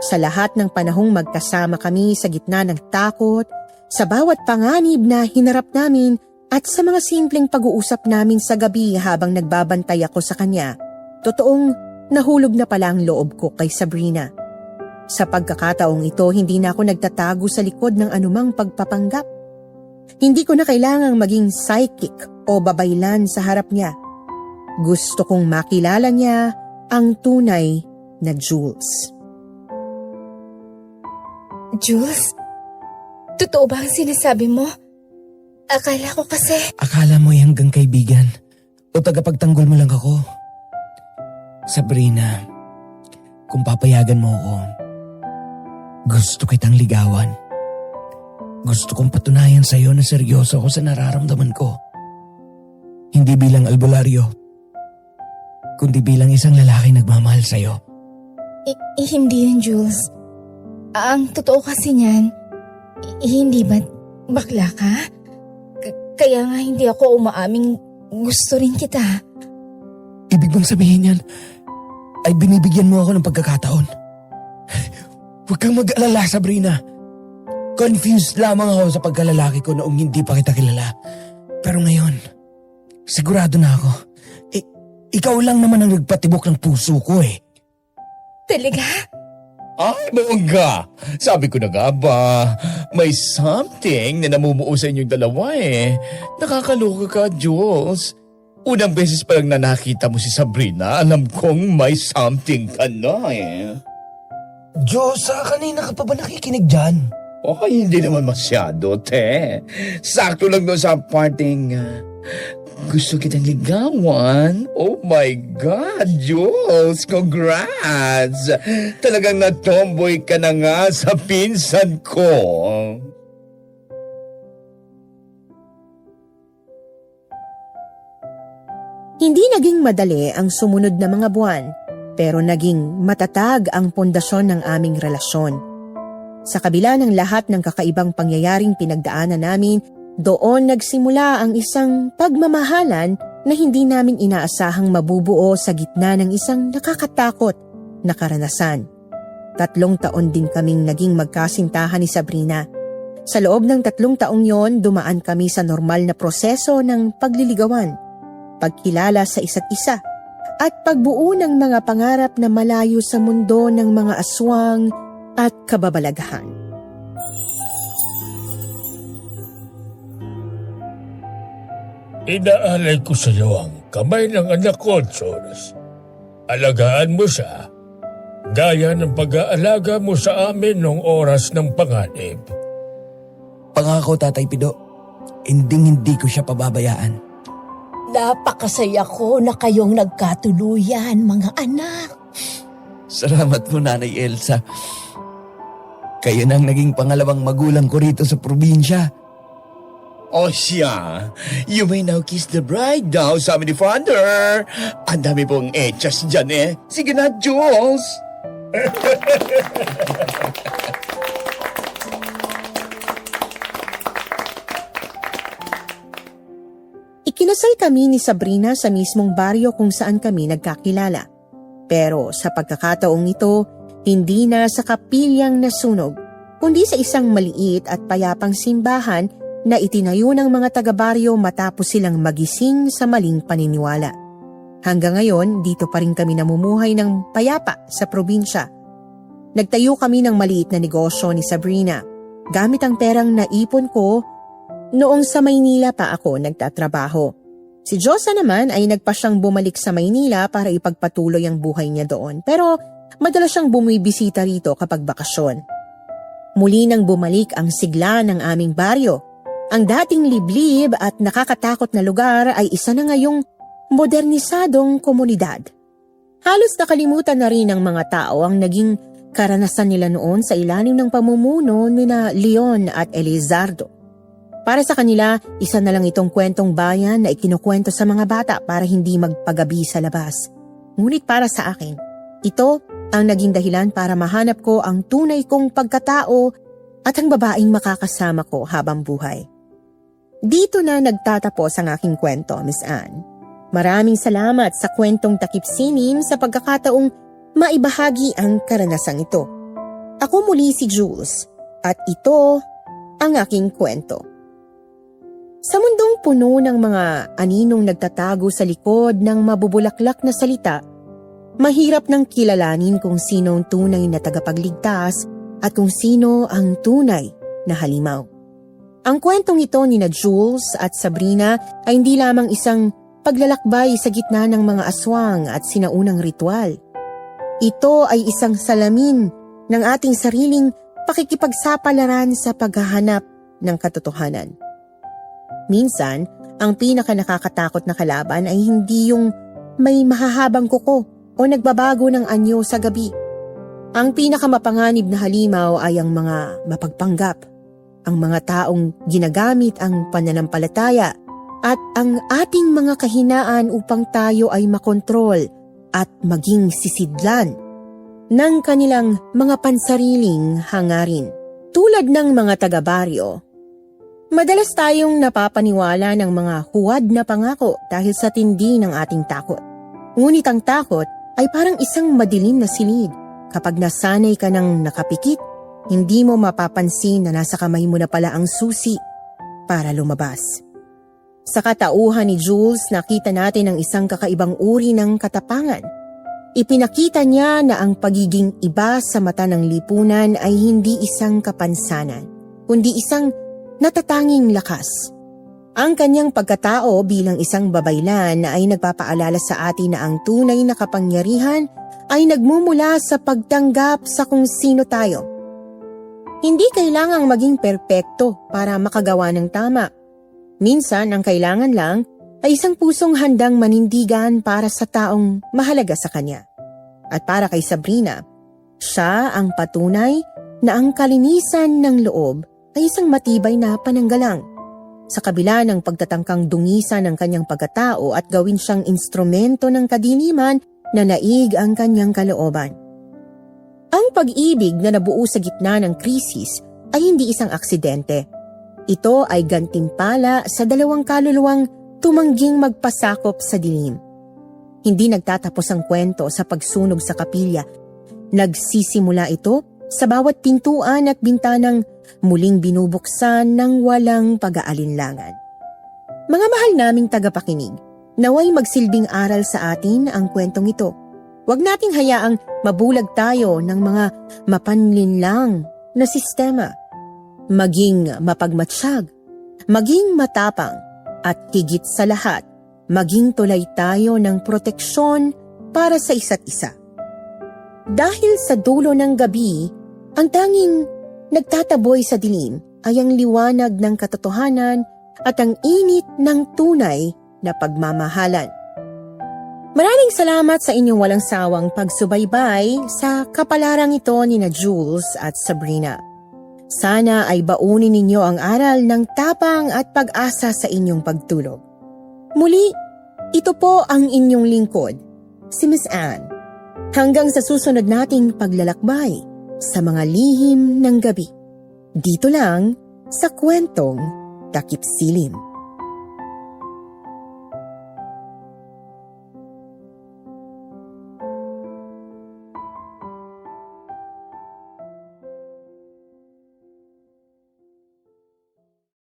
Sa lahat ng panahong magkasama kami sa gitna ng takot, sa bawat panganib na hinarap namin at sa mga simpleng pag-uusap namin sa gabi habang nagbabantay ako sa kanya, totoong nahulog na pala ang loob ko kay Sabrina. Sa pagkakataong ito, hindi na ako nagtatago sa likod ng anumang pagpapanggap. Hindi ko na kailangang maging psychic o babaylan sa harap niya. Gusto kong makilala niya ang tunay na Jules. Jules? Totoo ba ang sinasabi mo? Akala ko kasi... Akala mo ay hanggang kaibigan o tagapagtanggol mo lang ako. Sabrina, kung papayagan mo ako, gusto kitang ligawan. Gusto kong patunayan sa'yo na seryoso ako sa nararamdaman ko. Hindi bilang albularyo, kundi bilang isang lalaki nagmamahal sa'yo. Hindi yun, Jules. Ang totoo kasi niyan, hindi ba bakla ka? Kaya nga hindi ako umaaming gusto rin kita. Ibig bang sabihin yan ay binibigyan mo ako ng pagkakataon? Huwag kang mag-alala, Sabrina. Confused lamang ako sa pagkalalaki ko noong hindi pa kita kilala. Pero ngayon, sigurado na ako. Ikaw lang naman ang nagpatibok ng puso ko eh. Talaga? Ay, bongga! Sabi ko na nga ba, may something na namumuo sa inyong dalawa eh. Nakakaloka ka, Jules. Unang beses pa lang na nakita mo si Sabrina, alam kong may something ka na eh. Diyos, kanina ka pa ba nakikinig dyan? Okay, hindi naman masyado, te. Sakto lang doon sa parting gusto kitang ligawan. Oh my God, Jules! Congrats! Talagang natomboy ka na nga sa pinsan ko. Hindi naging madali ang sumunod na mga buwan, pero naging matatag ang pundasyon ng aming relasyon. Sa kabila ng lahat ng kakaibang pangyayaring pinagdaanan namin, Doon nagsimula ang isang pagmamahalan na hindi namin inaasahang mabubuo sa gitna ng isang nakakatakot na karanasan. 3 taon din kaming naging magkasintahan ni Sabrina. Sa loob ng 3 taong yon, dumaan kami sa normal na proseso ng pagliligawan, pagkilala sa isa't isa, at pagbuo ng mga pangarap na malayo sa mundo ng mga aswang at kababalaghan. Inaalay ko sa iyo ang kamay ng anak ko, Jules. Alagaan mo siya, gaya ng pag-aalaga mo sa amin noong oras ng panganib. Pangako, Tatay Pido, hindi ko siya pababayaan. Napakasaya ko na kayong nagkatuluyan, mga anak. Salamat po, Nanay Elsa. Kayo nang naging pangalawang magulang ko rito sa probinsya. O siya, you may now kiss the bride daw, sabi ni Father. Ang dami pong etchas dyan eh. Sige na, Jules. Ikinasal kami ni Sabrina sa mismong baryo kung saan kami nagkakilala. Pero sa pagkakataong ito, hindi na sa kapilyang nasunog, kundi sa isang maliit at payapang simbahan na itinayo ng mga taga-baryo matapos silang magising sa maling paniniwala. Hanggang ngayon, dito pa rin kami namumuhay ng payapa sa probinsya. Nagtayo kami ng maliit na negosyo ni Sabrina, gamit ang perang naipon ko noong sa Maynila pa ako nagtatrabaho. Si Josa naman ay nagpa siyang bumalik sa Maynila para ipagpatuloy ang buhay niya doon, pero madalas siyang bumibisita rito kapag bakasyon. Muli nang bumalik ang sigla ng aming baryo. Ang dating liblib at nakakatakot na lugar ay isa na ngayong modernisadong komunidad. Halos nakalimutan na rin ng mga tao ang naging karanasan nila noon sa ilalim ng pamumuno nina Leon at Elizardo. Para sa kanila, isa na lang itong kwentong bayan na ikinukwento sa mga bata para hindi magpagabi sa labas. Ngunit para sa akin, ito ang naging dahilan para mahanap ko ang tunay kong pagkatao at ang babaeng makakasama ko habang buhay. Dito na nagtatapos ang aking kwento, Miss Anne. Maraming salamat sa kwentong takip sinim sa pagkakataong maibahagi ang karanasang ito. Ako muli si Jules at ito ang aking kwento. Sa mundong puno ng mga aninong nagtatago sa likod ng mabubulaklak na salita, mahirap nang kilalanin kung sino ang tunay na tagapagligtas at kung sino ang tunay na halimaw. Ang kwentong ito ni na Jules at Sabrina ay hindi lamang isang paglalakbay sa gitna ng mga aswang at sinaunang ritual. Ito ay isang salamin ng ating sariling pakikipagsapalaran sa paghahanap ng katotohanan. Minsan, ang pinaka-nakakatakot na kalaban ay hindi yung may mahahabang kuko o nagbabago ng anyo sa gabi. Ang pinakamapanganib na halimaw ay ang mga mapagpanggap, ang mga taong ginagamit ang pananampalataya at ang ating mga kahinaan upang tayo ay makontrol at maging sisidlan ng kanilang mga pansariling hangarin. Tulad ng mga taga-baryo, madalas tayong napapaniwala ng mga huwad na pangako dahil sa tindi ng ating takot. Ngunit ang takot ay parang isang madilim na silid. Kapag nasanay ka ng nakapikit, hindi mo mapapansin na nasa kamay mo na pala ang susi para lumabas. Sa katauhan ni Jules, nakita natin ang isang kakaibang uri ng katapangan. Ipinakita niya na ang pagiging iba sa mata ng lipunan ay hindi isang kapansanan, kundi isang natatanging lakas. Ang kanyang pagkatao bilang isang babaylan ay nagpapaalala sa atin na ang tunay na kapangyarihan ay nagmumula sa pagtanggap sa kung sino tayo. Hindi kailangang maging perpekto para makagawa ng tama. Minsan, ang kailangan lang ay isang pusong handang manindigan para sa taong mahalaga sa kanya. At para kay Sabrina, siya ang patunay na ang kalinisan ng loob ay isang matibay na pananggalang. Sa kabila ng pagtatangkang dungisan ng kanyang pagkatao at gawin siyang instrumento ng kadiliman na naig ang kanyang kalooban. Ang pag-ibig na nabuo sa gitna ng krisis ay hindi isang aksidente. Ito ay gantimpala sa dalawang kaluluwang tumangging magpasakop sa dilim. Hindi nagtatapos ang kwento sa pagsunog sa kapilya. Nagsisimula ito sa bawat pintuan at bintanang muling binubuksan ng walang pag-aalinlangan. Mga mahal naming tagapakinig, naway magsilbing aral sa atin ang kwentong ito. Huwag nating hayaang mabulag tayo ng mga mapanlinlang na sistema. Maging mapagmatsyag, maging matapang, at higit sa lahat, maging tulay tayo ng proteksyon para sa isa't isa. Dahil sa dulo ng gabi, ang tanging nagtataboy sa dilim ay ang liwanag ng katotohanan at ang init ng tunay na pagmamahalan. Maraming salamat sa inyong walang sawang pagsubaybay sa kapalarang ito ni na Jules at Sabrina. Sana ay baunin ninyo ang aral ng tapang at pag-asa sa inyong pagtulog. Muli, ito po ang inyong lingkod, si Miss Anne. Hanggang sa susunod nating paglalakbay sa mga lihim ng gabi. Dito lang sa kwentong Takip Silim.